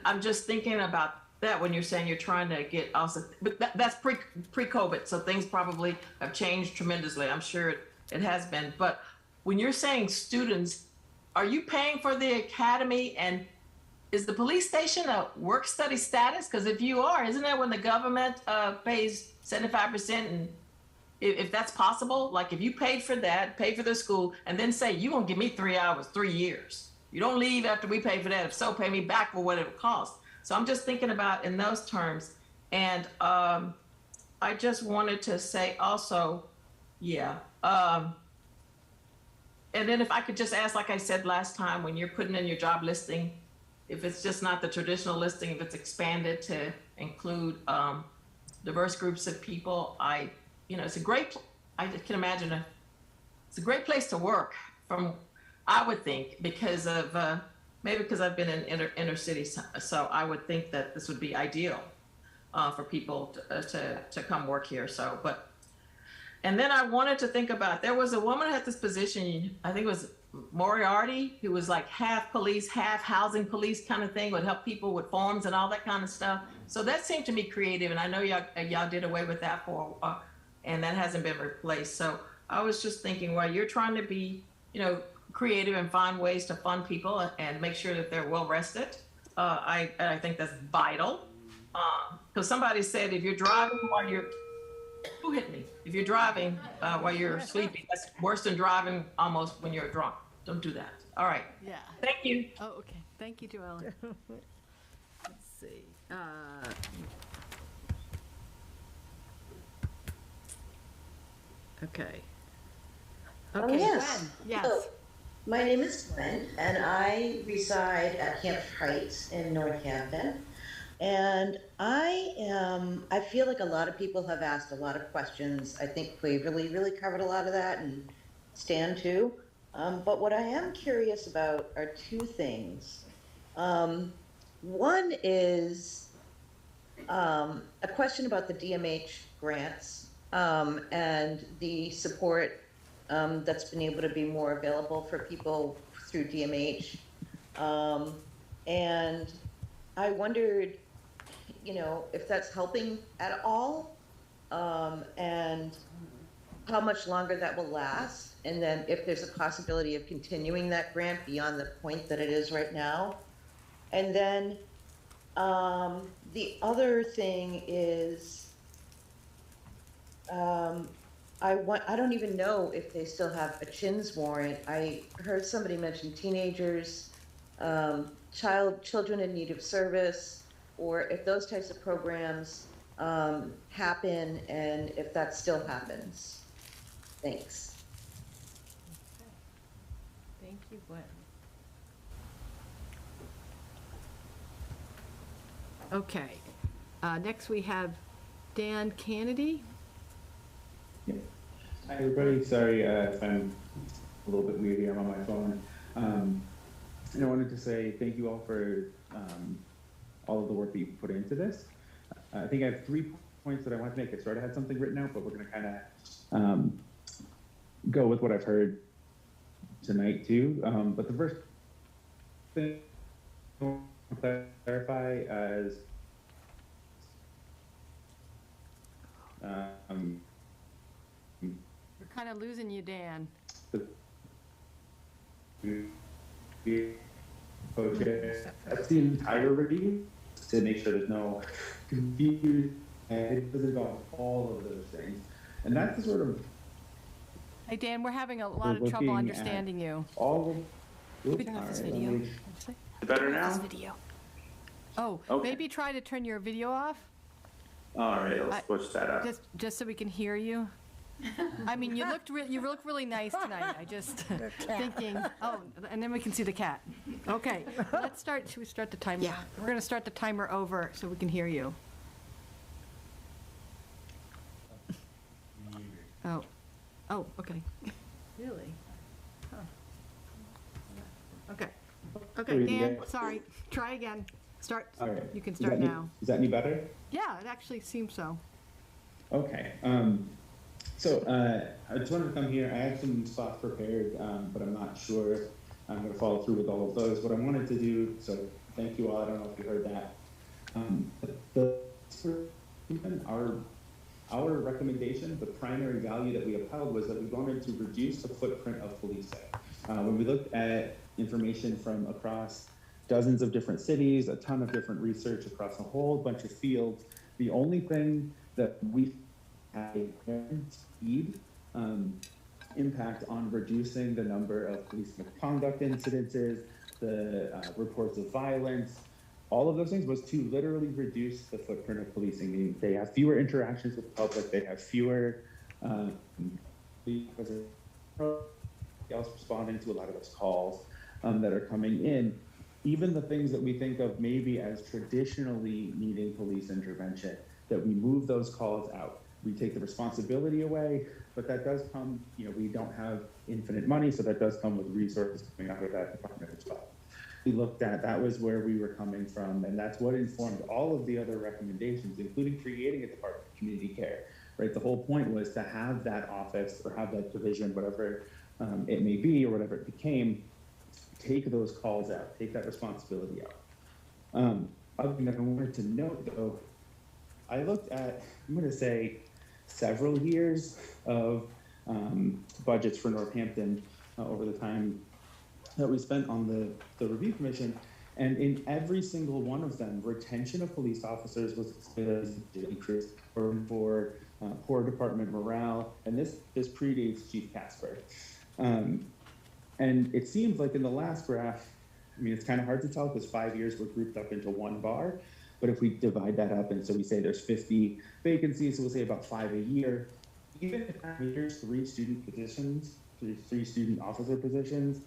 I'm just thinking about that when you're saying you're trying to get also, but that's pre-COVID. So things probably have changed tremendously. I'm sure it has been. But when you're saying students, are you paying for the academy, and is the police station a work study status? Because if you are, isn't that when the government pays 75%? And if that's possible, like if you paid for that, pay for the school, and then say, you won't give me 3 hours, 3 years. You don't leave after we pay for that. If so, pay me back for what it would cost. So I'm just thinking about in those terms. And I just wanted to say also, yeah. And then if I could just ask, like I said last time, when you're putting in your job listing, if it's just not the traditional listing, if it's expanded to include diverse groups of people, it's a great, I can imagine it's a great place to work I would think, because of, maybe because I've been in inner cities. So I would think that this would be ideal for people to come work here. So, and then I wanted to think about, there was a woman who had this position, I think it was Moriarty, who was like half police, half housing police kind of thing, would help people with forms and all that kind of stuff. So that seemed to me creative, and I know y'all did away with that and that hasn't been replaced. So I was just thinking, well, you're trying to be, creative and find ways to fund people and make sure that they're well rested. I think that's vital. Because somebody said, if you're driving while you're, who hit me? If you're driving while you're sleeping, that's worse than driving almost when you're drunk. Don't do that. All right. Yeah. Thank you. Oh, okay. Thank you, Joella. Let's see. Okay. Okay. Yes. Gwen. Yes. So, my name is Gwen, and I reside at Camp Heights in Northampton. And I feel like a lot of people have asked a lot of questions. I think Waverly really covered a lot of that, and Stan too. But what I am curious about are two things. One is a question about the DMH grants and the support that's been able to be more available for people through DMH. And I wondered, if that's helping at all, and how much longer that will last, and then if there's a possibility of continuing that grant beyond the point that it is right now. And then the other thing is, I don't even know if they still have a chins warrant. I heard somebody mention teenagers, children in need of service, or if those types of programs happen, and if that still happens. Thanks. Thank you, Gwen. Okay, next we have Dan Kennedy. Hi, everybody. Sorry if I'm a little bit weird here. I'm on my phone. And I wanted to say thank you all for all of the work that you put into this. I think I have 3 points that I want to make. I sort of had something written out, but we're going to kind of go with what I've heard tonight too. But the first thing I want to clarify is We're kind of losing you, Dan. That's the entire review to make sure there's no confusion, and it doesn't involve all of those things. And that's the sort of. Hey, Dan, we're having a lot of trouble understanding you. All of. Look at this video. Better now? Oh, Okay. maybe try to turn your video off. All right, I'll switch that up. Just so we can hear you. I mean, you look really nice tonight. I just thinking. Oh, and then we can see the cat. Okay, let's start. Should we start the timer? Yeah. We're going to start the timer over so we can hear you. Oh, okay. Really? Huh. Okay. Okay, Dan. Sorry. Try again. Start. All right. You can start now. Is that any better? Yeah, it actually seems so. Okay. So I just wanted to come here. I have some spots prepared, but I'm not sure I'm going to follow through with all of those. What I wanted to do, so thank you all. I don't know if you heard that. Our recommendation, the primary value that we upheld was that we wanted to reduce the footprint of policing. When we looked at information from across dozens of different cities, a ton of different research across a whole bunch of fields, the only thing that we had a guaranteed impact on reducing the number of police misconduct incidences, the reports of violence, all of those things was to literally reduce the footprint of policing. Meaning they have fewer interactions with the public, they have fewer else responding to a lot of those calls that are coming in. Even the things that we think of maybe as traditionally needing police intervention, that we move those calls out. We take the responsibility away, but that does come, we don't have infinite money, so that does come with resources coming out of that department as well. We looked at, that was where we were coming from, and that's what informed all of the other recommendations, including creating a Department of Community Care, right? The whole point was to have that office or have that division, whatever it may be or whatever it became, take those calls out, take that responsibility out. Other thing that I wanted to note though, I looked at, I'm going to say, several years of budgets for Northampton over the time that we spent on the review commission, and in every single one of them, retention of police officers was increased for poor department morale, and this predates Chief Casper. And it seems like in the last graph, I mean, it's kind of hard to tell because 5 years were grouped up into one bar. But if we divide that up, and so we say there's 50 vacancies, so we'll say about 5 a year. Even if there's 3 student positions, 3 student officer positions,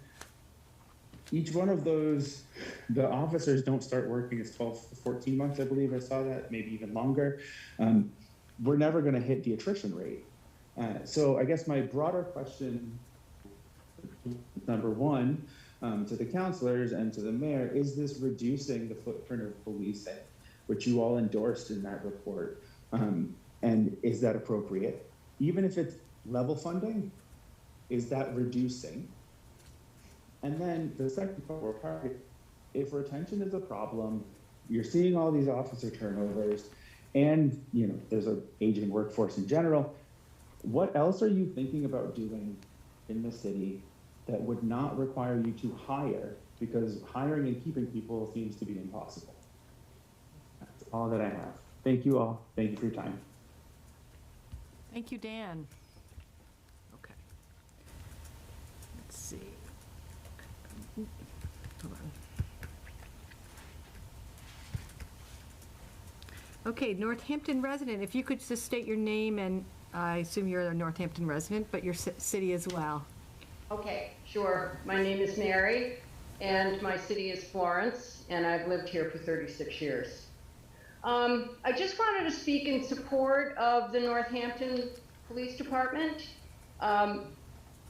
each one of those, the officers don't start working as 12 to 14 months, I believe I saw that, maybe even longer. We're never going to hit the attrition rate. So I guess my broader question, number one, to the counselors and to the mayor, is this reducing the footprint of policing, which you all endorsed in that report? And is that appropriate? Even if it's level funding, is that reducing? And then the second part, if retention is a problem, you're seeing all these officer turnovers, and there's an aging workforce in general, what else are you thinking about doing in the city that would not require you to hire, because hiring and keeping people seems to be impossible? That's all that I have. Thank you all. Thank you for your time. Thank you, Dan. see. Hold on. Okay, Northampton resident, if you could just state your name, and I assume you're a Northampton resident, but your city as well. Okay, sure. My name is Mary, and my city is Florence, and I've lived here for 36 years. I just wanted to speak in support of the Northampton Police Department.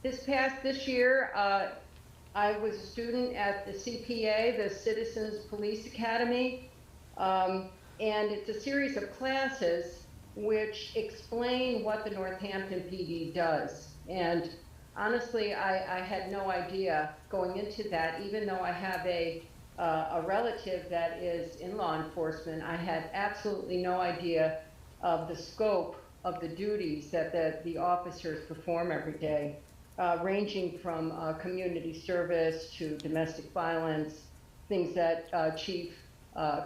This year, I was a student at the CPA, the Citizens Police Academy, and it's a series of classes which explain what the Northampton PD does. And honestly, I had no idea going into that, even though I have a relative that is in law enforcement. I had absolutely no idea of the scope of the duties that the officers perform every day, ranging from community service to domestic violence, things that Chief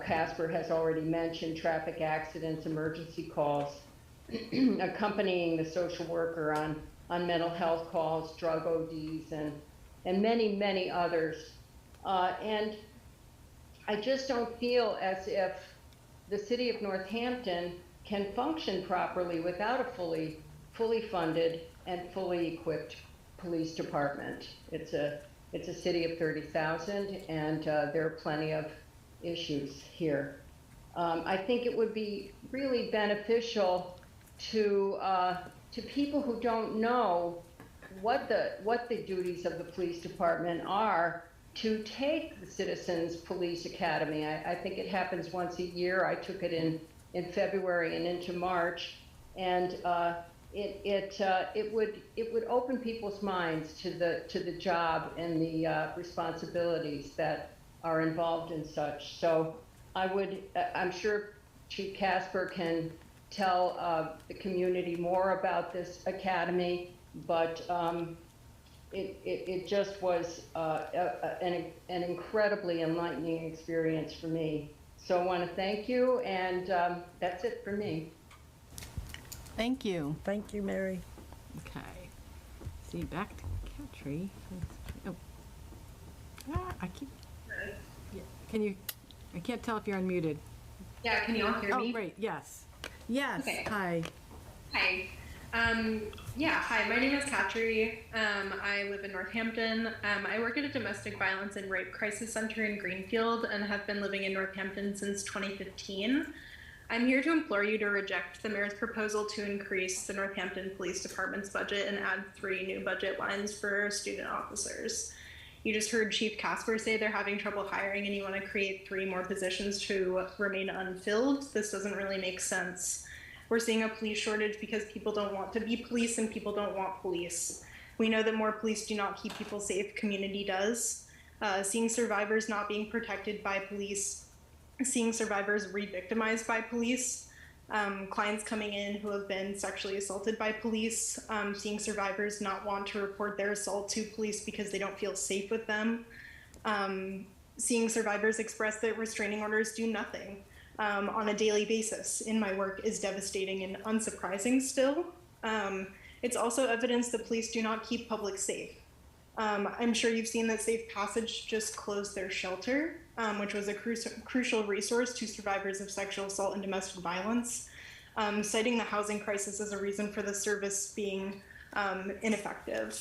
Casper has already mentioned, traffic accidents, emergency calls, accompanying the social worker on mental health calls, drug ODs, and many, many others. And I just don't feel as if the city of Northampton can function properly without a fully funded and fully equipped police department. It's a city of 30,000, and there are plenty of issues here. I think it would be really beneficial to people who don't know what the duties of the police department are to take the Citizens Police Academy. I think it happens once a year. I took it in February and into March, and it would open people's minds to the job and the responsibilities that are involved in such. So I'm sure Chief Casper can tell the community more about this academy, but it just was an incredibly enlightening experience for me. So I want to thank you, and that's it for me. Thank you. Thank you, Mary. Okay. See, back to Katri. Oh. I keep. Yeah. Can you? I can't tell if you're unmuted. Yeah, can you all hear me? Oh, great. Yes. Yes. Okay. Hi. Hi. Hi, my name is Katri. I live in Northampton. I work at a domestic violence and rape crisis center in Greenfield and have been living in Northampton since 2015. I'm here to implore you to reject the mayor's proposal to increase the Northampton Police Department's budget and add 3 new budget lines for student officers. You just heard Chief Casper say they're having trouble hiring, and you want to create 3 more positions to remain unfilled. This doesn't really make sense. We're seeing a police shortage because people don't want to be police and people don't want police. We know that more police do not keep people safe, community does. Seeing survivors not being protected by police, seeing survivors re-victimized by police, clients coming in who have been sexually assaulted by police, seeing survivors not want to report their assault to police because they don't feel safe with them, seeing survivors express that restraining orders do nothing on a daily basis in my work is devastating and unsurprising still. It's also evidence that police do not keep public safe. I'm sure you've seen that Safe Passage just closed their shelter, which was a crucial resource to survivors of sexual assault and domestic violence, citing the housing crisis as a reason for the service being ineffective.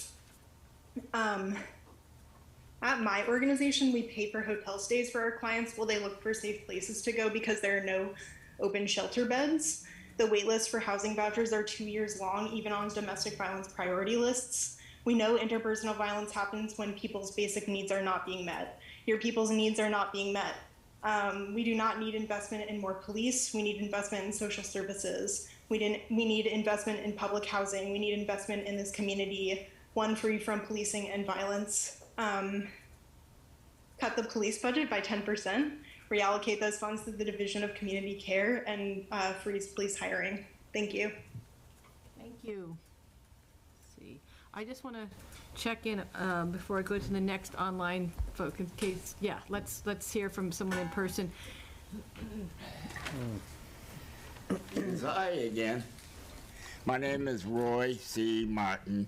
At my organization, we pay for hotel stays for our clients while they look for safe places to go because there are no open shelter beds. The wait lists for housing vouchers are 2 years long, even on domestic violence priority lists. We know interpersonal violence happens when people's basic needs are not being met. Your people's needs are not being met. We do not need investment in more police. We need investment in social services. We need investment in public housing. We need investment in this community, one free from policing and violence. Cut the police budget by 10%, reallocate those funds to the Division of Community Care, and freeze police hiring. Thank you. Thank you. Let's see. I just want to check in before I go to the next online folk in case, yeah, let's hear from someone in person. It's I again. My name is Roy C. Martin.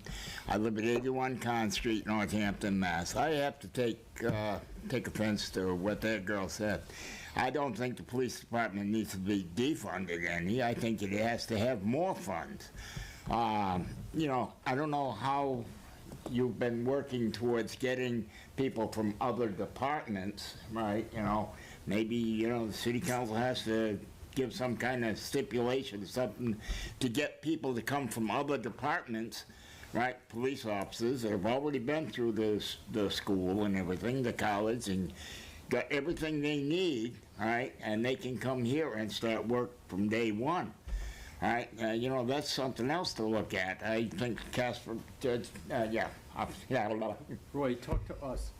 I live at 81 Con Street, Northampton, Mass. I have to take offense to what that girl said. I don't think the police department needs to be defunded any. I think it has to have more funds. You know, I don't know how you've been working towards getting people from other departments, right? You know, maybe, you know, the city council has to give some kind of stipulation, something to get people to come from other departments, right? Police officers that have already been through the school and everything, the college, and got everything they need, right? And they can come here and start work from day one. All right, you know, that's something else to look at. I think Casper, Roy, talk to us.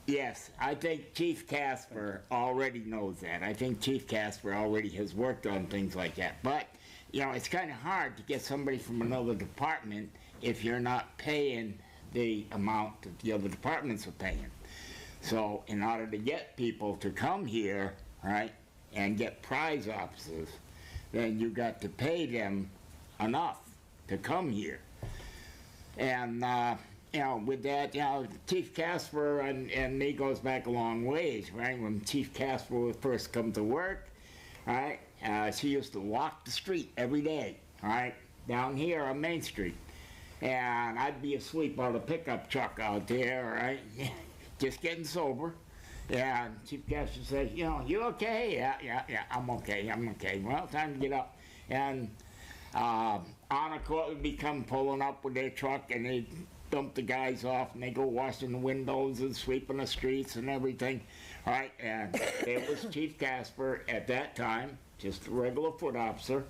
Yes, I think Chief Casper already knows that. I think Chief Casper already has worked on things like that. But, you know, it's kind of hard to get somebody from another department if you're not paying the amount that the other departments are paying. So in order to get people to come here, right, and get prize officers, then you got to pay them enough to come here. And, you know, with that, you know, Chief Casper and me goes back a long ways, right? When Chief Casper would first come to work, right, she used to walk the street every day, right, down here on Main Street. And I'd be asleep on a pickup truck out there, right, just getting sober. And Chief Casper said, you know, you okay? Yeah, I'm okay. Well, time to get up. And Honor Court would become pulling up with their truck, and they'd dump the guys off, and they go washing the windows and sweeping the streets and everything. All right, and it was Chief Casper at that time, just a regular foot officer,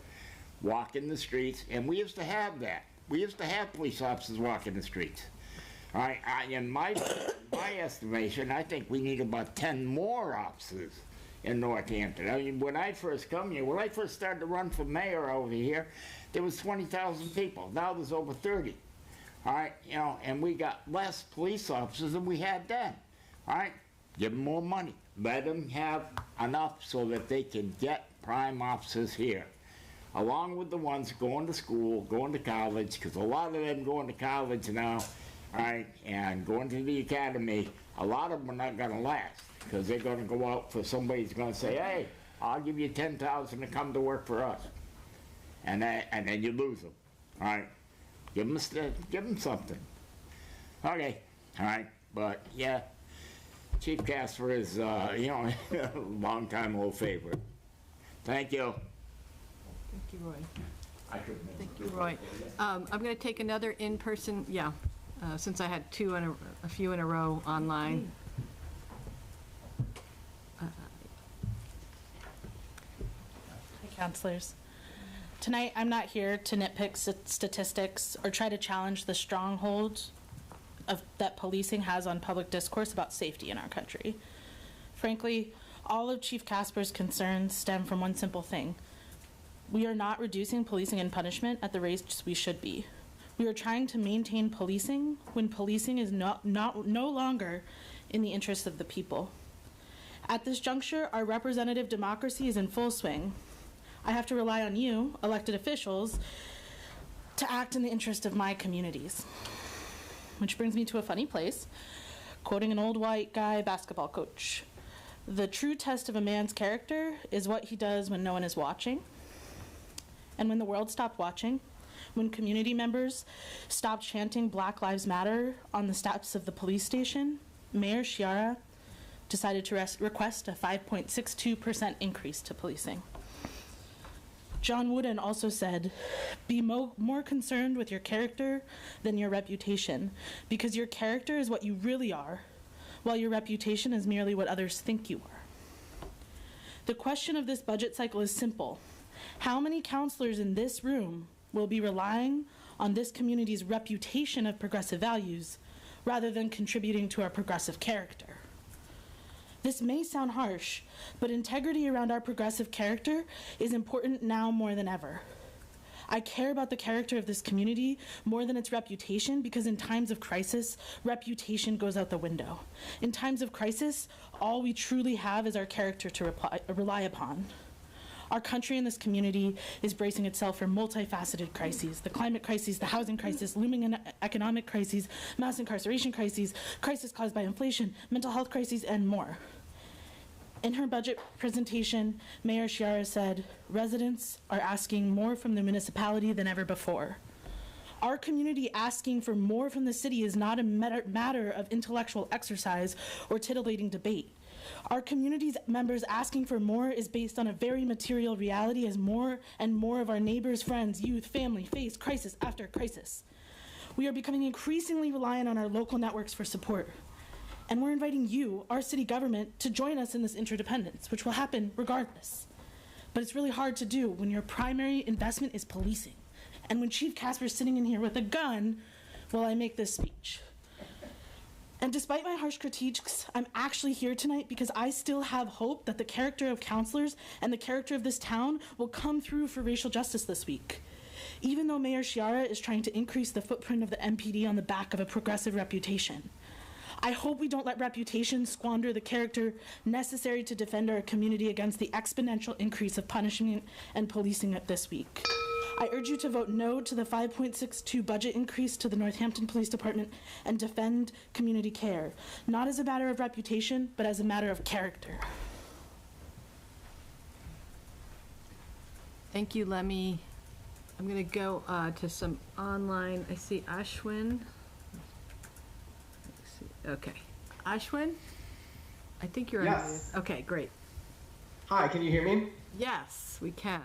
walking the streets, and we used to have that. We used to have police officers walking the streets. All right, in my estimation, I think we need about 10 more officers in Northampton. I mean, when I first come here, when I first started to run for mayor over here, there was 20,000 people. Now there's over 30. All right, you know, and we got less police officers than we had then. All right, give them more money. Let them have enough so that they can get prime officers here, along with the ones going to school, going to college, because a lot of them going to college now, all right, and going to the academy, a lot of them are not going to last, because they're going to go out for somebody who's going to say, hey, I'll give you $10,000 to come to work for us. And then you lose them, all right? Give them something. Okay, all right, but yeah, Chief Casper is, you know, a long-time old favorite. Thank you. Thank you, Roy. Thank you, Roy. I'm going to take another in-person, since I had a few in a row online. Hi, counselors. Tonight, I'm not here to nitpick statistics or try to challenge the stronghold that policing has on public discourse about safety in our country. Frankly, all of Chief Casper's concerns stem from one simple thing. We are not reducing policing and punishment at the rates we should be. We are trying to maintain policing when policing is no longer in the interest of the people. At this juncture, our representative democracy is in full swing. I have to rely on you, elected officials, to act in the interest of my communities. Which brings me to a funny place, quoting an old white guy basketball coach. The true test of a man's character is what he does when no one is watching. And when the world stopped watching, when community members stopped chanting Black Lives Matter on the steps of the police station, Mayor Chiara decided to request a 5.62% increase to policing. John Wooden also said, be more concerned with your character than your reputation, because your character is what you really are, while your reputation is merely what others think you are. The question of this budget cycle is simple. How many counselors in this room will be relying on this community's reputation of progressive values rather than contributing to our progressive character? This may sound harsh, but integrity around our progressive character is important now more than ever. I care about the character of this community more than its reputation, because in times of crisis, reputation goes out the window. In times of crisis, all we truly have is our character to rely upon. Our country and this community is bracing itself for multifaceted crises: the climate crisis, the housing crisis, looming economic crises, mass incarceration crises, crisis caused by inflation, mental health crises, and more. In her budget presentation, Mayor Chiara said, residents are asking more from the municipality than ever before. Our community asking for more from the city is not a matter of intellectual exercise or titillating debate. Our community's members asking for more is based on a very material reality, as more and more of our neighbors, friends, youth, family face crisis after crisis. We are becoming increasingly reliant on our local networks for support. And we're inviting you, our city government, to join us in this interdependence, which will happen regardless. But it's really hard to do when your primary investment is policing, and when Chief Casper's sitting in here with a gun while I make this speech. And despite my harsh critiques, I'm actually here tonight because I still have hope that the character of counselors and the character of this town will come through for racial justice this week. Even though Mayor Chiara is trying to increase the footprint of the MPD on the back of a progressive reputation. I hope we don't let reputation squander the character necessary to defend our community against the exponential increase of punishment and policing this week. I urge you to vote no to the 5.62 budget increase to the Northampton Police Department and defend community care, not as a matter of reputation, but as a matter of character. Thank you, Lemmy. I'm going to go to some online. I see Ashwin. Okay. Ashwin? I think you're Yes. on. Okay, great. Hi, can you hear me? Yes, we can.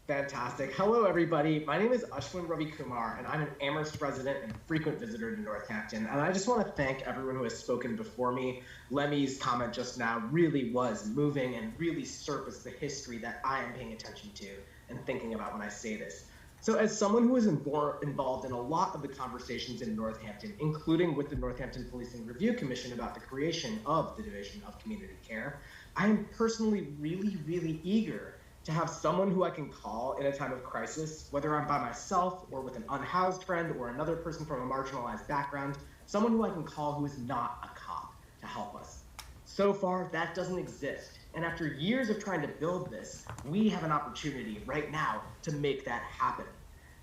Fantastic. Hello, everybody. My name is Ashwin Ravi Kumar, and I'm an Amherst resident and frequent visitor to Northampton. And I just want to thank everyone who has spoken before me. Lemmy's comment just now really was moving and really surfaced the history that I am paying attention to and thinking about when I say this. So as someone who is involved in a lot of the conversations in Northampton, including with the Northampton Policing Review Commission about the creation of the Division of Community Care, I am personally really eager to have someone who I can call in a time of crisis, whether I'm by myself or with an unhoused friend or another person from a marginalized background, someone who I can call who is not a cop to help us. So far, that doesn't exist. And after years of trying to build this, we have an opportunity right now to make that happen.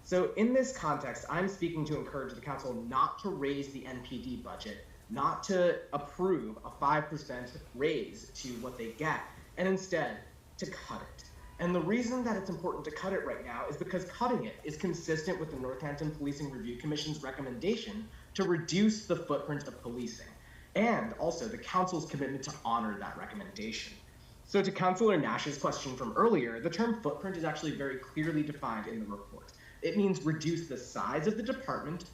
So in this context, I'm speaking to encourage the council not to raise the NPD budget, not to approve a 5% raise to what they get, and instead to cut it. And the reason that it's important to cut it right now is because cutting it is consistent with the Northampton Policing Review Commission's recommendation to reduce the footprint of policing, and also the council's commitment to honor that recommendation. So to Councilor Nash's question from earlier, the term footprint is actually very clearly defined in the report. It means reduce the size of the department,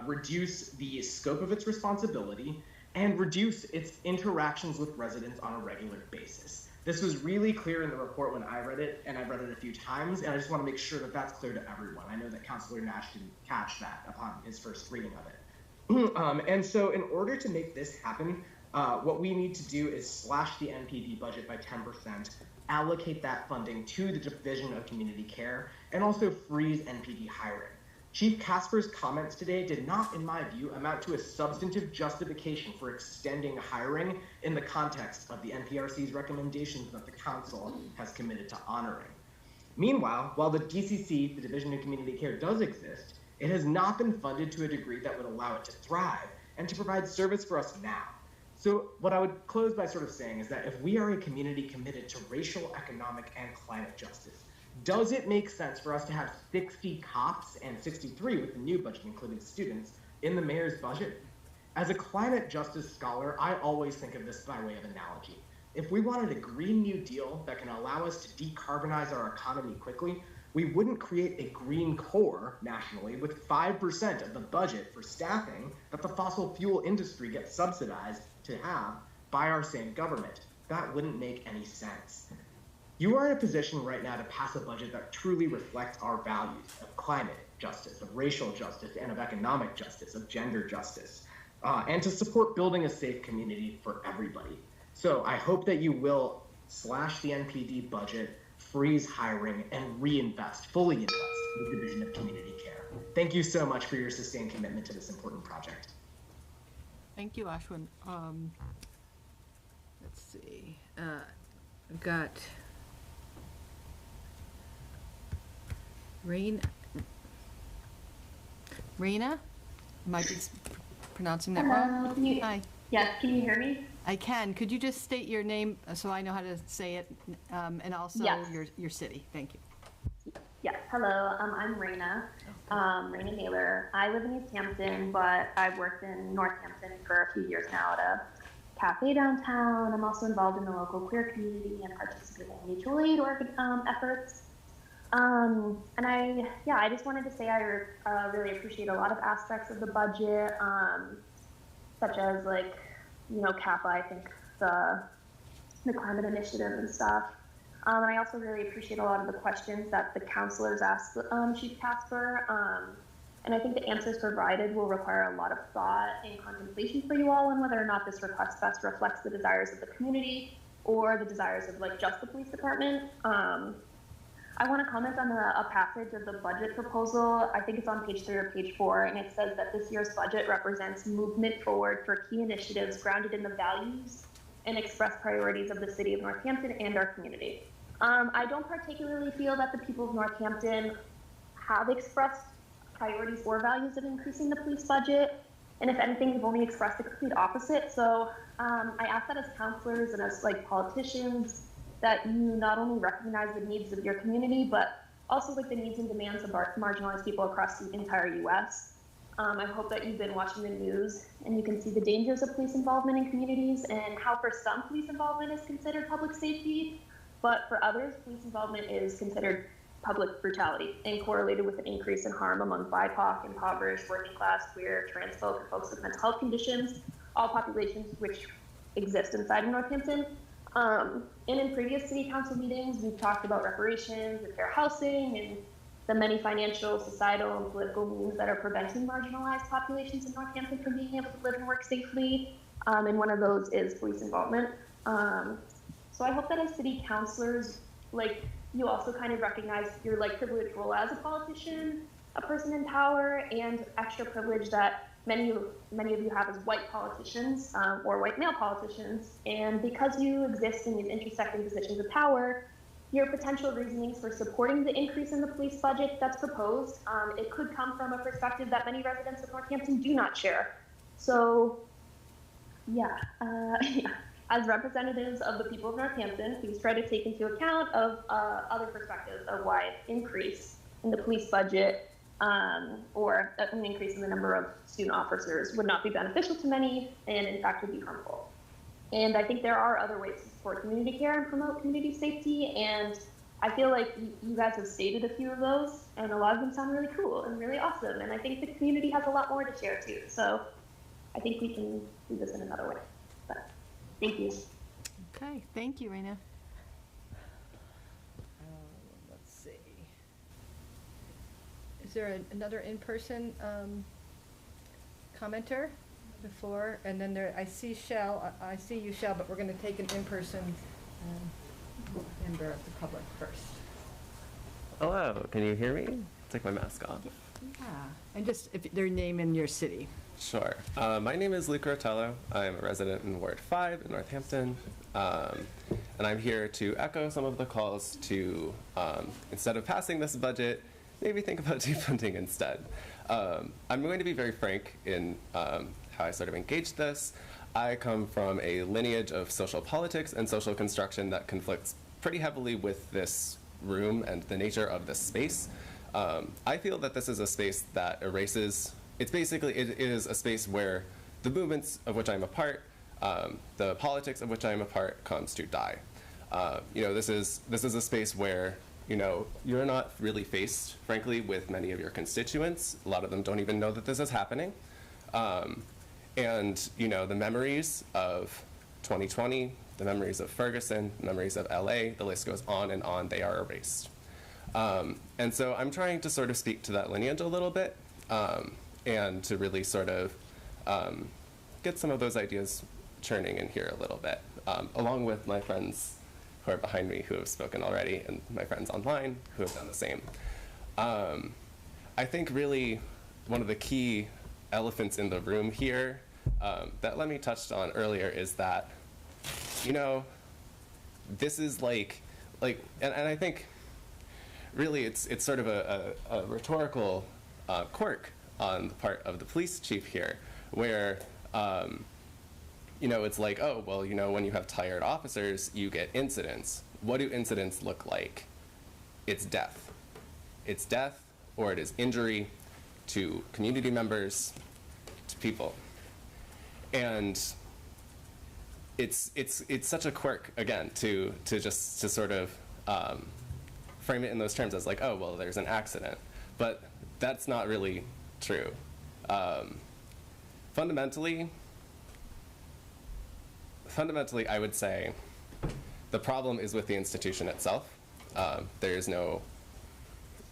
reduce the scope of its responsibility, and reduce its interactions with residents on a regular basis. This was really clear in the report when I read it, and I've read it a few times, and I just want to make sure that that's clear to everyone. I know that Councilor Nash didn't catch that upon his first reading of it. And so in order to make this happen, what we need to do is slash the NPD budget by 10%, allocate that funding to the Division of Community Care, and also freeze NPD hiring. Chief Casper's comments today did not, in my view, amount to a substantive justification for extending hiring in the context of the NPRC's recommendations that the council has committed to honoring. Meanwhile, while the DCC, the Division of Community Care, does exist, it has not been funded to a degree that would allow it to thrive and to provide service for us now. So what I would close by sort of saying is that if we are a community committed to racial, economic, and climate justice, does it make sense for us to have 60 cops and 63 with the new budget, including students, in the mayor's budget? As a climate justice scholar, I always think of this by way of analogy. If we wanted a Green New Deal that can allow us to decarbonize our economy quickly, we wouldn't create a Green Corps nationally with 5% of the budget for staffing that the fossil fuel industry gets subsidized to have by our same government. That wouldn't make any sense. You are in a position right now to pass a budget that truly reflects our values of climate justice, of racial justice, and of economic justice, of gender justice, and to support building a safe community for everybody. So I hope that you will slash the NPD budget, freeze hiring, and reinvest, fully invest in the Division of Community Care. Thank you so much for your sustained commitment to this important project. Thank you, Ashwin. Let's see. I've got Raina? Am I just pronouncing that Hello, wrong? can you- Hi. Yes, can you hear me? I can. Could you just state your name so I know how to say it, and also Yes. your city? Thank you. Yes, hello, I'm Raina, Raina Naylor. I live in East Hampton, but I've worked in Northampton for a few years now at a cafe downtown. I'm also involved in the local queer community and participate in mutual aid efforts. And I just wanted to say I really appreciate a lot of aspects of the budget, such as like, CAPA, I think the climate initiative and stuff. And I also really appreciate a lot of the questions that the counselors asked Chief Casper. And I think the answers provided will require a lot of thought and contemplation for you all on whether or not this request best reflects the desires of the community or the desires of just the police department. I want to comment on a passage of the budget proposal. I think it's on page 3 or page 4, and it says that this year's budget represents movement forward for key initiatives grounded in the values and express priorities of the city of Northampton and our community. I don't particularly feel that the people of Northampton have expressed priorities or values of increasing the police budget, and if anything, they've only expressed the complete opposite. So I ask that as counselors and as politicians, that you not only recognize the needs of your community, but also the needs and demands of marginalized people across the entire U.S. I hope that you've been watching the news and you can see the dangers of police involvement in communities and how for some police involvement is considered public safety, but for others, police involvement is considered public brutality and correlated with an increase in harm among BIPOC, impoverished, working class, queer, trans folk, and folks with mental health conditions, all populations which exist inside of Northampton. And in previous city council meetings, we've talked about reparations and fair housing and the many financial, societal, and political means that are preventing marginalized populations in Northampton from being able to live and work safely. And one of those is police involvement. So I hope that as city councilors, you also kind of recognize your privileged role as a politician, a person in power, and extra privilege that many of you have as white politicians or white male politicians. And because you exist in these intersecting positions of power, your potential reasonings for supporting the increase in the police budget that's proposed, it could come from a perspective that many residents of Northampton do not share. So as representatives of the people of Northampton, please try to take into account of other perspectives of why an increase in the police budget or an increase in the number of student officers would not be beneficial to many and in fact would be harmful. And I think there are other ways to support community care and promote community safety, and I feel like you guys have stated a few of those, and a lot of them sound really cool and really awesome, and I think the community has a lot more to share too, so I think we can do this in another way. But thank you. Okay, thank you, Raina. Let's see. Is there another in-person commenter before? And then I see you, Shell, but we're going to take an in-person member of the public first. Hello, can you hear me? Take my mask off. Yeah, and just their name and your city. Sure. My name is Luke Rotello. I'm a resident in Ward 5 in Northampton. And I'm here to echo some of the calls to, instead of passing this budget, maybe think about defunding instead. I'm going to be very frank in how I sort of engaged this. I come from a lineage of social politics and social construction that conflicts pretty heavily with this room and the nature of this space. I feel that this is a space that erases, it is a space where the movements of which I'm a part, the politics of which I'm a part comes to die. This is a space where, you're not really faced, frankly, with many of your constituents. A lot of them don't even know that this is happening. And the memories of 2020, the memories of Ferguson, the memories of LA, the list goes on, they are erased. And so I'm trying to sort of speak to that lineage a little bit, and to really sort of get some of those ideas churning in here a little bit, along with my friends who are behind me who have spoken already, and my friends online who have done the same. I think really one of the key elephants in the room here that Lemmy touched on earlier is that, this is and I think really it's sort of a rhetorical quirk on the part of the police chief here, where it's like, oh, well, when you have tired officers, you get incidents. What do incidents look like? It's death. It's death, or it is injury to community members, to people. And it's such a quirk, again, to sort of frame it in those terms as like, oh, well, there's an accident. But that's not really true. Fundamentally, I would say the problem is with the institution itself. There is no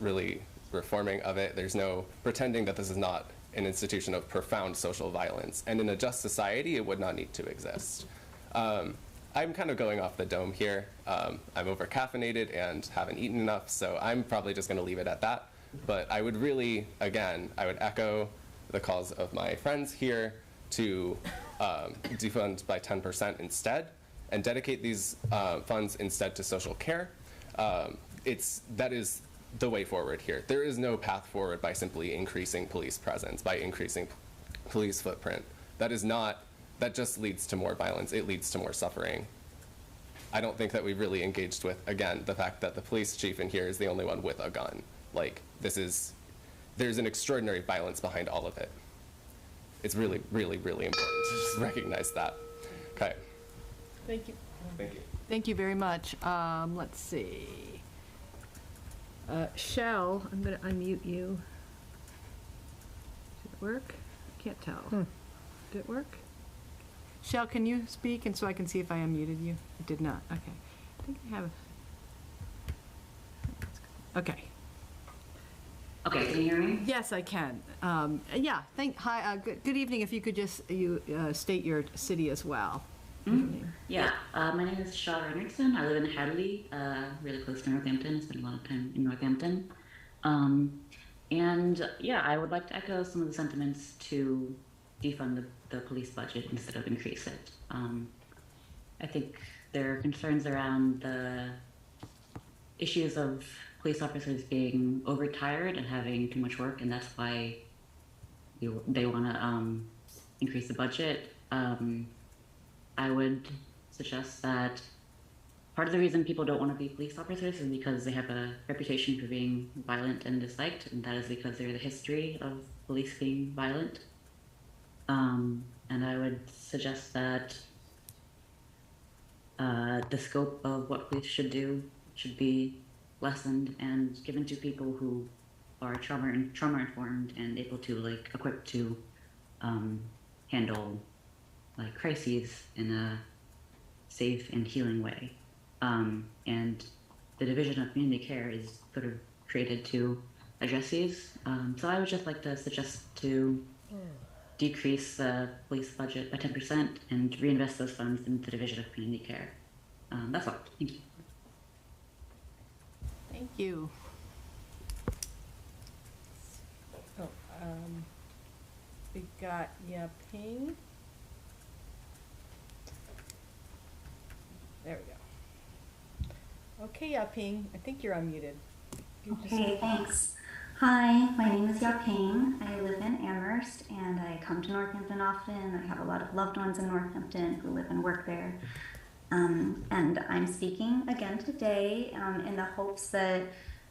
really reforming of it. There's no pretending that this is not an institution of profound social violence. And in a just society, it would not need to exist. I'm kind of going off the dome here. I'm over-caffeinated and haven't eaten enough, so I'm probably just going to leave it at that. But I would really, again, I would echo the calls of my friends here to defund by 10% instead, and dedicate these funds instead to social care. That is the way forward here. There is no path forward by simply increasing police presence, by increasing police footprint. That just leads to more violence. It leads to more suffering. I don't think that we've really engaged with, again, the fact that the police chief in here is the only one with a gun. Like, there's an extraordinary violence behind all of it. It's really, really, really important to just recognize that. Okay. Thank you. Thank you. Thank you very much. Let's see. Shell, I'm going to unmute you. Did it work? I can't tell. Did it work? Shell, can you speak, and so I can see if I unmuted you? It did not. Okay. I think I have. Okay. Okay, can you hear me? Yes, I can. Yeah. Hi. Good evening. If you could just state your city as well. Yeah. My name is Shaw Reynoldson. I live in Hadley, really close to Northampton. I spent a lot of time in Northampton. And yeah, I would like to echo some of the sentiments to defund the police budget instead of increase it. I think there are concerns around the issues of police officers being overtired and having too much work, and that's why they want to increase the budget. I would suggest that part of the reason people don't want to be police officers is because they have a reputation for being violent and disliked, and that is because there's a history of police being violent. And I would suggest that the scope of what police should do should be lessened and given to people who are trauma informed and able to equipped to handle crises in a safe and healing way. And the Division of Community Care is sort of created to address these. So I would just like to suggest to decrease the police budget by 10% and reinvest those funds in the Division of Community Care. That's all. Thank you. Thank you. Oh, we got Yaping. There we go. Okay, Yaping, I think you're unmuted. Okay, thanks. Hi, my name is Yaping. I live in Amherst, and I come to Northampton often. I have a lot of loved ones in Northampton who live and work there. And I'm speaking again today in the hopes that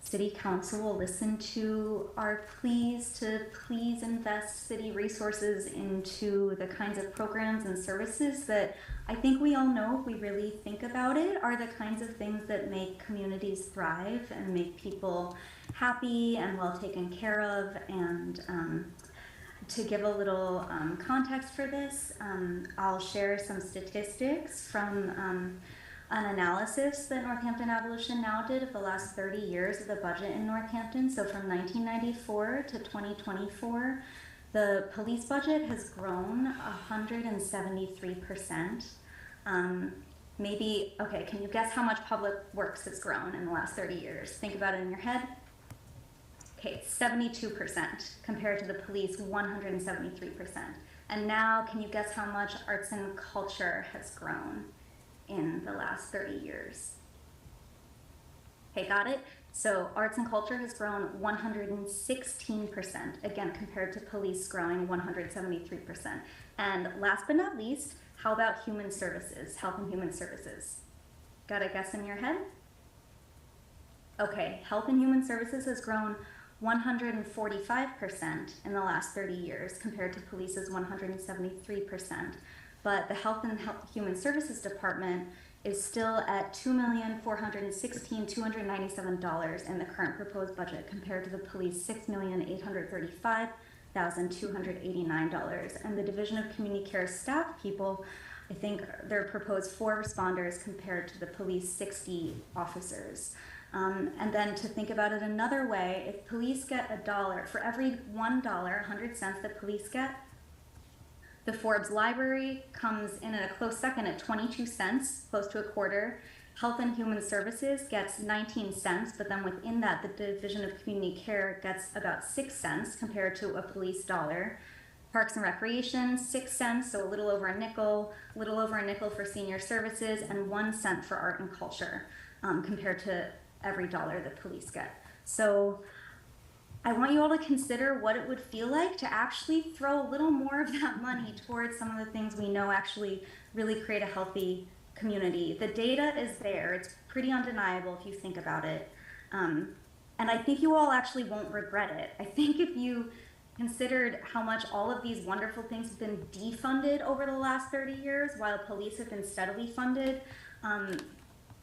City Council will listen to our pleas to please invest city resources into the kinds of programs and services that I think we all know, if we really think about it, are the kinds of things that make communities thrive and make people happy and well taken care of. And to give a little context for this, I'll share some statistics from an analysis that Northampton Abolition Now did of the last 30 years of the budget in Northampton. So from 1994 to 2024, the police budget has grown 173%. Maybe, okay, can you guess how much public works has grown in the last 30 years? Think about it in your head. Okay, 72% compared to the police, 173%. And now, can you guess how much arts and culture has grown in the last 30 years? Okay, got it? So arts and culture has grown 116%, again, compared to police growing 173%. And last but not least, how about human services, health and human services? Got a guess in your head? Okay, health and human services has grown 145% in the last 30 years compared to police's 173%. But the Health and Human Services Department is still at $2,416,297 in the current proposed budget compared to the police $6,835,289. And the Division of Community Care staff people, I think they're proposed 4 responders compared to the police 60 officers. And then to think about it another way, if police get $1, for every $1, 100 cents that police get, the Forbes Library comes in at a close second at 22 cents, close to a quarter. Health and Human Services gets 19 cents, but then within that, the Division of Community Care gets about 6 cents compared to a police dollar. Parks and Recreation, 6 cents, so a little over a nickel for senior services, and 1 cent for art and culture, compared to every dollar that police get. So I want you all to consider what it would feel like to actually throw a little more of that money towards some of the things we know actually really create a healthy community. The data is there. It's pretty undeniable if you think about it. And I think you all actually won't regret it. I think if you considered how much all of these wonderful things have been defunded over the last 30 years while police have been steadily funded,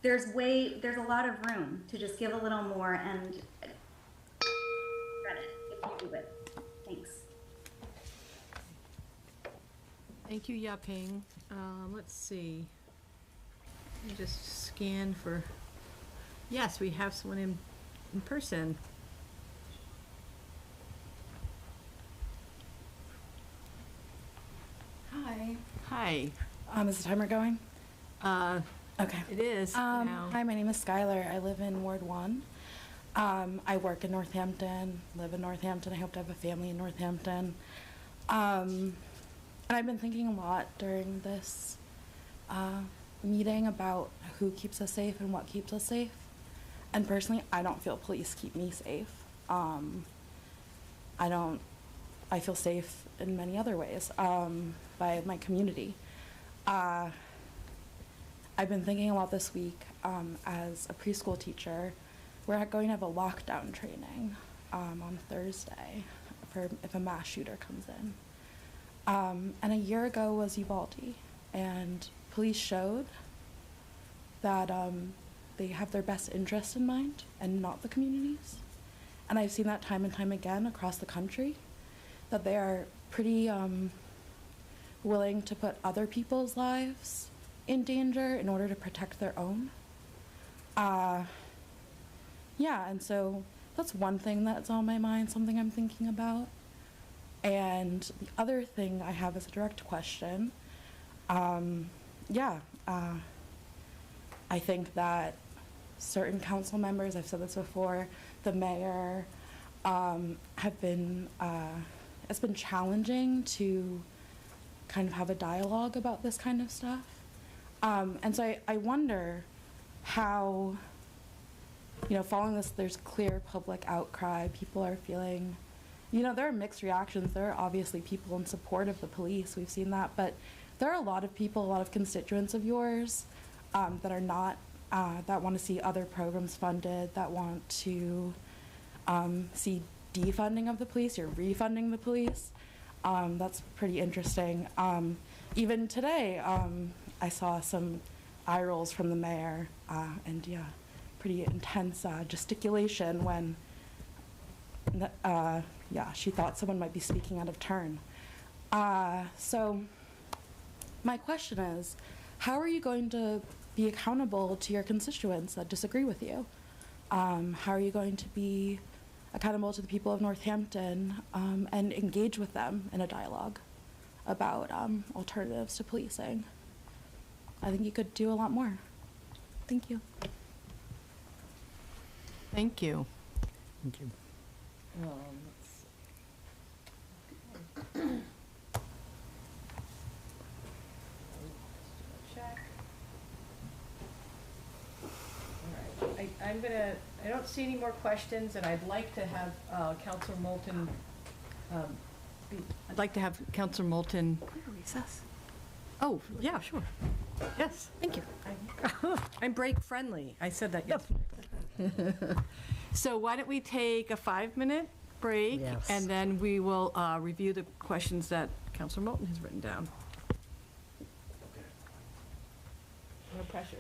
there's a lot of room to just give a little more and credit if you do it. Thanks. Thank you, Yaping. Let's see. Let me just scan for, yes, we have someone in person. Hi. Hi. Is the timer going? Okay. It is now. Hi, my name is Skylar. I live in Ward 1. I work in Northampton, live in Northampton. I hope to have a family in Northampton. And I've been thinking a lot during this meeting about who keeps us safe and what keeps us safe. And personally, I don't feel police keep me safe. I feel safe in many other ways by my community. I've been thinking a lot this week as a preschool teacher. We're going to have a lockdown training on Thursday for if a mass shooter comes in. And a year ago was Uvalde, and police showed that they have their best interest in mind and not the communities. And I've seen that time and time again across the country, that they are pretty willing to put other people's lives in danger in order to protect their own. Yeah, and so that's one thing that's on my mind, something I'm thinking about. And the other thing I have is a direct question. I think that certain council members, I've said this before, the mayor, it's been challenging to kind of have a dialogue about this kind of stuff. And so I wonder how, following this, there's clear public outcry. People are feeling, there are mixed reactions. There are obviously people in support of the police. We've seen that. But there are a lot of people, a lot of constituents of yours that are not, that want to see other programs funded, that want to see defunding of the police or refunding the police. That's pretty interesting. Even today, I saw some eye rolls from the mayor, and pretty intense gesticulation when, she thought someone might be speaking out of turn. So my question is, how are you going to be accountable to your constituents that disagree with you? How are you going to be accountable to the people of Northampton and engage with them in a dialogue about alternatives to policing? I think you could do a lot more. Thank you. Thank you. Thank you. Check. All right. I don't see any more questions, and I'd like to have Counselor Moulton, I'd like to have Counselor Moulton. Recess. Oh, yeah, sure. Yes. Thank you. I'm break friendly. I said that yesterday. So why don't we take a 5-minute break? Yes. And then we will review the questions that Counselor Moulton has written down. No pressure.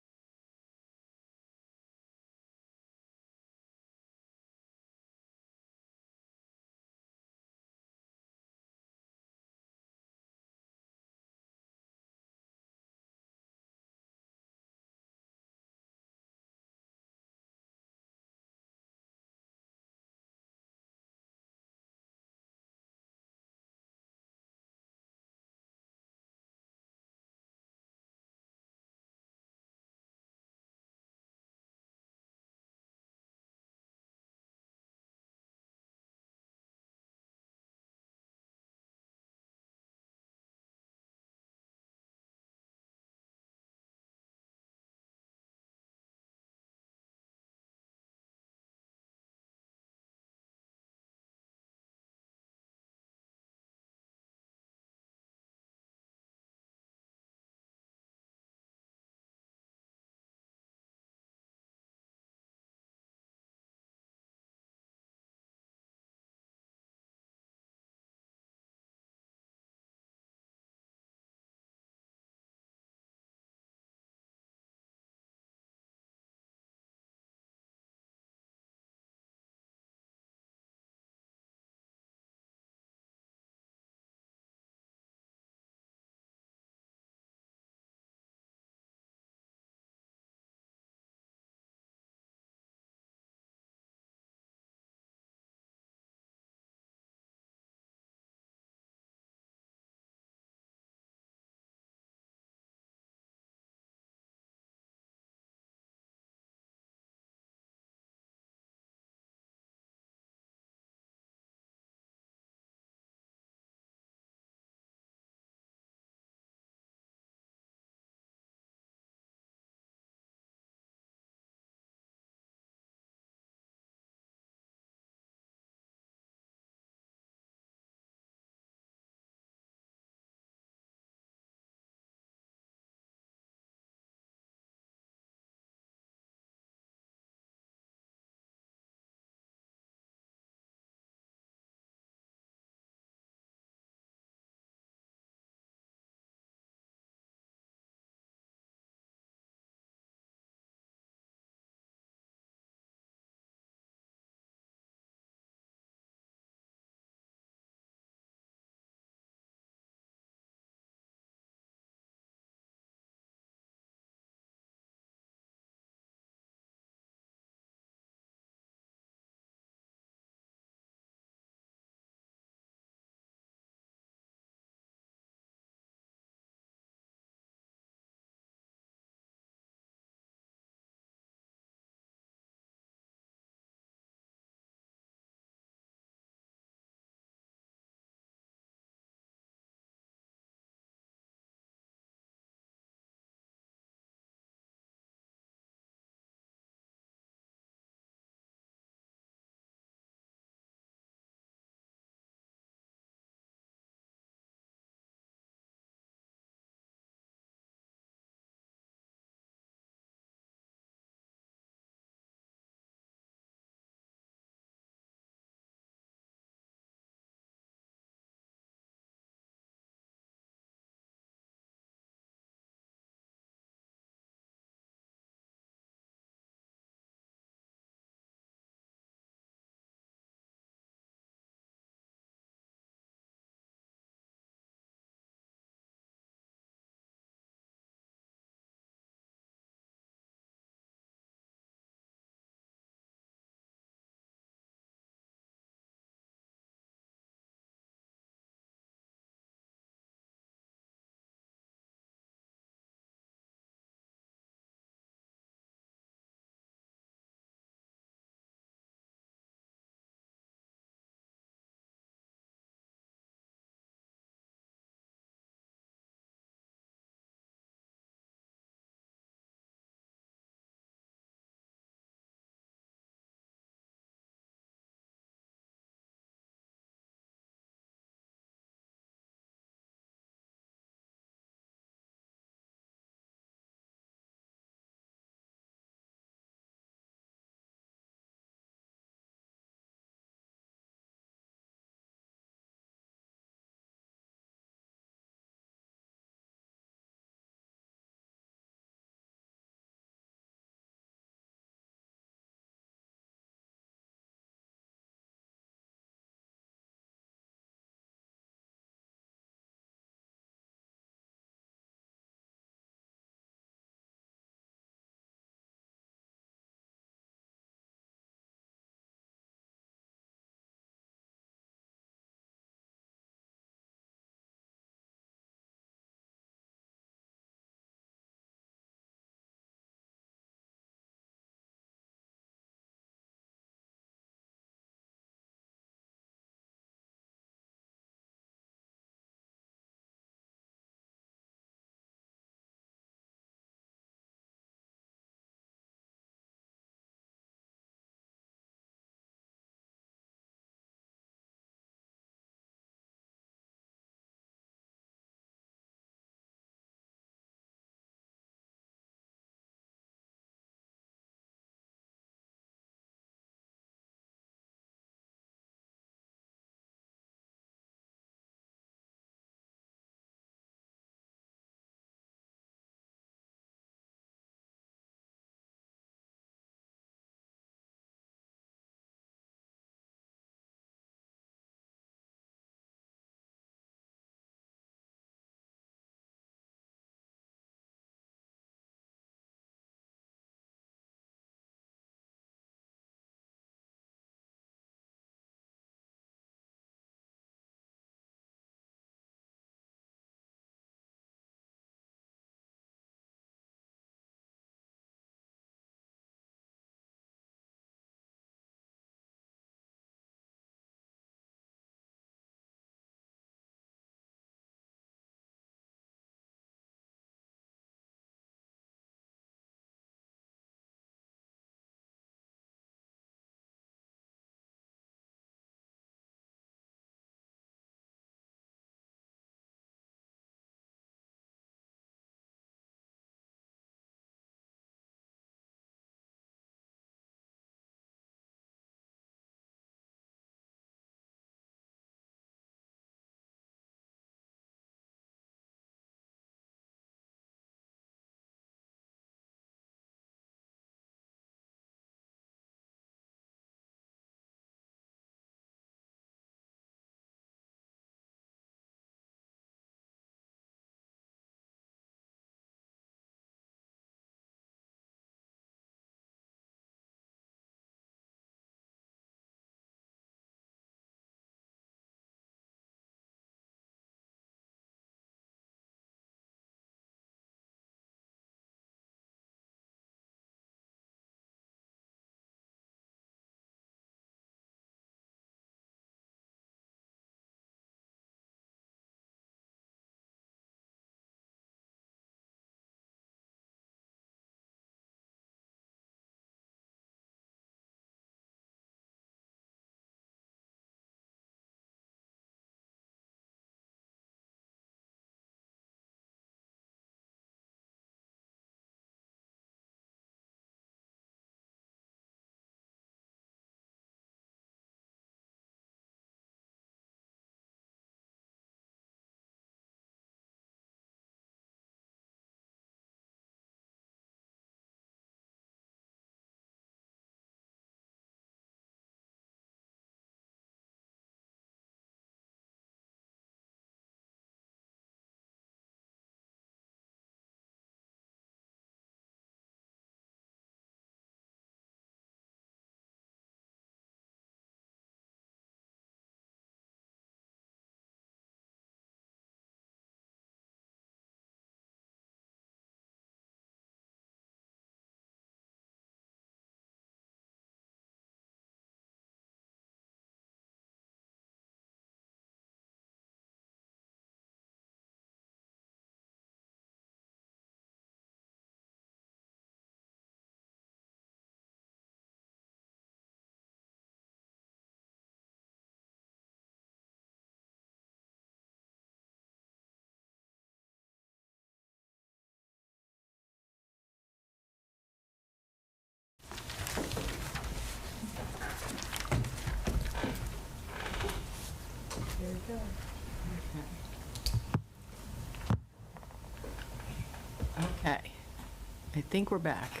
I think we're back.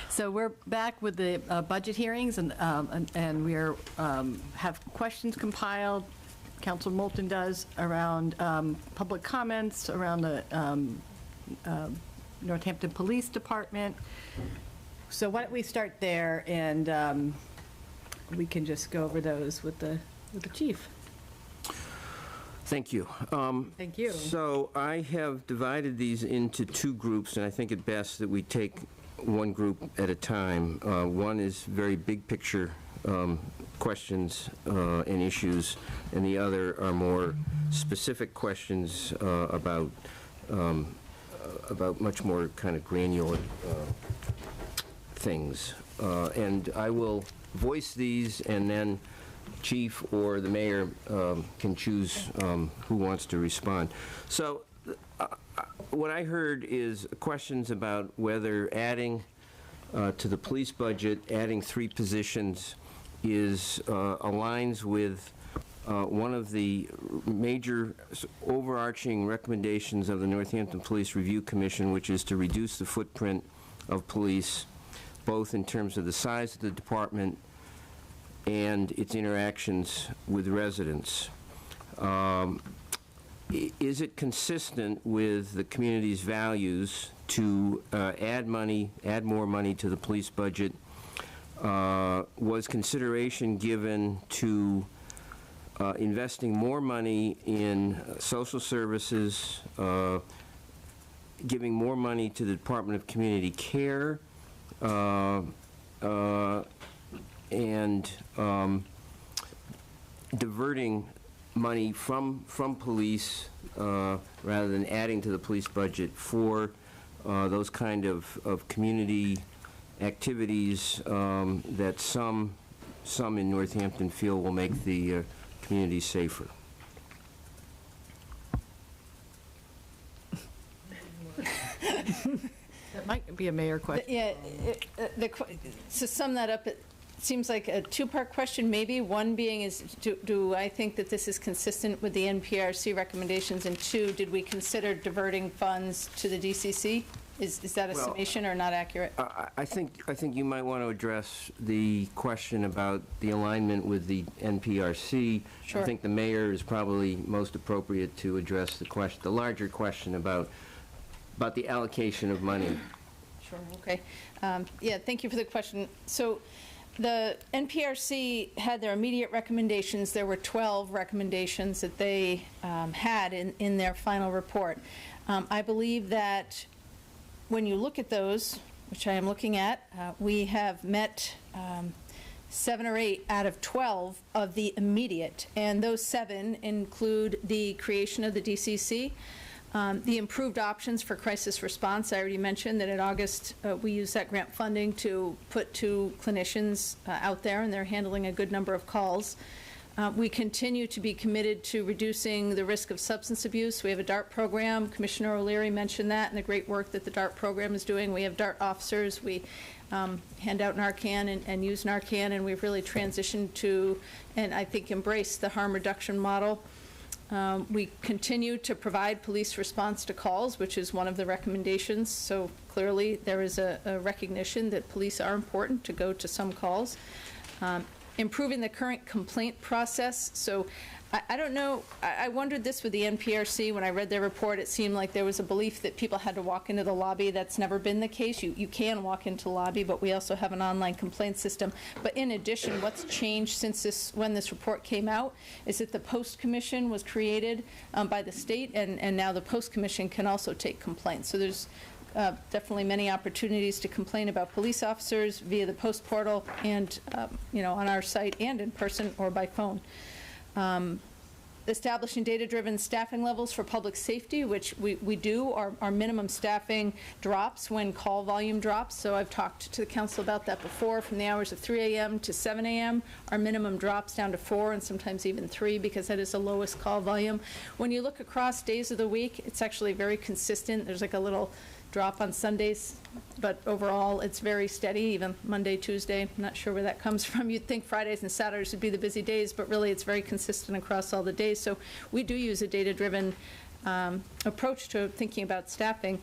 So we're back with the budget hearings, and we are have questions compiled. Councilor Moulton does around public comments around the Northampton Police Department. So why don't we start there, and we can just go over those with the chief. Thank you. Thank you. So I have divided these into two groups, and I think it best that we take one group at a time. One is very big picture questions and issues, and the other are more specific questions about much more kind of granular things. And I will voice these, and then Chief or the mayor can choose who wants to respond. So what I heard is questions about whether adding to the police budget, adding 3 positions aligns with one of the major overarching recommendations of the Northampton Police Review Commission, which is to reduce the footprint of police, both in terms of the size of the department and its interactions with residents. Is it consistent with the community's values to add more money to the police budget? Was consideration given to investing more money in social services, giving more money to the Department of Community Care, and diverting money from police rather than adding to the police budget for those kind of community activities that some in Northampton feel will make the community safer? That might be a mayor question. Yeah, to sum that up, it seems like a two-part question, maybe. One being is, do I think that this is consistent with the NPRC recommendations? And 2, did we consider diverting funds to the DCC? Is that a summation or not accurate? I think you might want to address the question about the alignment with the NPRC. Sure. I think the mayor is probably most appropriate to address the larger question about the allocation of money. Sure, okay. Yeah, thank you for the question. So the NPRC had their immediate recommendations. There were 12 recommendations that they had in their final report. I believe that when you look at those, which I am looking at, we have met 7 or 8 out of 12 of the immediate, and those 7 include the creation of the DCC, the improved options for crisis response. I already mentioned that in August we used that grant funding to put 2 clinicians out there, and they're handling a good number of calls. We continue to be committed to reducing the risk of substance abuse. We have a DART program. Commissioner O'Leary mentioned that and the great work that the DART program is doing. We have DART officers. We hand out Narcan and use Narcan, and we've really transitioned to, and I think embraced, the harm reduction model. We continue to provide police response to calls, which is one of the recommendations. So clearly there is a recognition that police are important to go to some calls. Improving the current complaint process. So I don't know, I wondered this with the NPRC. When I read their report, it seemed like there was a belief that people had to walk into the lobby. That's never been the case. You can walk into the lobby, but we also have an online complaint system. But in addition, what's changed since when this report came out is that the Post Commission was created by the state, and now the Post Commission can also take complaints. So there's definitely many opportunities to complain about police officers via the Post portal and, on our site and in person or by phone. Establishing data-driven staffing levels for public safety, which we do. Our minimum staffing drops when call volume drops. So I've talked to the council about that before. From the hours of 3 a.m. to 7 a.m., our minimum drops down to 4 and sometimes even 3 because that is the lowest call volume. When you look across days of the week, it's actually very consistent. There's like a little drop on Sundays, but overall it's very steady, even Monday, Tuesday. I'm not sure where that comes from. You'd think Fridays and Saturdays would be the busy days, but really it's very consistent across all the days. So we do use a data-driven approach to thinking about staffing.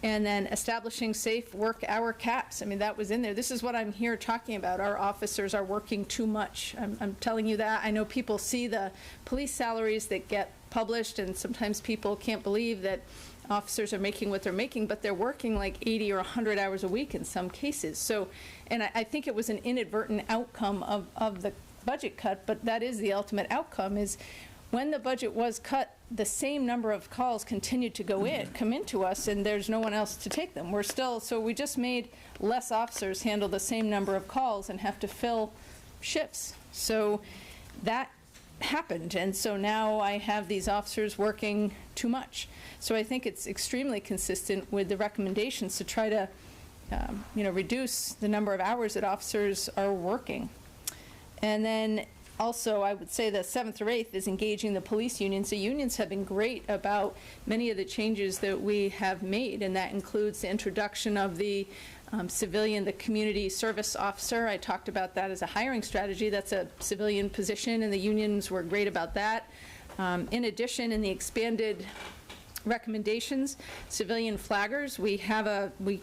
And then establishing safe work hour caps. I mean, that was in there. This is what I'm here talking about. Our officers are working too much. I'm telling you that. I know people see the police salaries that get published, and sometimes people can't believe that officers are making what they're making, but they're working like 80 or 100 hours a week in some cases. So, and I think it was an inadvertent outcome of the budget cut, but that is the ultimate outcome, is when the budget was cut, the same number of calls continued to come into us, and there's no one else to take them. So we just made less officers handle the same number of calls and have to fill shifts. So that happened, and so now I have these officers working too much. So I think it's extremely consistent with the recommendations to try to, reduce the number of hours that officers are working. And then also, I would say the 7th or 8th is engaging the police unions. The unions have been great about many of the changes that we have made, and that includes the introduction of the the community service officer. I talked about that as a hiring strategy. That's a civilian position, and the unions were great about that. In addition, in the expanded recommendations, civilian flaggers, we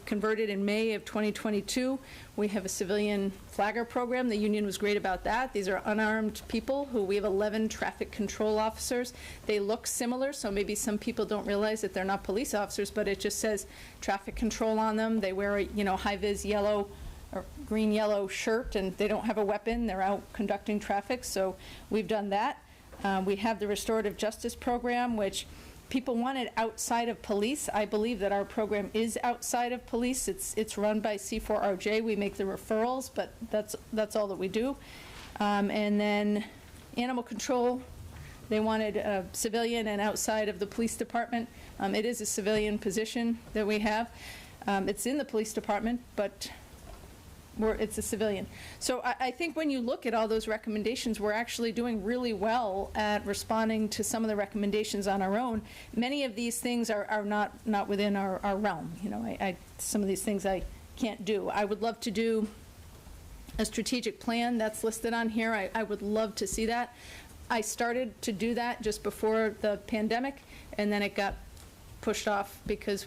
converted in May of 2022. We have a civilian flagger program. The union was great about that. These are unarmed people we have 11 traffic control officers. They look similar, so maybe some people don't realize that they're not police officers, but it just says traffic control on them. They wear a high-vis yellow or green-yellow shirt, and they don't have a weapon. They're out conducting traffic, so we've done that. We have the restorative justice program, which people wanted outside of police. I believe that our program is outside of police. It's run by C4RJ. We make the referrals, but that's all that we do. And then animal control, they wanted a civilian and outside of the police department. It is a civilian position that we have. It's in the police department, but it's a civilian. So I think when you look at all those recommendations, we're actually doing really well at responding to some of the recommendations on our own. Many of these things are not within our realm. Some of these things I can't do. I would love to do a strategic plan that's listed on here. I would love to see that. I started to do that just before the pandemic, and then it got pushed off because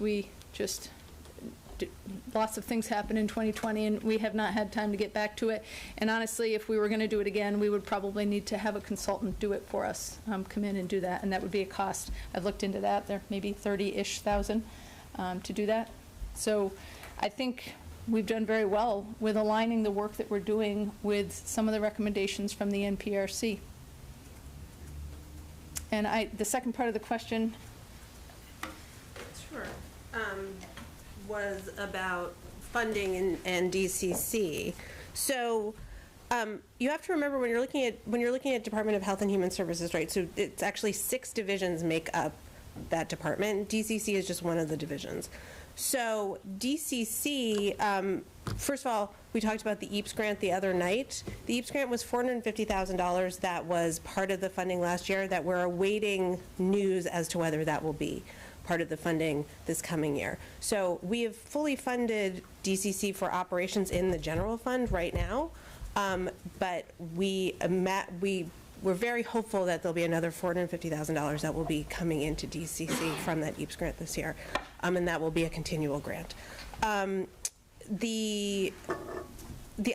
lots of things happened in 2020, and we have not had time to get back to it. And honestly, if we were going to do it again, we would probably need to have a consultant do it for us, come in and do that, and that would be a cost. I've looked into that. There may be $30,000 to do that. So I think we've done very well with aligning the work that we're doing with some of the recommendations from the NPRC. And the second part of the question. Sure. Was about funding and DCC. So you have to remember when you're looking at Department of Health and Human Services, right? So it's actually 6 divisions make up that department. DCC is just one of the divisions. So DCC, first of all, we talked about the EAPS grant the other night. The EAPS grant was $450,000. That was part of the funding last year that we're awaiting news as to whether that will be part of the funding this coming year. So we have fully funded DCC for operations in the general fund right now, but we're very hopeful that there'll be another $450,000 that will be coming into DCC from that EAPS grant this year, and that will be a continual grant. The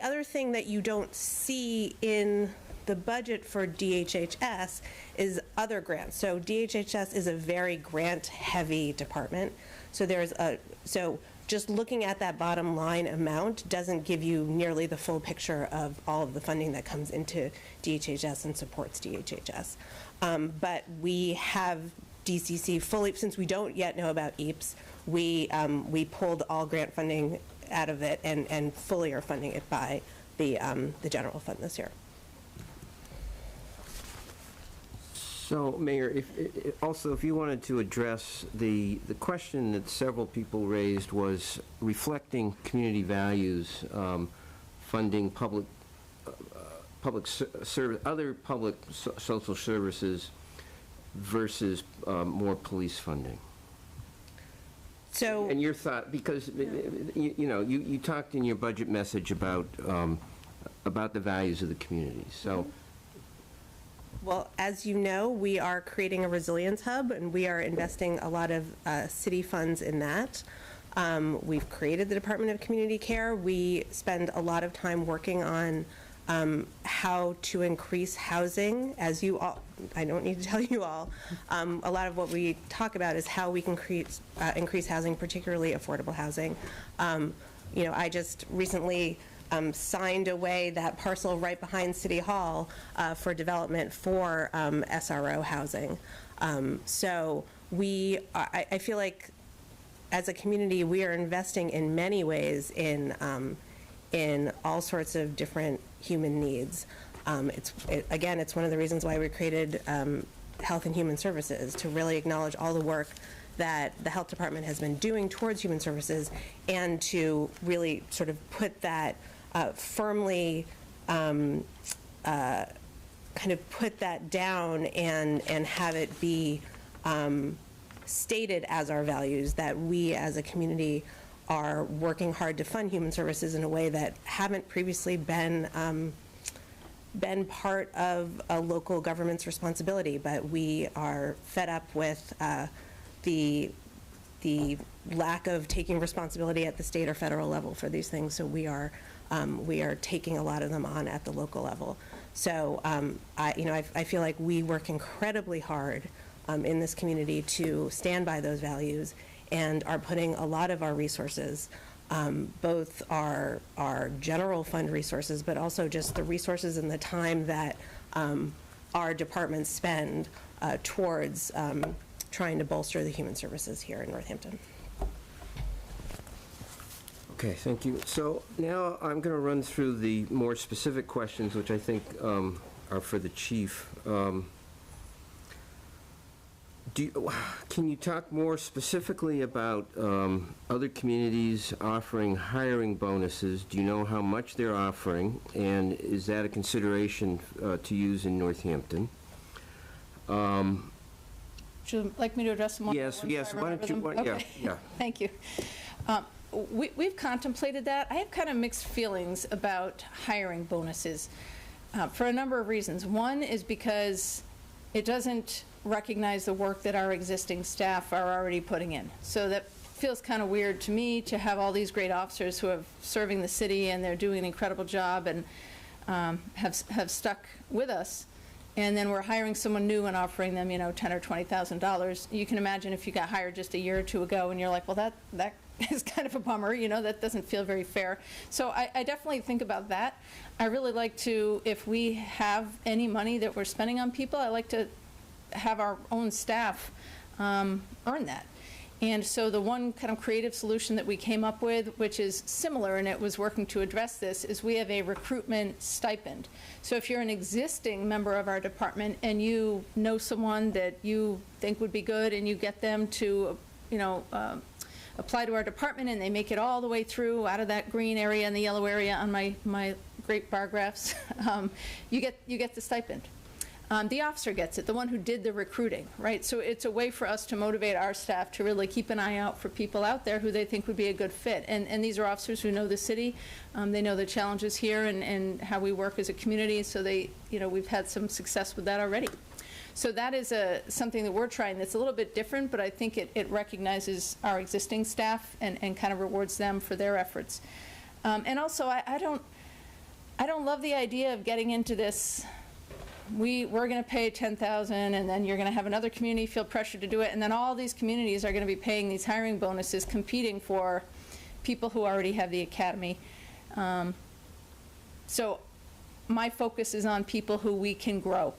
other thing that you don't see in the budget for DHHS is other grants. So DHHS is a very grant-heavy department. So just looking at that bottom line amount doesn't give you nearly the full picture of all of the funding that comes into DHHS and supports DHHS. But we have DCC fully, since we don't yet know about EAPS, we pulled all grant funding out of it and fully are funding it by the general fund this year. So, Mayor, if you wanted to address the question that several people raised was reflecting community values, funding other public social services versus more police funding. So, and your thought, because you talked in your budget message about the values of the community. So. Well, as you know, we are creating a resilience hub, and we are investing a lot of city funds in that. We've created the Department of Community Care. We spend a lot of time working on how to increase housing. As you all, I don't need to tell you all, a lot of what we talk about is how we can increase housing, particularly affordable housing. You know, I just recently signed away that parcel right behind City Hall for development for SRO housing. So I feel like as a community, we are investing in many ways in all sorts of different human needs. Again, it's one of the reasons why we created Health and Human Services, to really acknowledge all the work that the health department has been doing towards human services, and to really sort of put that firmly kind of put that down and have it be stated as our values, that we as a community are working hard to fund human services in a way that haven't previously been part of a local government's responsibility. But we are fed up with the lack of taking responsibility at the state or federal level for these things. So we are taking a lot of them on at the local level. So I feel like we work incredibly hard in this community to stand by those values, and are putting a lot of our resources, both our general fund resources, but also just the resources and the time that our departments spend towards trying to bolster the human services here in Northampton. Okay, thank you. So now I'm going to run through the more specific questions, which I think are for the chief. Can you talk more specifically about other communities offering hiring bonuses? Do you know how much they're offering, and is that a consideration to use in Northampton? Would you like me to address them one? Yes, yes. Why don't you? Okay. Yeah. Thank you. We've contemplated that. I have kind of mixed feelings about hiring bonuses for a number of reasons. One is because it doesn't recognize the work that our existing staff are already putting in. So that feels kind of weird to me, to have all these great officers who are serving the city and they're doing an incredible job and have stuck with us, and then we're hiring someone new and offering them, $10,000 or $20,000. You can imagine if you got hired just a year or two ago and you're like, well, that is kind of a bummer, that doesn't feel very fair. So I definitely think about that. I really like to, if we have any money that we're spending on people, I like to have our own staff earn that. And so the one kind of creative solution that we came up with, which is similar, and it was working to address this, is we have a recruitment stipend. So if you're an existing member of our department and you know someone that you think would be good, and you get them to, apply to our department, and they make it all the way through out of that green area and the yellow area on my great bar graphs, you get the stipend. The officer gets it, the one who did the recruiting, right? So it's a way for us to motivate our staff to really keep an eye out for people out there who they think would be a good fit. And these are officers who know the city. They know the challenges here and how we work as a community. So we've had some success with that already. So that is something that we're trying that's a little bit different, but I think it recognizes our existing staff and kind of rewards them for their efforts. And also, I don't love the idea of getting into this. We're going to pay $10,000, and then you're going to have another community feel pressured to do it, and then all these communities are going to be paying these hiring bonuses, competing for people who already have the academy. So my focus is on people who we can grow.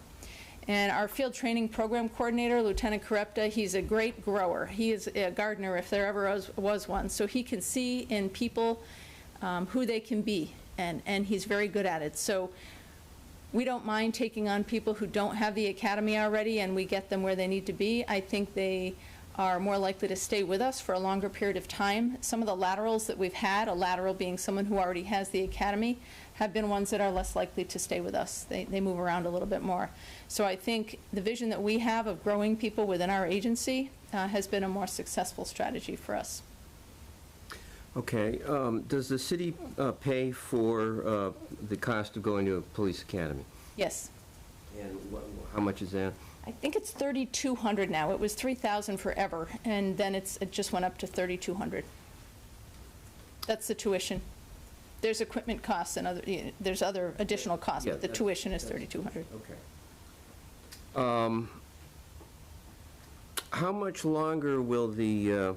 And our field training program coordinator, Lieutenant Correpta, he's a great grower. He is a gardener if there ever was one. So he can see in people who they can be, and he's very good at it. So we don't mind taking on people who don't have the academy already, and we get them where they need to be. I think they are more likely to stay with us for a longer period of time. Some of the laterals that we've had, a lateral being someone who already has the academy, have been ones that are less likely to stay with us. They move around a little bit more. So I think the vision that we have of growing people within our agency has been a more successful strategy for us. Okay. Does the city pay for the cost of going to a police academy? Yes. And how much is that? I think it's 3,200 now. It was 3,000 forever, and then it just went up to 3,200. That's the tuition. There's equipment costs and there's other additional costs, but the tuition is 3,200. Okay. How much longer will the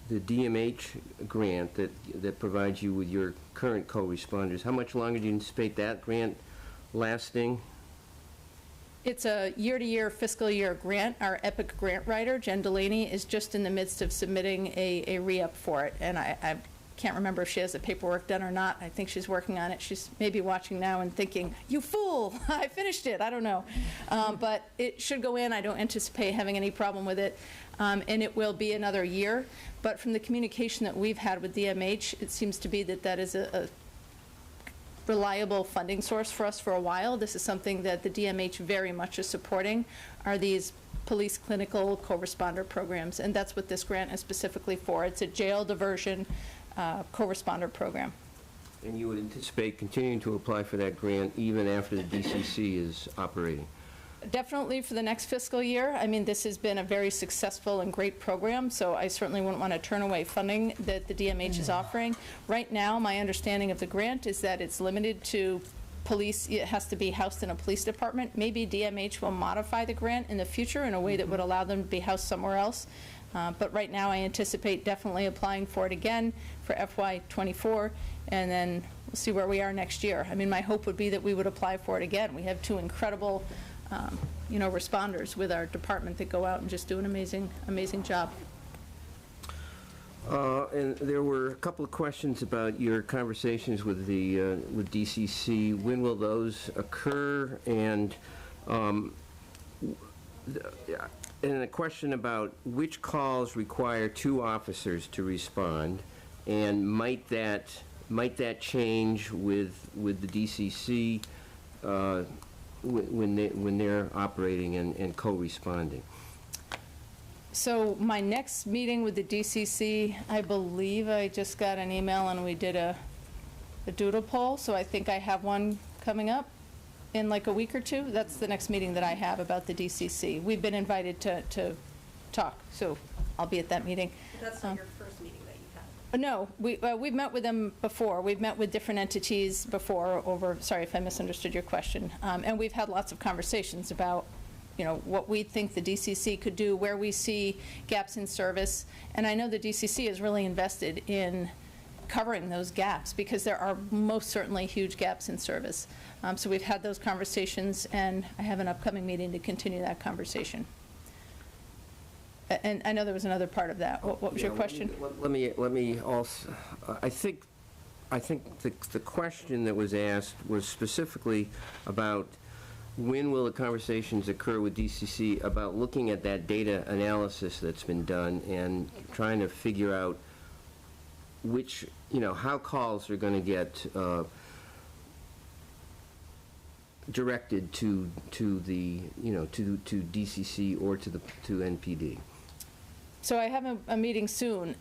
DMH grant that provides you with your current co-responders, how much longer do you anticipate that grant lasting? It's a year-to-year fiscal year grant. Our EPIC grant writer, Jen Delaney, is just in the midst of submitting a re-up for it, and I can't remember if she has the paperwork done or not. I think she's working on it. She's maybe watching now and thinking, you fool, I finished it. I don't know. But it should go in. I don't anticipate having any problem with it. And it will be another year. But from the communication that we've had with DMH, it seems to be that is a reliable funding source for us for a while. This is something that the DMH very much is supporting, are these police clinical co-responder programs. And that's what this grant is specifically for. It's a jail diversion co-responder program. And you would anticipate continuing to apply for that grant even after the DCC is operating? Definitely for the next fiscal year. I mean, this has been a very successful and great program, so I certainly wouldn't want to turn away funding that the DMH is offering. Right now, my understanding of the grant is that it's limited to police. It has to be housed in a police department. Maybe DMH will modify the grant in the future in a way that would allow them to be housed somewhere else. But right now, I anticipate definitely applying for it again for FY24, and then we'll see where we are next year. I mean, my hope would be that we would apply for it again. We have two incredible, responders with our department that go out and just do an amazing, amazing job. And there were a couple of questions about your conversations with the with DCC. When will those occur? And a question about which calls require 2 officers to respond, and might that change with the DCC when they're operating and co-responding? So my next meeting with the DCC, I believe I just got an email and we did a doodle poll, so I think I have one coming up in like a week or two. That's the next meeting that I have about the DCC. We've been invited to talk, so I'll be at that meeting. That's not your first meeting that you've had? No, we've met with them before. We've met with different entities before over, sorry if I misunderstood your question, and we've had lots of conversations about what we think the DCC could do, where we see gaps in service. And I know the DCC is really invested in covering those gaps because there are most certainly huge gaps in service. So we've had those conversations, and I have an upcoming meeting to continue that conversation. And I know there was another part of that. What was your question? Let me also, I think the question that was asked was specifically about when will the conversations occur with DCC about looking at that data analysis that's been done and trying to figure out which, how calls are going to get directed to the, to DCC or to NPD. So I have a meeting soon.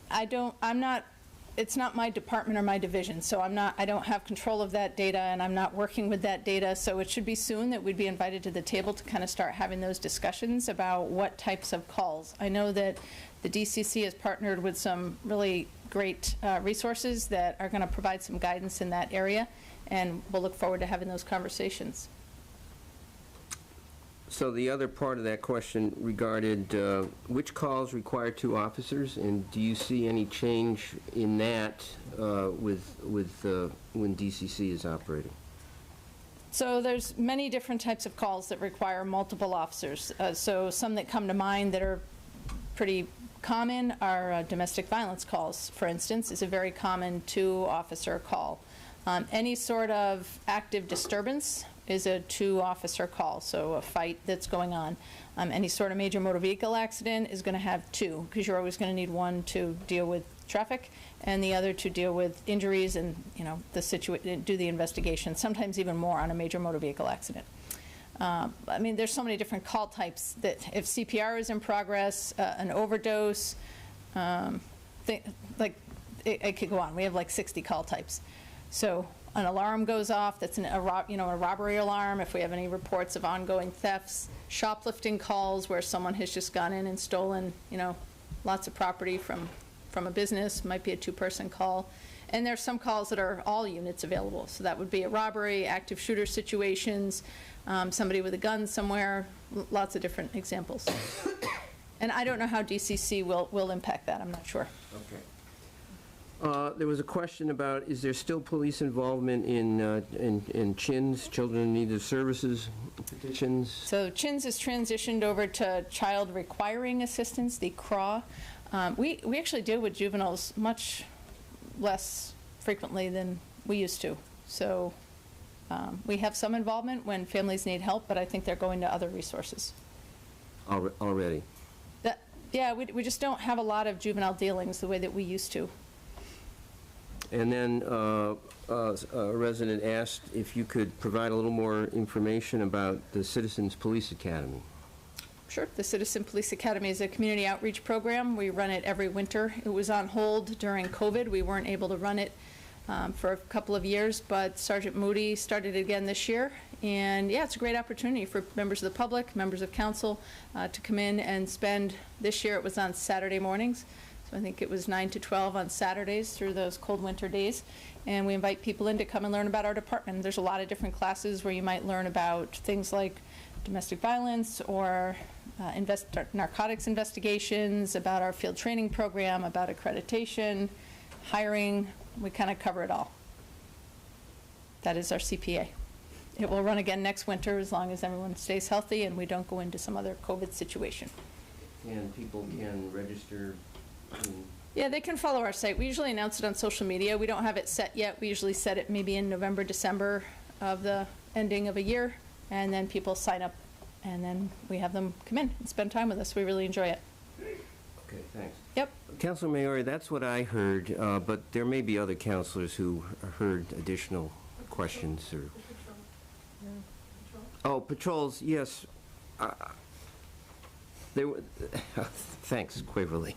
It's not my department or my division, so I don't have control of that data, and I'm not working with that data, so it should be soon that we'd be invited to the table to kind of start having those discussions about what types of calls. I know that the DCC has partnered with some really great resources that are going to provide some guidance in that area, and we'll look forward to having those conversations. So the other part of that question regarded which calls require 2 officers, and do you see any change in that with when DCC is operating? So there's many different types of calls that require multiple officers. So some that come to mind that are pretty common are domestic violence calls, for instance, is a very common 2-officer call. Any sort of active disturbance is a 2-officer call, so a fight that's going on. Any sort of major motor vehicle accident is going to have 2, because you're always going to need one to deal with traffic and the other to deal with injuries and do the investigation, sometimes even more on a major motor vehicle accident. I mean, there's so many different call types that if CPR is in progress, an overdose, it could go on. We have like 60 call types. So an alarm goes off that's a robbery alarm, if we have any reports of ongoing thefts, shoplifting calls where someone has just gone in and stolen, lots of property from a business, might be a two-person call. And there's some calls that are all units available. So that would be a robbery, active shooter situations, somebody with a gun somewhere, lots of different examples. And I don't know how DCC will impact that. I'm not sure. Okay. There was a question about, is there still police involvement in CHINS, Children in Need of Services petitions? So CHINS has transitioned over to Child Requiring Assistance, the CRAW. We actually deal with juveniles much less frequently than we used to. So we have some involvement when families need help, but I think they're going to other resources. Already? Yeah, we just don't have a lot of juvenile dealings the way that we used to. And then a resident asked if you could provide a little more information about the Citizens Police Academy. Sure. The Citizen Police Academy is a community outreach program. We run it every winter. It was on hold during COVID. We weren't able to run it for a couple of years, but Sergeant Moody started it again this year. And yeah, it's a great opportunity for members of the public, members of council to come in and spend, this year it was on Saturday mornings. So I think it was 9 to 12 on Saturdays through those cold winter days. And we invite people in to come and learn about our department. There's a lot of different classes where you might learn about things like domestic violence or narcotics investigations, about our field training program, about accreditation, hiring. We kind of cover it all. That is our CPA. It will run again next winter as long as everyone stays healthy and we don't go into some other COVID situation. And people can register? Yeah, they can follow our site. We usually announce it on social media. We don't have it set yet. We usually set it maybe in November, December of the ending of a year, and then people sign up, and then we have them come in and spend time with us. We really enjoy it. Okay, thanks. Yep. Councilor Maori, that's what I heard, but there may be other councilors who heard additional questions or... Oh, patrols, yes. Thanks, Quaverly.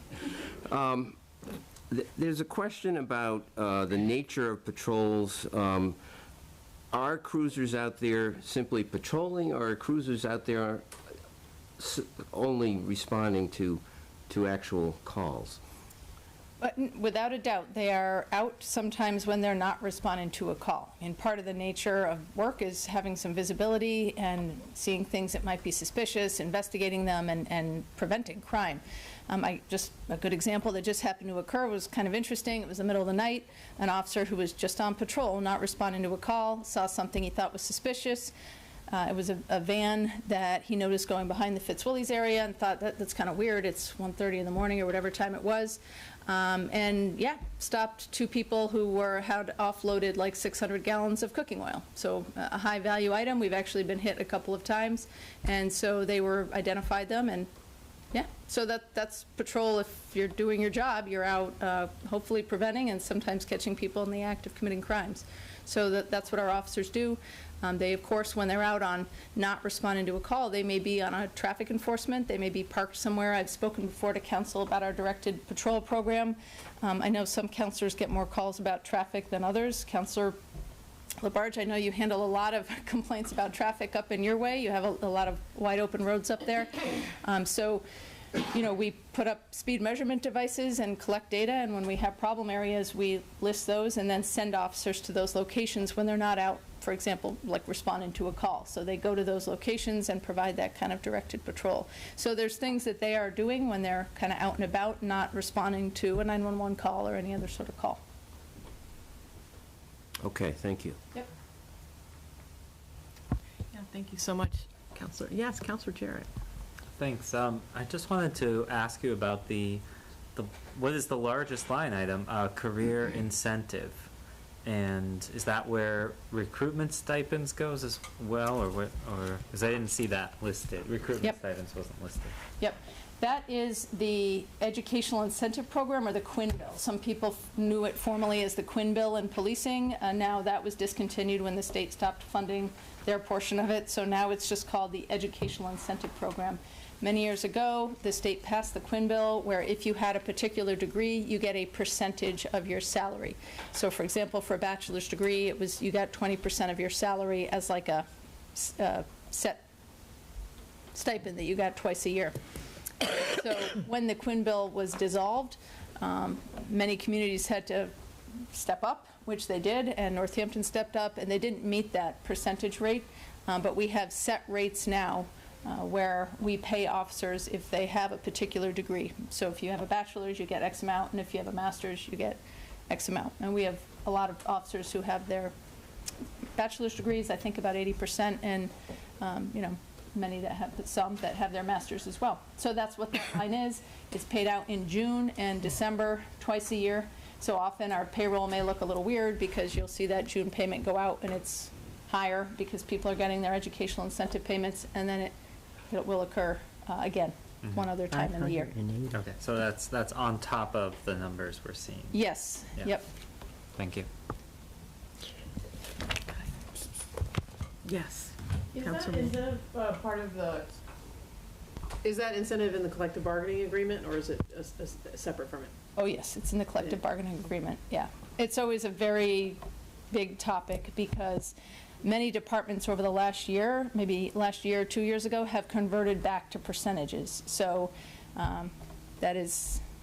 There's a question about the nature of patrols. Are cruisers out there simply patrolling, or are cruisers out there only responding to actual calls? But without a doubt, they are out sometimes when they're not responding to a call. And part of the nature of work is having some visibility and seeing things that might be suspicious, investigating them, and preventing crime. A good example that just happened to occur was kind of interesting. It was the middle of the night. An officer who was just on patrol, not responding to a call, saw something he thought was suspicious. It was a van that he noticed going behind the Fitzwillies area and thought that's kind of weird. It's 1:30 in the morning or whatever time it was. And yeah, stopped two people who had offloaded like 600 gallons of cooking oil. So a high value item. We've actually been hit a couple of times. And so they identified them, and yeah, so that's patrol. If you're doing your job, you're out hopefully preventing and sometimes catching people in the act of committing crimes. So that's what our officers do. They, of course, when they're out on not responding to a call, they may be on a traffic enforcement. They may be parked somewhere. I've spoken before to council about our directed patrol program. I know some councilors get more calls about traffic than others. Councilor LaBarge, I know you handle a lot of complaints about traffic up in your way. You have a lot of wide open roads up there. So, we put up speed measurement devices and collect data, and when we have problem areas, we list those and then send officers to those locations when they're not out, for example, like responding to a call. So they go to those locations and provide that kind of directed patrol. So there's things that they are doing when they're kind of out and about, not responding to a 911 call or any other sort of call. Okay, thank you. Yep. Yeah, thank you so much, Councilor. Yes, Councilor Jarrett. Thanks. I just wanted to ask you about what is the largest line item, career incentive, and is that where recruitment stipends goes as well, or because I didn't see that listed. Recruitment stipends wasn't listed. Yep. That is the Educational Incentive Program, or the Quinn Bill. Some people knew it formally as the Quinn Bill in policing. Now that was discontinued when the state stopped funding their portion of it, so now it's just called the Educational Incentive Program. Many years ago, the state passed the Quinn Bill, where if you had a particular degree, you get a percentage of your salary. So for example, for a bachelor's degree, it was you got 20% of your salary as like a set stipend that you got twice a year. So when the Quinn Bill was dissolved, many communities had to step up, which they did, and Northampton stepped up, and they didn't meet that percentage rate, but we have set rates now where we pay officers if they have a particular degree. So if you have a bachelor's, you get X amount, and if you have a master's, you get X amount. And we have a lot of officers who have their bachelor's degrees, I think about 80%, and many that have, some that have their master's as well. So that's what that line is. It's paid out in June and December, twice a year. So often our payroll may look a little weird because you'll see that June payment go out and it's higher because people are getting their educational incentive payments, and then it will occur again one other time in the year. Okay, so that's on top of the numbers we're seeing. Yes. Yeah. Yep. Thank you. Yes. Is that Councilman. incentive part of the, is that incentive in the collective bargaining agreement, or is it separate from it? Oh, yes, it's in the collective bargaining agreement, yeah. It's always a very big topic because many departments over the last year, maybe last year or 2 years ago, have converted back to percentages. So that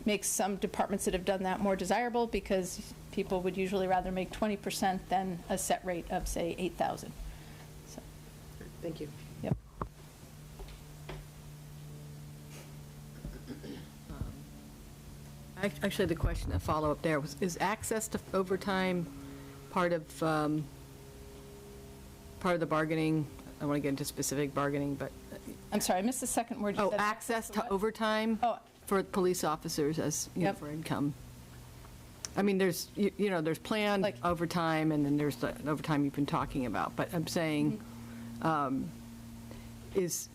makes some departments that have done that more desirable because people would usually rather make 20% than a set rate of, say, $8,000. So. Thank you. Yep. Actually, the question, a follow-up there was, is access to overtime part of the bargaining? I don't want to get into specific bargaining, but. I'm sorry, I missed the second word you said. Access to overtime for police officers as, for income. I mean, there's, there's planned overtime, and then there's the overtime you've been talking about. But I'm saying, is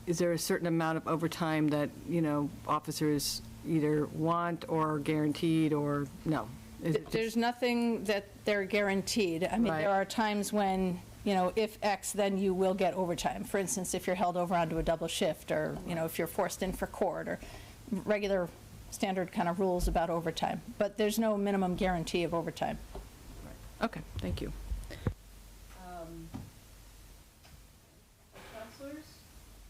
there a certain amount of overtime that, officers either want or guaranteed, or no? There's nothing that they're guaranteed. I mean, there are times when, if X, then you will get overtime. For instance, if you're held over onto a double shift, or, if you're forced in for court, or regular standard kind of rules about overtime. But there's no minimum guarantee of overtime. Okay, thank you. Councilors,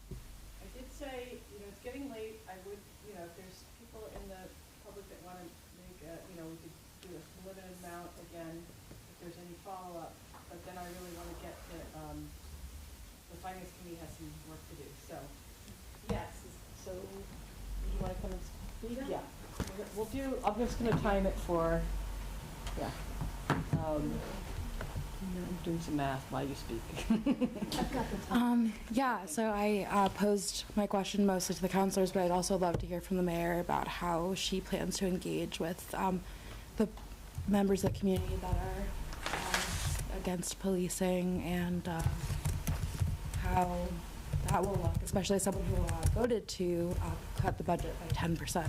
I did say, it's getting late. I would, if there's people in the public that want to make we could do a limited amount again, if there's any follow-up. But then I really want to get to, the Finance Committee has some work to do. So, yes, so you want to come and speak? Yeah. We'll do, I'm just going to time it for, I'm doing some math while you speak. Yeah, so I posed my question mostly to the counselors, but I'd also love to hear from the mayor about how she plans to engage with the members of the community that are against policing, and how that will look, especially as someone who voted to cut the budget by 10%.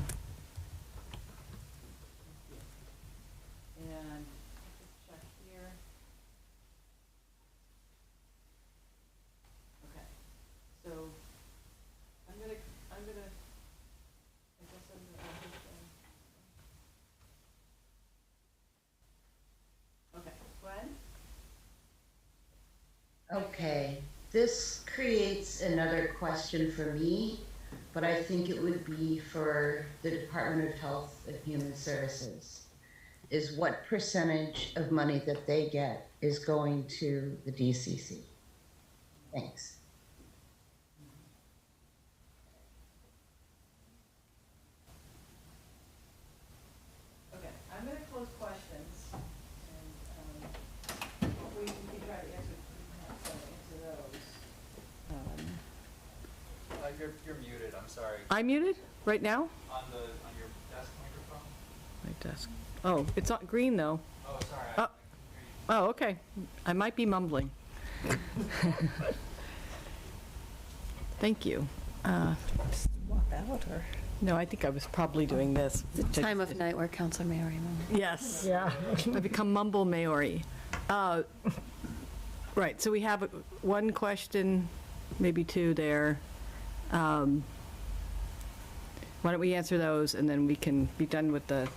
Okay, this creates another question for me, but I think it would be for the Department of Health and Human Services, is what percentage of money that they get is going to the DCC? Thanks. Okay, I'm going to close questions, and hopefully we can try to answer those. You're muted, I'm sorry. I'm muted right now? On your desk microphone? My desk. Oh, it's not green, though. Oh, sorry. Oh, okay. I might be mumbling. Thank you. Just walk out, or? No, I think I was probably doing this. The time of night where Councilor Maori mumbles. Yes. Yeah. I become mumble Maori. Right, so we have one question, maybe two there. Why don't we answer those, and then we can be done with the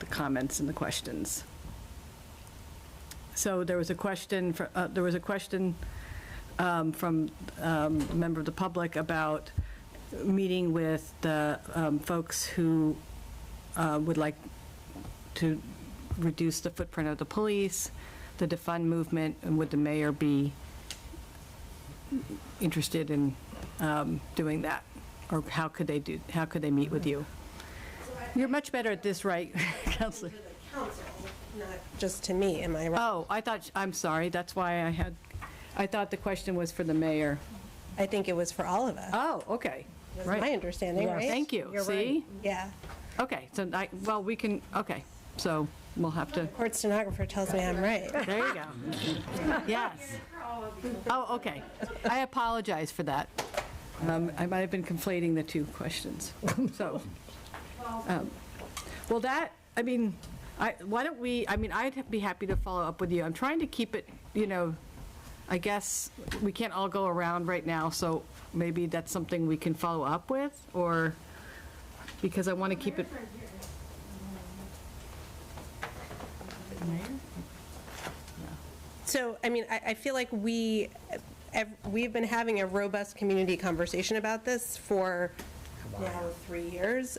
comments and the questions. So there was a question from a member of the public about meeting with the folks who would like to reduce the footprint of the police, the defund movement, and would the mayor be interested in doing that? Or how could they meet with you? You're much better at this, right, Counselor? Not just to me, am I right? Oh, I'm sorry, that's why I thought the question was for the mayor. I think it was for all of us. Oh, okay. That's Right. my understanding, right? Thank you. You're See? right. Yeah. Okay, so we can, okay, so we'll have to. Court stenographer tells me I'm right. There you go. Yes. Oh, okay. I apologize for that. I might have been conflating the two questions. So, well, that, I mean, why don't we, I mean, I'd be happy to follow up with you. I'm trying to keep it, I guess we can't all go around right now, so maybe that's something we can follow up with, or, because I want to keep it. So, I mean, I feel like we've been having a robust community conversation about this for now 3 years.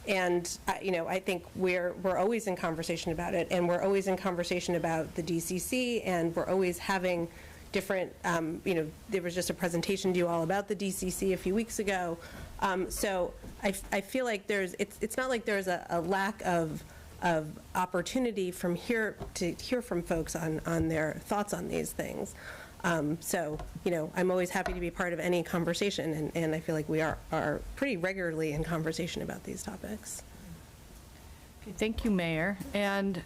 And, I think we're always in conversation about it, and we're always in conversation about the DCC, and we're always having different, there was just a presentation to you all about the DCC a few weeks ago. So I feel like it's not like there's a lack of opportunity from here to hear from folks on their thoughts on these things. So, I'm always happy to be part of any conversation, and I feel like we are pretty regularly in conversation about these topics. Okay, thank you, Mayor. And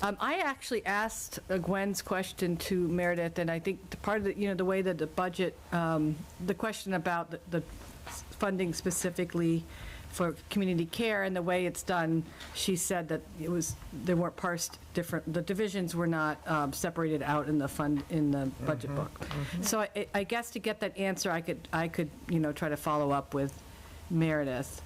I actually asked Gwen's question to Meredith, and I think the part of the, the way that the budget, the question about the funding specifically for community care and the way it's done, she said that they weren't parsed different, the divisions were not separated out in the budget book. So I guess to get that answer, I could try to follow up with Meredith.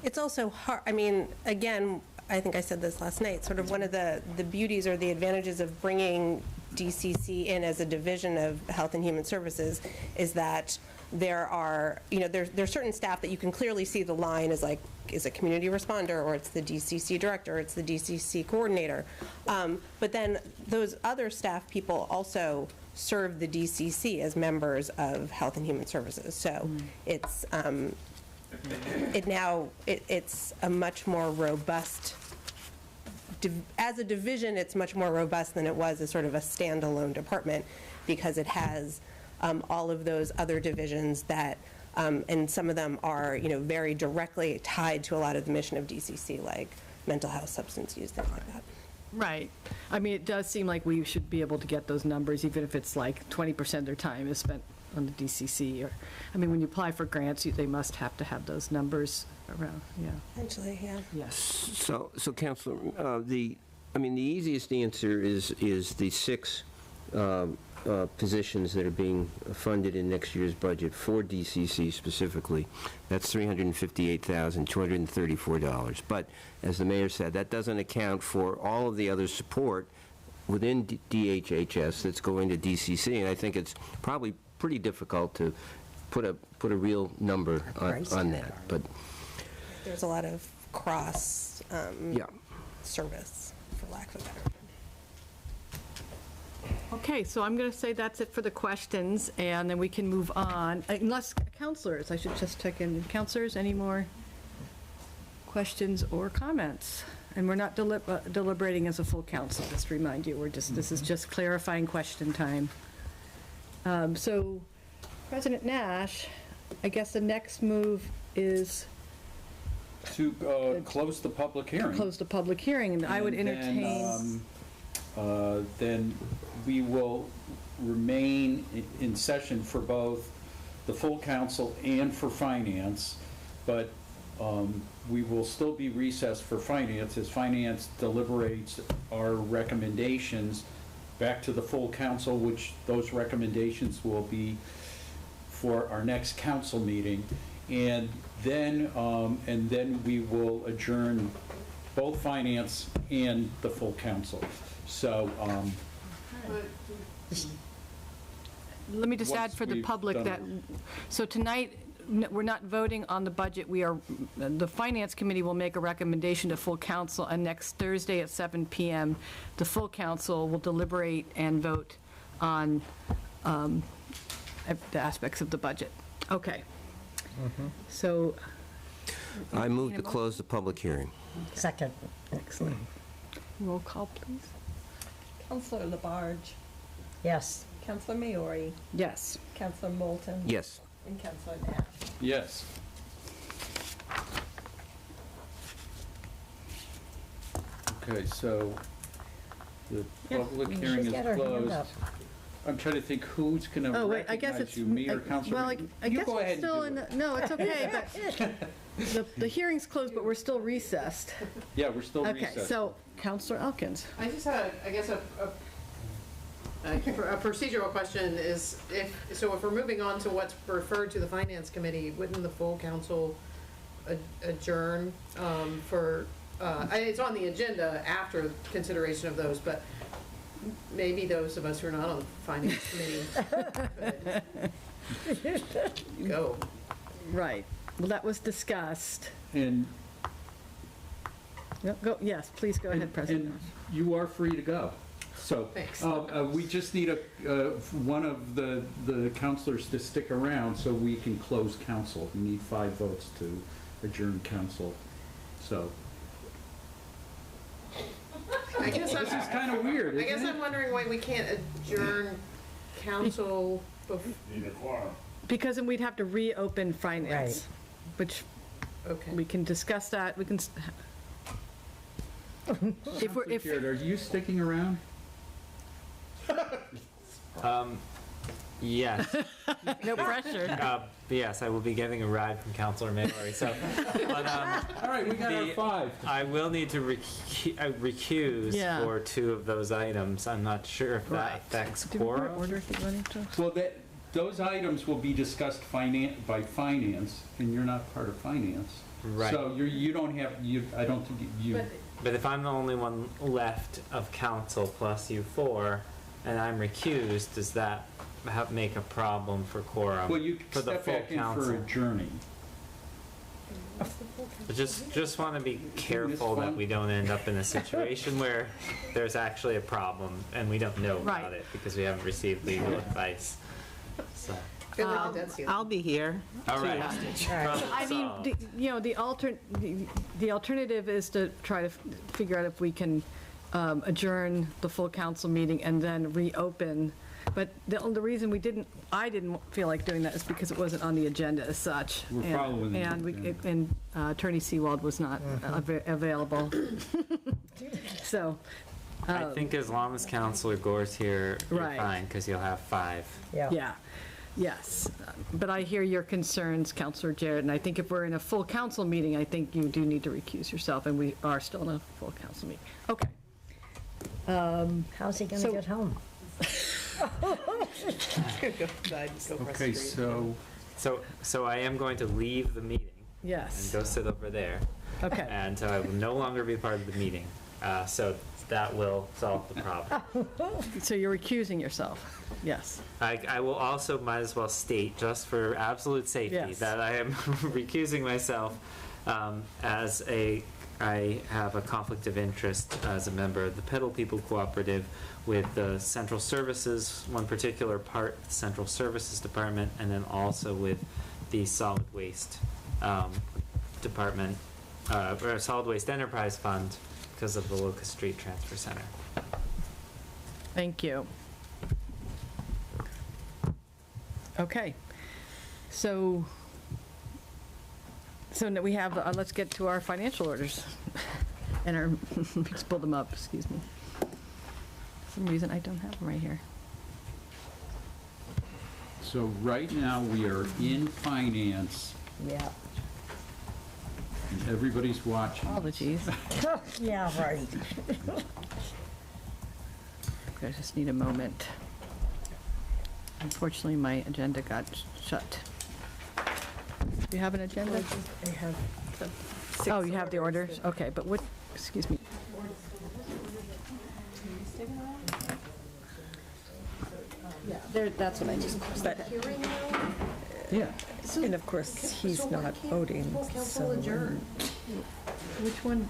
It's also hard, I mean, again, I think I said this last night, sort of one of the beauties or the advantages of bringing DCC in as a division of Health and Human Services is that there are, there's certain staff that you can clearly see the line is like, is a community responder, or it's the DCC director, or it's the DCC coordinator. But then those other staff people also serve the DCC as members of Health and Human Services. So it's, it's a much more robust, as a division, it's much more robust than it was as sort of a standalone department, because it has all of those other divisions that, and some of them are, very directly tied to a lot of the mission of DCC, like mental health, substance use, things like that. Right. I mean, it does seem like we should be able to get those numbers, even if it's like 20% of their time is spent on the DCC. Or, I mean, when you apply for grants, they must have to have those numbers around, yeah. Essentially, yeah. Yes. So Counselor, the easiest answer is the 6 positions that are being funded in next year's budget for DCC specifically. That's $358,234. But as the mayor said, that doesn't account for all of the other support within DHHS that's going to DCC, and I think it's probably pretty difficult to put a real number on that. But there's a lot of cross service, for lack of a better term. Okay, so I'm going to say that's it for the questions, and then we can move on. Unless, counselors, I should just check in. Counselors, any more questions or comments? And we're not deliberating as a full council, just to remind you. This is just clarifying question time. So, President Nash, I guess the next move is to close the public hearing. Close the public hearing, and I would entertain. Then we will remain in session for both the full council and for finance, but we will still be recessed for finance as finance deliberates our recommendations back to the full council, which those recommendations will be for our next council meeting. And then we will adjourn both finance and the full council. So, Let me just Once add for the we've public done that, so tonight, we're not voting on the budget. The Finance Committee will make a recommendation to full council, and next Thursday at 7 PM, the full council will deliberate and vote on the aspects of the budget. Okay. So. I move to close the public hearing. Second. Excellent. Roll call, please. Councillor Labarge. Yes. Councillor Maori. Yes. Councillor Moulton. Yes. And Councillor Nash. yes. Okay, so the public hearing she's is got her hand closed. up. I'm trying to think who's going to Oh, wait, I guess recognize it's. you, me or Councilor? Well, I You guess go it's ahead and still do in, it. no, it's okay, but the hearing's closed, but we're still recessed. Yeah, we're still Okay, recessed. so Counselor Elkins. I just had, I guess, a procedural question is, if we're moving on to what's referred to the Finance Committee, wouldn't the full council adjourn for, it's on the agenda after consideration of those, but maybe those of us who are not on the Finance Committee could go. Right. Well, that was discussed. And Yes, please go ahead, President. And you are free to go. So, Thanks. we just need one of the counselors to stick around so we can close council. We need 5 votes to adjourn council. So. I guess This is kind of weird, I guess isn't I'm it? wondering why we can't adjourn council Because then we'd have to reopen finance, which we can discuss that. We can. If are you sticking around? Yes. No pressure. Yes, I will be getting a ride from Councilor Maori. So, but, all right, we got our 5. I will need to recuse Yeah. for 2 of those items. I'm not sure if that affects quorum. Well, those items will be discussed by finance, and you're not part of finance. Right. So you don't have, I don't think you. But if I'm the only one left of council plus you 4, and I'm recused, does that make a problem for quorum? Well, you can for the step full back in council? for adjourning. But just want to be careful that we don't end up in a situation where there's actually a problem and we don't know about it because we haven't received legal advice. So. I'll be here. All right. I mean, the alternative is to try to figure out if we can adjourn the full council meeting and then reopen. But the reason I didn't feel like doing that is because it wasn't on the agenda as such. We're following the And Attorney Seawald was not available. So. I think as long as Councilor Gore's here, you're fine, because you'll have 5. Yeah. Yes, but I hear your concerns, Councilor Jarrett, and I think if we're in a full council meeting, I think you do need to recuse yourself, and we are still in a full council meeting. Okay. How's he going to get home? Okay, so I am going to leave the meeting. Yes. And go sit over there. Okay. And I will no longer be part of the meeting. So that will solve the problem. So you're recusing yourself? Yes. I will also might as well state, just for absolute safety, that I am recusing myself as I have a conflict of interest as a member of the Pedal People Cooperative with the Central Services, one particular part, the Central Services Department, and then also with the Solid Waste Department, or Solid Waste Enterprise Fund, because of the Locust Street Transfer Center. Thank you. Okay. So now we have, let's get to our financial orders. And our, let's pull them up, excuse me. For some reason, I don't have them right here. So right now, we are in finance. Yeah. And everybody's watching. Apologies. Yeah, right. I just need a moment. Unfortunately, my agenda got shut. Do you have an agenda? I have Oh, you have the orders? Okay, but what, excuse me. Yeah, that's what I just, but, Yeah. and of course, he's not voting, so. Which one,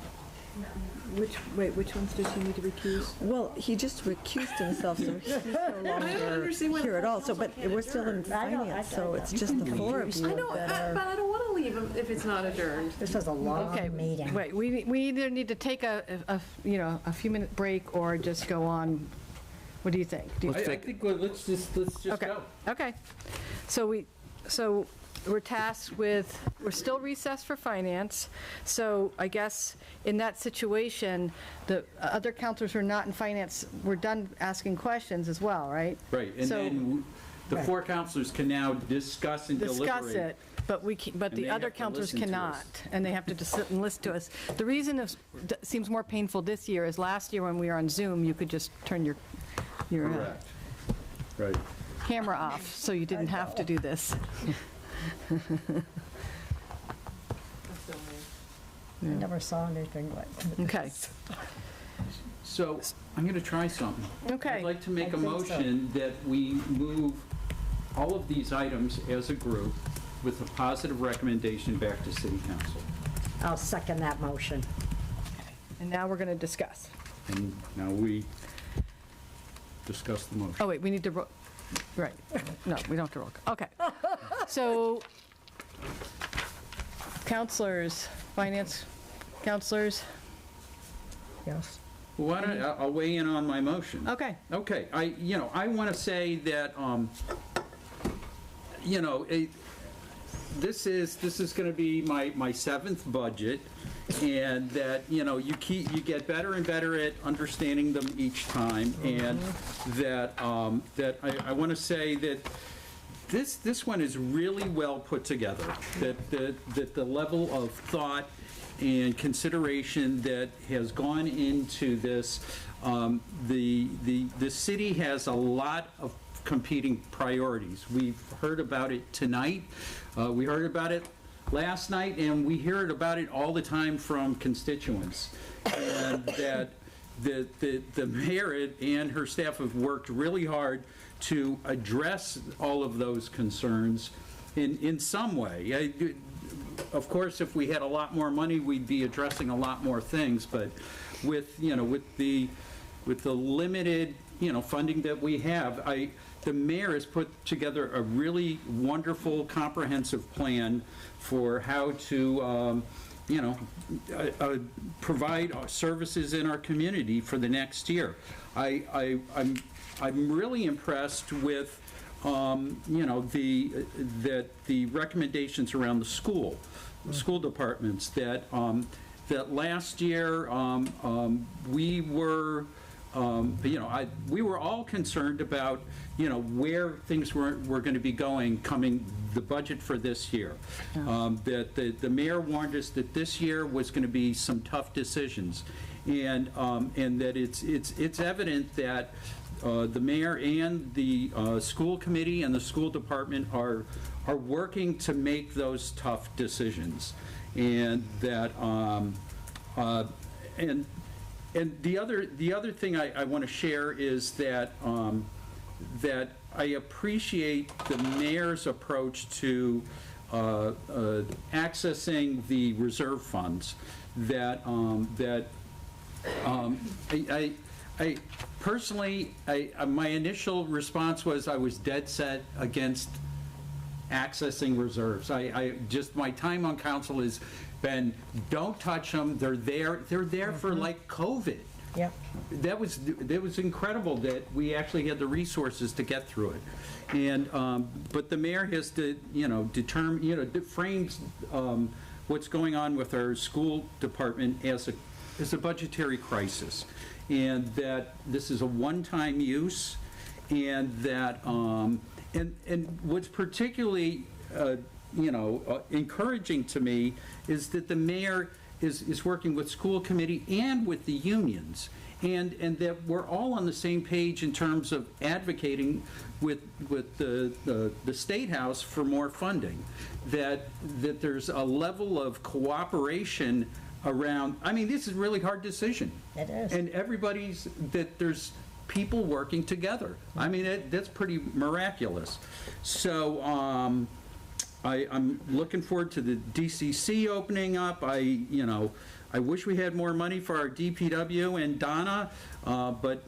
which ones does he need to recuse? Well, he just recused himself, so he's no longer here at all, so, but we're still in finance, so it's just the four of you that are. But I don't want to leave him if it's not adjourned. This is a long Okay, meeting. wait, we either need to take a a few minute break or just go on. What do you think? I think, well, let's just go. Okay. So we're tasked with, we're still recessed for finance. So I guess in that situation, the other counselors who are not in finance, we're done asking questions as well, right? Right, and So- then the four counselors can now discuss and deliberate. Discuss it, but but And the they other have to counselors listen to cannot, us. and they have to just sit and listen to us. The reason it seems more painful this year is last year when we were on Zoom, you could just turn your Correct. Right. camera off, so you didn't have to do this. I never saw anything like that. Okay. So I'm going to try something. Okay. I'd like to make I a think so. motion that we move all of these items as a group with a positive recommendation back to City Council. I'll second that motion. And now we're going to discuss. And now we discuss the motion. Oh, wait, we need to, right. No, we don't have to roll. Okay. So, counselors, finance counselors? Yes. Well, why don't, I'll weigh in on my motion. Okay. Okay, I want to say that, this is going to be my seventh budget, and that, you get better and better at understanding them each time, and that I want to say that this one is really well put together, that the level of thought and consideration that has gone into this, the city has a lot of competing priorities. We've heard about it tonight, we heard about it last night, and we hear about it all the time from constituents. And that the mayor and her staff have worked really hard to address all of those concerns in some way. Of course, if we had a lot more money, we'd be addressing a lot more things, but with the limited, funding that we have, the mayor has put together a really wonderful, comprehensive plan for how to, provide services in our community for the next year. I'm really impressed with, the recommendations around the school departments, that last year we were we were all concerned about where things were going to be going coming the budget for this year. That the mayor warned us that this year was going to be some tough decisions, and that it's evident that the mayor and the school committee and the school department are working to make those tough decisions, and that and the other thing I want to share is that that I appreciate the mayor's approach to accessing the reserve funds. That I personally, my initial response was I was dead set against accessing reserves. My time on council has been, don't touch them. They're there for like COVID. Yep. That was incredible that we actually had the resources to get through it. And but the mayor has to determine, frames what's going on with our school department as a budgetary crisis, and that this is a one-time use, and that and what's particularly encouraging to me is that the mayor is working with school committee and with the unions, and that we're all on the same page in terms of advocating with the State House for more funding, that there's a level of cooperation around. I mean, this is a really hard decision. It is. And that there's people working together. I mean, that's pretty miraculous. So I'm looking forward to the DCC opening up. I wish we had more money for our DPW and Donna, but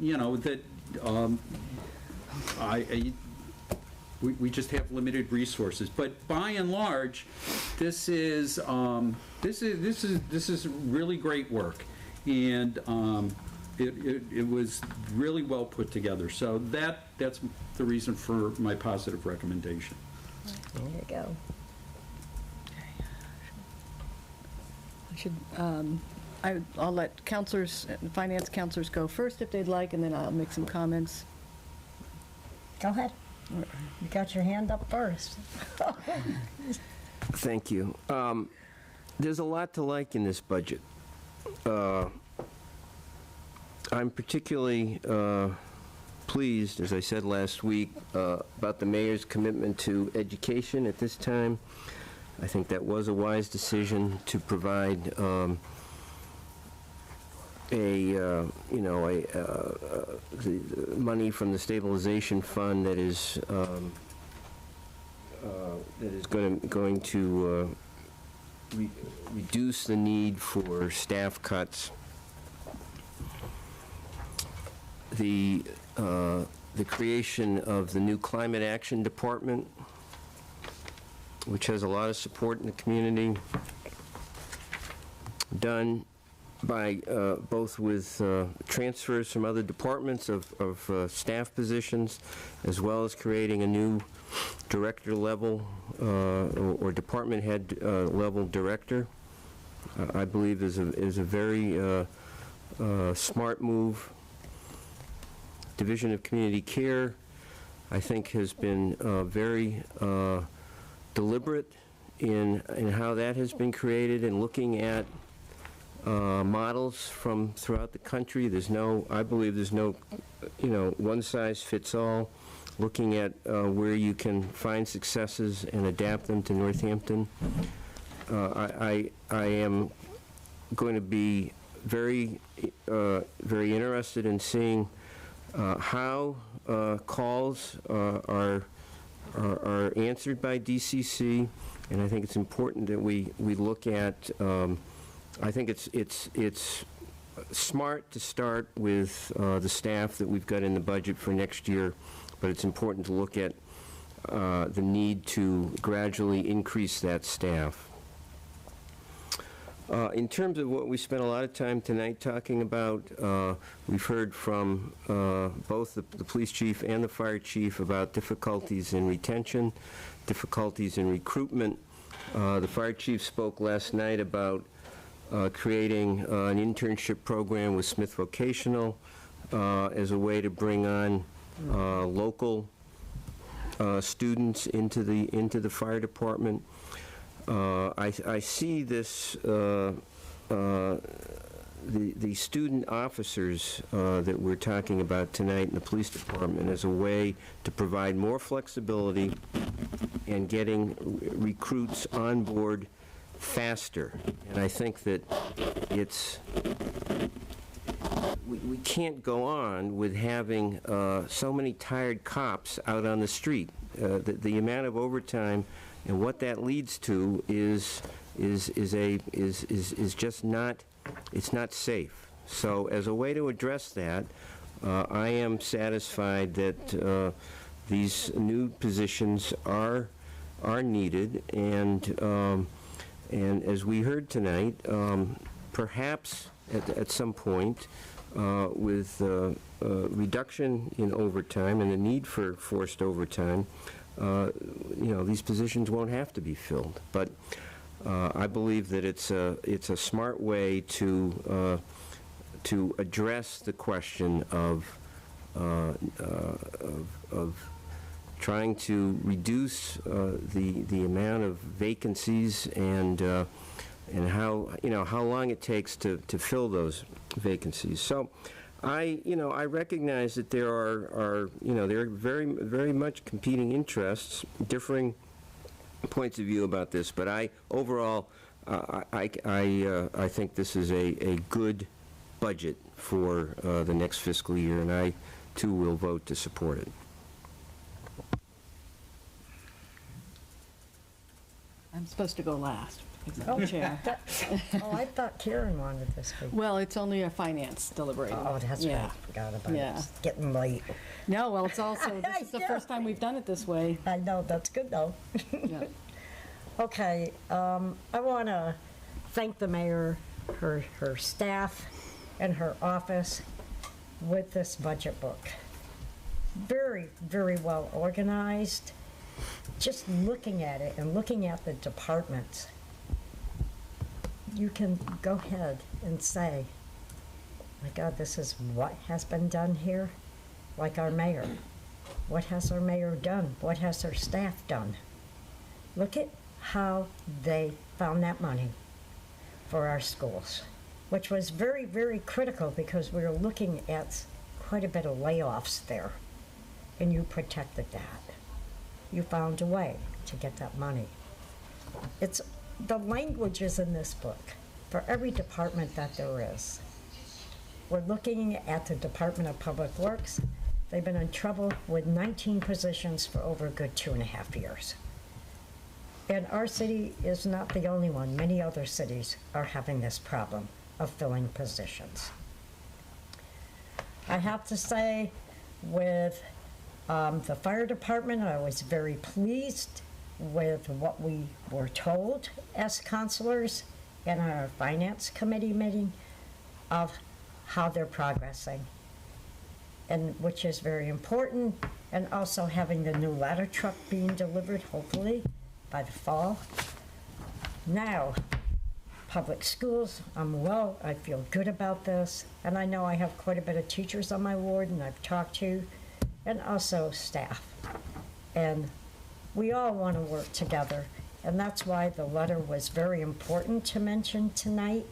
we just have limited resources. But by and large, this is really great work, and it was really well put together. So that's the reason for my positive recommendation. There you go. I'll let counselors, finance counselors go first if they'd like, and then I'll make some comments. Go ahead. You got your hand up first. Thank you. There's a lot to like in this budget. I'm particularly pleased, as I said last week, about the mayor's commitment to education at this time. I think that was a wise decision to provide the money from the stabilization fund that is going to reduce the need for staff cuts. The creation of the new Climate Action Department, which has a lot of support in the community, done by both with transfers from other departments of staff positions, as well as creating a new director level or department head level director. I believe is a very smart move. Division of Community Care, I think, has been very deliberate in how that has been created, and looking at models from throughout the country. I believe there's no, one size fits all. Looking at where you can find successes and adapt them to Northampton. I am going to be very interested in seeing how calls are answered by DCC, and I think it's important that we look at. I think it's smart to start with the staff that we've got in the budget for next year, but it's important to look at the need to gradually increase that staff. In terms of what we spent a lot of time tonight talking about, we've heard from both the police chief and the fire chief about difficulties in retention, difficulties in recruitment. The fire chief spoke last night about creating an internship program with Smith Vocational as a way to bring on local students into the fire department. I see this, the student officers that we're talking about tonight in the police department as a way to provide more flexibility and getting recruits on board faster. And I think that we can't go on with having so many tired cops out on the street. The amount of overtime and what that leads to is just not, it's not safe. So as a way to address that, I am satisfied that these new positions are needed, and as we heard tonight, perhaps at some point with reduction in overtime and the need for forced overtime, these positions won't have to be filled. But I believe that it's a smart way to address the question of trying to reduce the amount of vacancies and and how long it takes to fill those vacancies. So I recognize that there are very much competing interests, differing points of view about this, but overall I think this is a good budget for the next fiscal year, and I too will vote to support it. I'm supposed to go last. Oh, Chair. I thought Karen wanted this week. Well, it's only a finance deliberating. Oh, that's right. I forgot about it. It's getting late. No, well, it's also, this is the first time we've done it this way. I know, that's good though. Yeah. Okay, I want to thank the mayor, her staff, and her office with this budget book. Very, very well organized. Just looking at it and looking at the departments, you can go ahead and say, my God, this is what has been done here. Like our mayor. What has our mayor done? What has our staff done? Look at how they found that money for our schools, which was very, very critical because we were looking at quite a bit of layoffs there, and you protected that. You found a way to get that money. The language is in this book for every department that there is. We're looking at the Department of Public Works. They've been in trouble with 19 positions for over a good 2.5 years. And our city is not the only one. Many other cities are having this problem of filling positions. I have to say, with the fire department, I was very pleased with what we were told as counselors in our finance committee meeting of how they're progressing, and which is very important, and also having the new ladder truck being delivered, hopefully, by the fall. Now, public schools, I feel good about this, and I know I have quite a bit of teachers on my ward, and I've talked to, and also staff. And we all want to work together, and that's why the letter was very important to mention tonight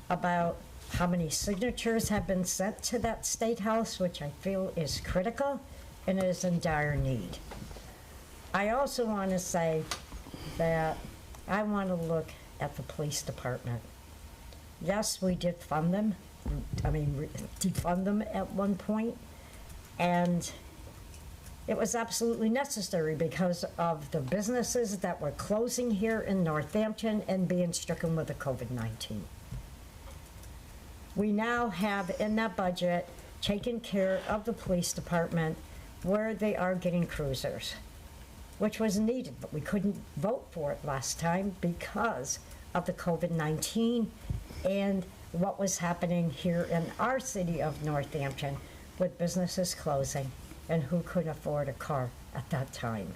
about how many signatures have been sent to that State House, which I feel is critical and is in dire need. I also want to say that I want to look at the police department. Yes, we did fund them. Defund them at one point, and it was absolutely necessary because of the businesses that were closing here in Northampton and being stricken with the COVID-19. We now have in that budget taken care of the police department where they are getting cruisers, which was needed, but we couldn't vote for it last time because of the COVID-19 and what was happening here in our city of Northampton with businesses closing and who could afford a car at that time.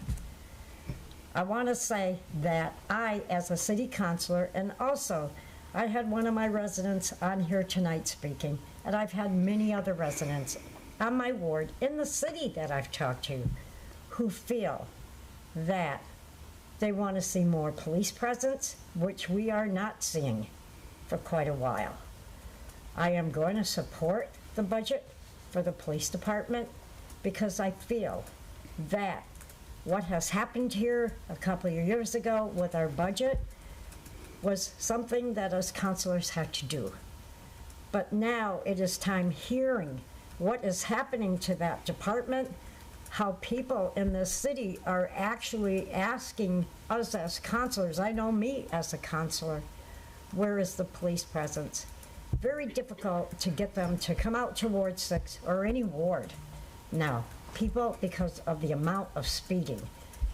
I want to say that I, as a city councilor, and also I had one of my residents on here tonight speaking, and I've had many other residents on my ward in the city that I've talked to who feel that they want to see more police presence, which we are not seeing for quite a while. I am going to support the budget for the police department because I feel that what has happened here a couple of years ago with our budget was something that us councilors had to do. But now it is time hearing what is happening to that department, how people in this city are actually asking us as councilors, I know me as a councilor, where is the police presence? Very difficult to get them to come out to Ward 6 or any ward. Now, people, because of the amount of speeding,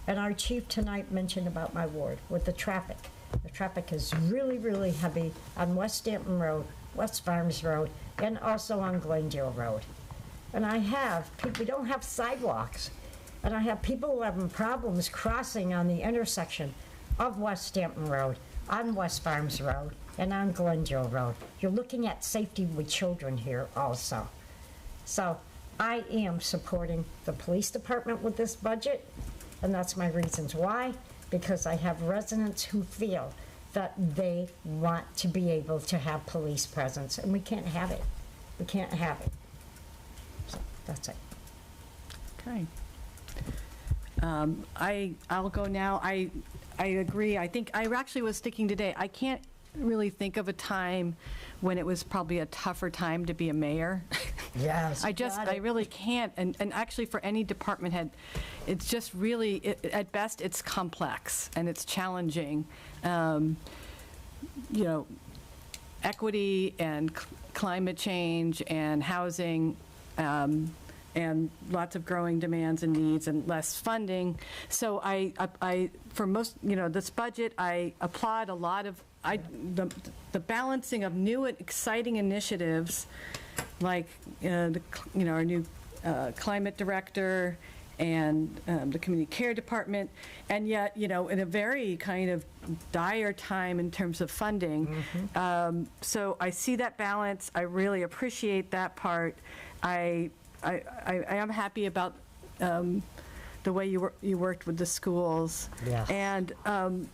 and our chief tonight mentioned about my ward with the traffic. The traffic is really, really heavy on West Stanton Road, West Farms Road, and also on Glendale Road. And we don't have sidewalks, and I have people having problems crossing on the intersection of West Stanton Road, on West Farms Road, and on Glendale Road. You're looking at safety with children here also. So I am supporting the police department with this budget, and that's my reasons why, because I have residents who feel that they want to be able to have police presence, and we can't have it. We can't have it. So that's it. Okay. I'll go now. I agree. I think I actually was thinking today, I can't really think of a time when it was probably a tougher time to be a mayor. Yes. I really can't. And actually for any department head, it's just really, at best, it's complex and it's challenging. You know, equity and climate change and housing, and lots of growing demands and needs and less funding. So I for most, you know, this budget, I applaud a lot of, the balancing of new and exciting initiatives, like, our new climate director and the community care department, and yet, you know, in a very kind of dire time in terms of funding. So I see that balance. I really appreciate that part. I am happy about the way you worked with the schools. Yeah. And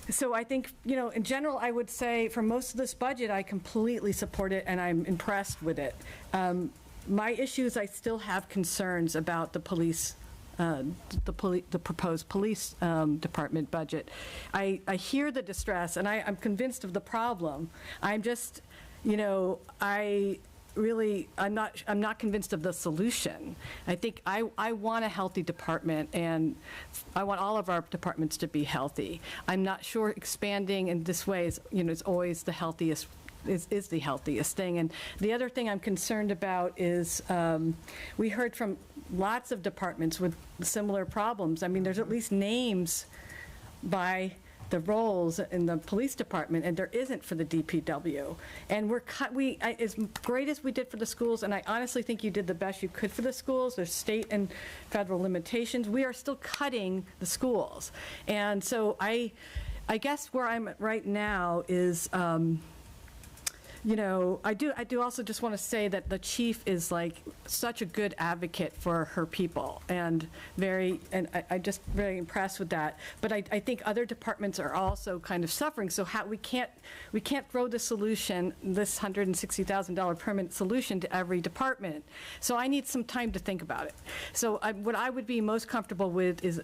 so I think, you know, in general, I would say for most of this budget, I completely support it and I'm impressed with it. My issues, I still have concerns about the police, the proposed police department budget. I hear the distress and I'm convinced of the problem. I'm just, you know, I'm not convinced of the solution. I think I want a healthy department, and I want all of our departments to be healthy. I'm not sure expanding in this way is, you know, is always the healthiest, is the healthiest thing. And the other thing I'm concerned about is we heard from lots of departments with similar problems. I mean, there's at least names by the roles in the police department, and there isn't for the DPW. And as great as we did for the schools, and I honestly think you did the best you could for the schools, there's state and federal limitations, we are still cutting the schools. And so I guess where I'm at right now is, you know, I do also just want to say that the chief is like such a good advocate for her people, and I'm just very impressed with that. But I think other departments are also kind of suffering. So we can't throw the solution, this $160,000 permanent solution, to every department. So I need some time to think about it. So what I would be most comfortable with is,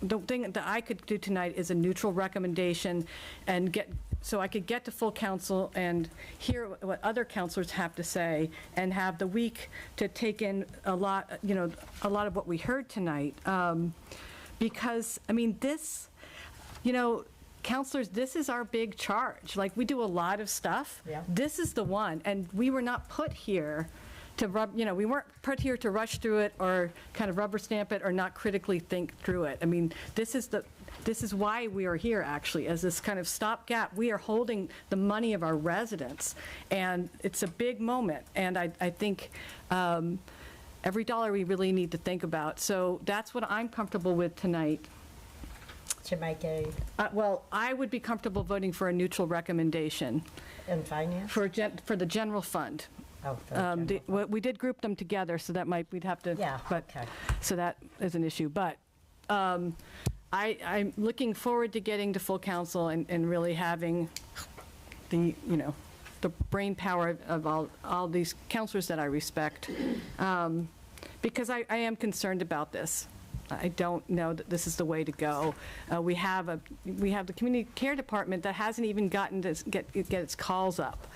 the thing that I could do tonight is a neutral recommendation, and so I could get to full council and hear what other councilors have to say, and have the week to take in a lot of what we heard tonight. Because, I mean, this, you know, councilors, this is our big charge. Like, we do a lot of stuff. Yeah. This is the one, and we were not put here to we weren't put here to rush through it or kind of rubber stamp it or not critically think through it. I mean, this is why we are here, actually, as this kind of stopgap. We are holding the money of our residents, and it's a big moment. And I think every dollar we really need to think about. So that's what I'm comfortable with tonight. To make a... well, I would be comfortable voting for a neutral recommendation. In finance? For the general fund. Oh, we did group them together, so that we'd have to. Yeah, but, okay. So that is an issue. But I'm looking forward to getting to full council and really having the brain power of all these councilors that I respect, because I am concerned about this. I don't know that this is the way to go. We have the community care department that hasn't even gotten to get its calls up,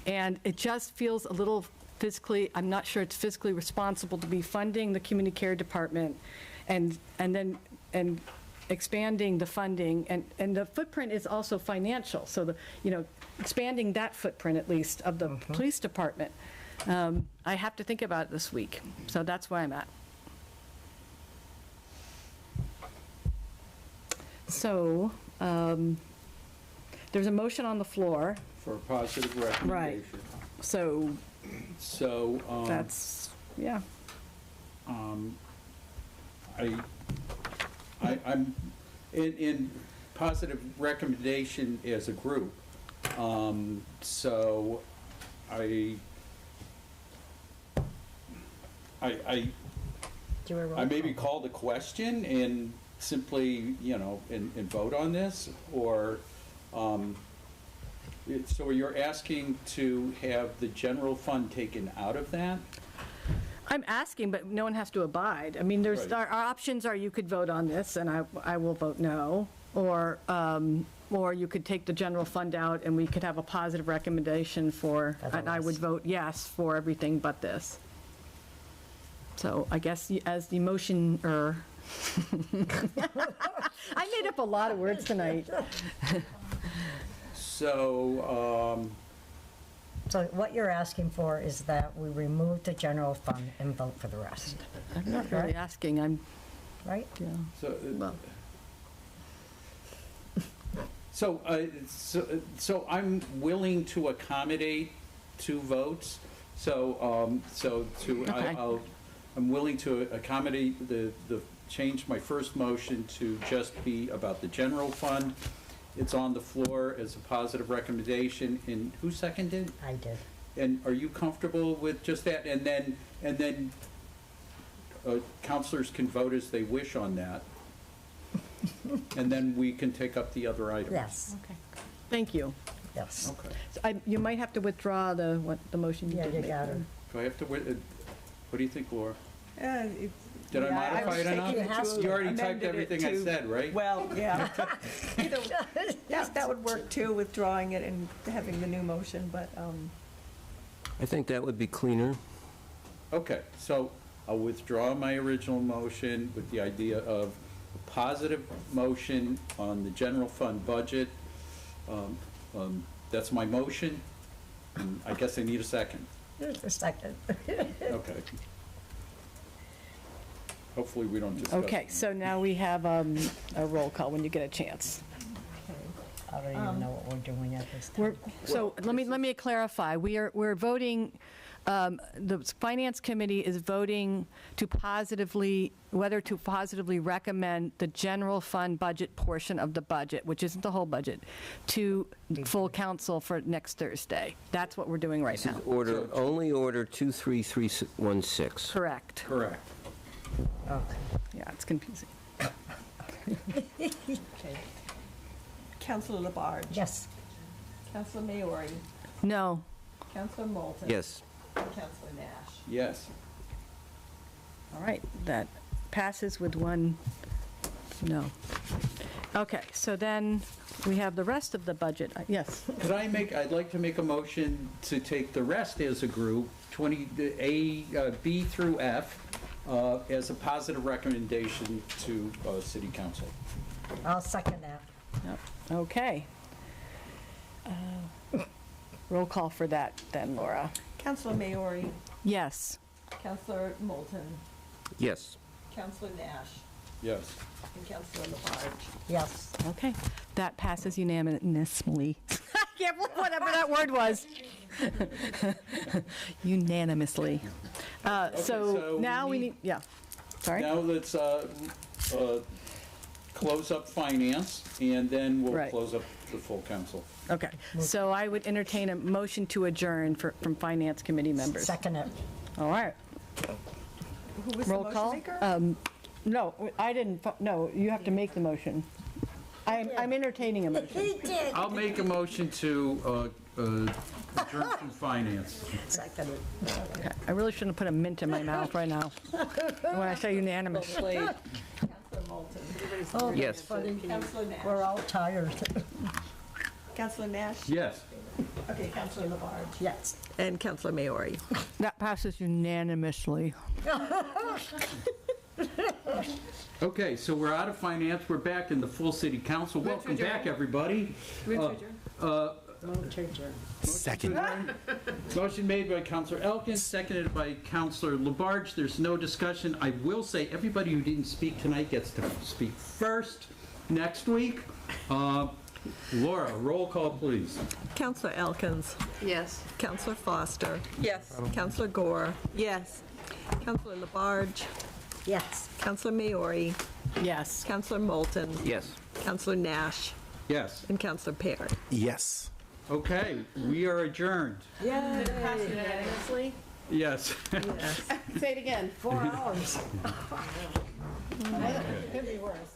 and it just feels a little fiscally. I'm not sure it's fiscally responsible to be funding the community care department, and expanding the funding, and the footprint is also financial. So expanding that footprint at least of the police department. I have to think about it this week. So that's where I'm at. So, there's a motion on the floor. For a positive recommendation. Right. So that's, yeah. I'm in positive recommendation as a group. So I maybe call the question and simply, and vote on this, or So you're asking to have the general fund taken out of that? I'm asking, but no one has to abide. I mean, Right. our options are you could vote on this, and I will vote no, or you could take the general fund out, and we could have a positive recommendation for, and I would vote yes for everything but this. So I guess as the motioner, I made up a lot of words tonight. So, So what you're asking for is that we remove the general fund and vote for the rest, I'm not really asking, I'm, right? yeah. So I'm willing to accommodate 2 votes. Okay. I'm willing to accommodate change my first motion to just be about the general fund. It's on the floor as a positive recommendation, and who seconded? I did. And are you comfortable with just that? And then counselors can vote as they wish on that. And then we can take up the other items. Yes. Okay. Thank you. Yes. Okay. So you might have to withdraw the motion you Yeah, did you make. got it. Do I have to, what do you think, Laura? Did Did I modify it enough? You already amended typed it everything I to- said, right? Well, yeah. Yes, that would work too, withdrawing it and having the new motion, but, I think that would be cleaner. Okay, so I'll withdraw my original motion with the idea of a positive motion on the general fund budget. That's my motion. And I guess I need a second. Here's the second. Okay. Hopefully we don't discuss. Okay, so now we have a roll call when you get a chance. I don't even know what we're doing at this time. So let me clarify. We're voting, the Finance Committee is voting to whether to positively recommend the general fund budget portion of the budget, which isn't the whole budget, to full council for next Thursday. That's what we're doing right now. Only order 23316. Correct. Correct. Okay. Yeah, it's confusing. okay. Councilor Labarge. Yes. Councilor Maori. No. Councilor Moulton. Yes. And Councilor Nash. Yes. All right, that passes with one no. Okay, so then we have the rest of the budget. Yes. I'd like to make a motion to take the rest as a group, B through F, as a positive recommendation to City Council. I'll second that. Yep. Okay. Roll call for that then, Laura. Councilor Maori. Yes. Councilor Moulton. Yes. Councilor Nash. Yes. And Councilor Labarge. Yes. Okay, that passes unanimously. I can't believe whatever that word was. Unanimously. So now we need, yeah, sorry? Now let's close up finance, and then we'll Right. close up the full council. Okay, so I would entertain a motion to adjourn from Finance Committee members. Second it. All right. Who was Roll the call? motion maker? No, I didn't, no, you have to make the motion. I'm entertaining a motion. He did. I'll make a motion to adjourn from finance. Second it. Okay, I really shouldn't have put a mint in my mouth right now when I say unanimous. Councilor Moulton. Oh, Yes. that's funny. Councilor Nash. We're all tired. Councilor Nash. Yes. Okay, Councilor Labarge. Yes. And Councilor Maori. That passes unanimously. Okay, so we're out of finance. We're back in the full city council. Welcome back, everybody. Second. Motion made by Councilor Elkins, seconded by Councilor Labarge. There's no discussion. I will say, everybody who didn't speak tonight gets to speak first next week. Laura, roll call, please. Councilor Elkins. Yes. Councilor Foster. Yes. Councilor Gore. Yes. Councilor Labarge. Yes. Councilor Maori. Yes. Councilor Moulton. Yes. Councilor Nash. Yes. And Councilor Pear. Yes. Okay, we are adjourned. Yay. Pass unanimously? Yes. Yes. Say it again. 4 hours. It could be worse.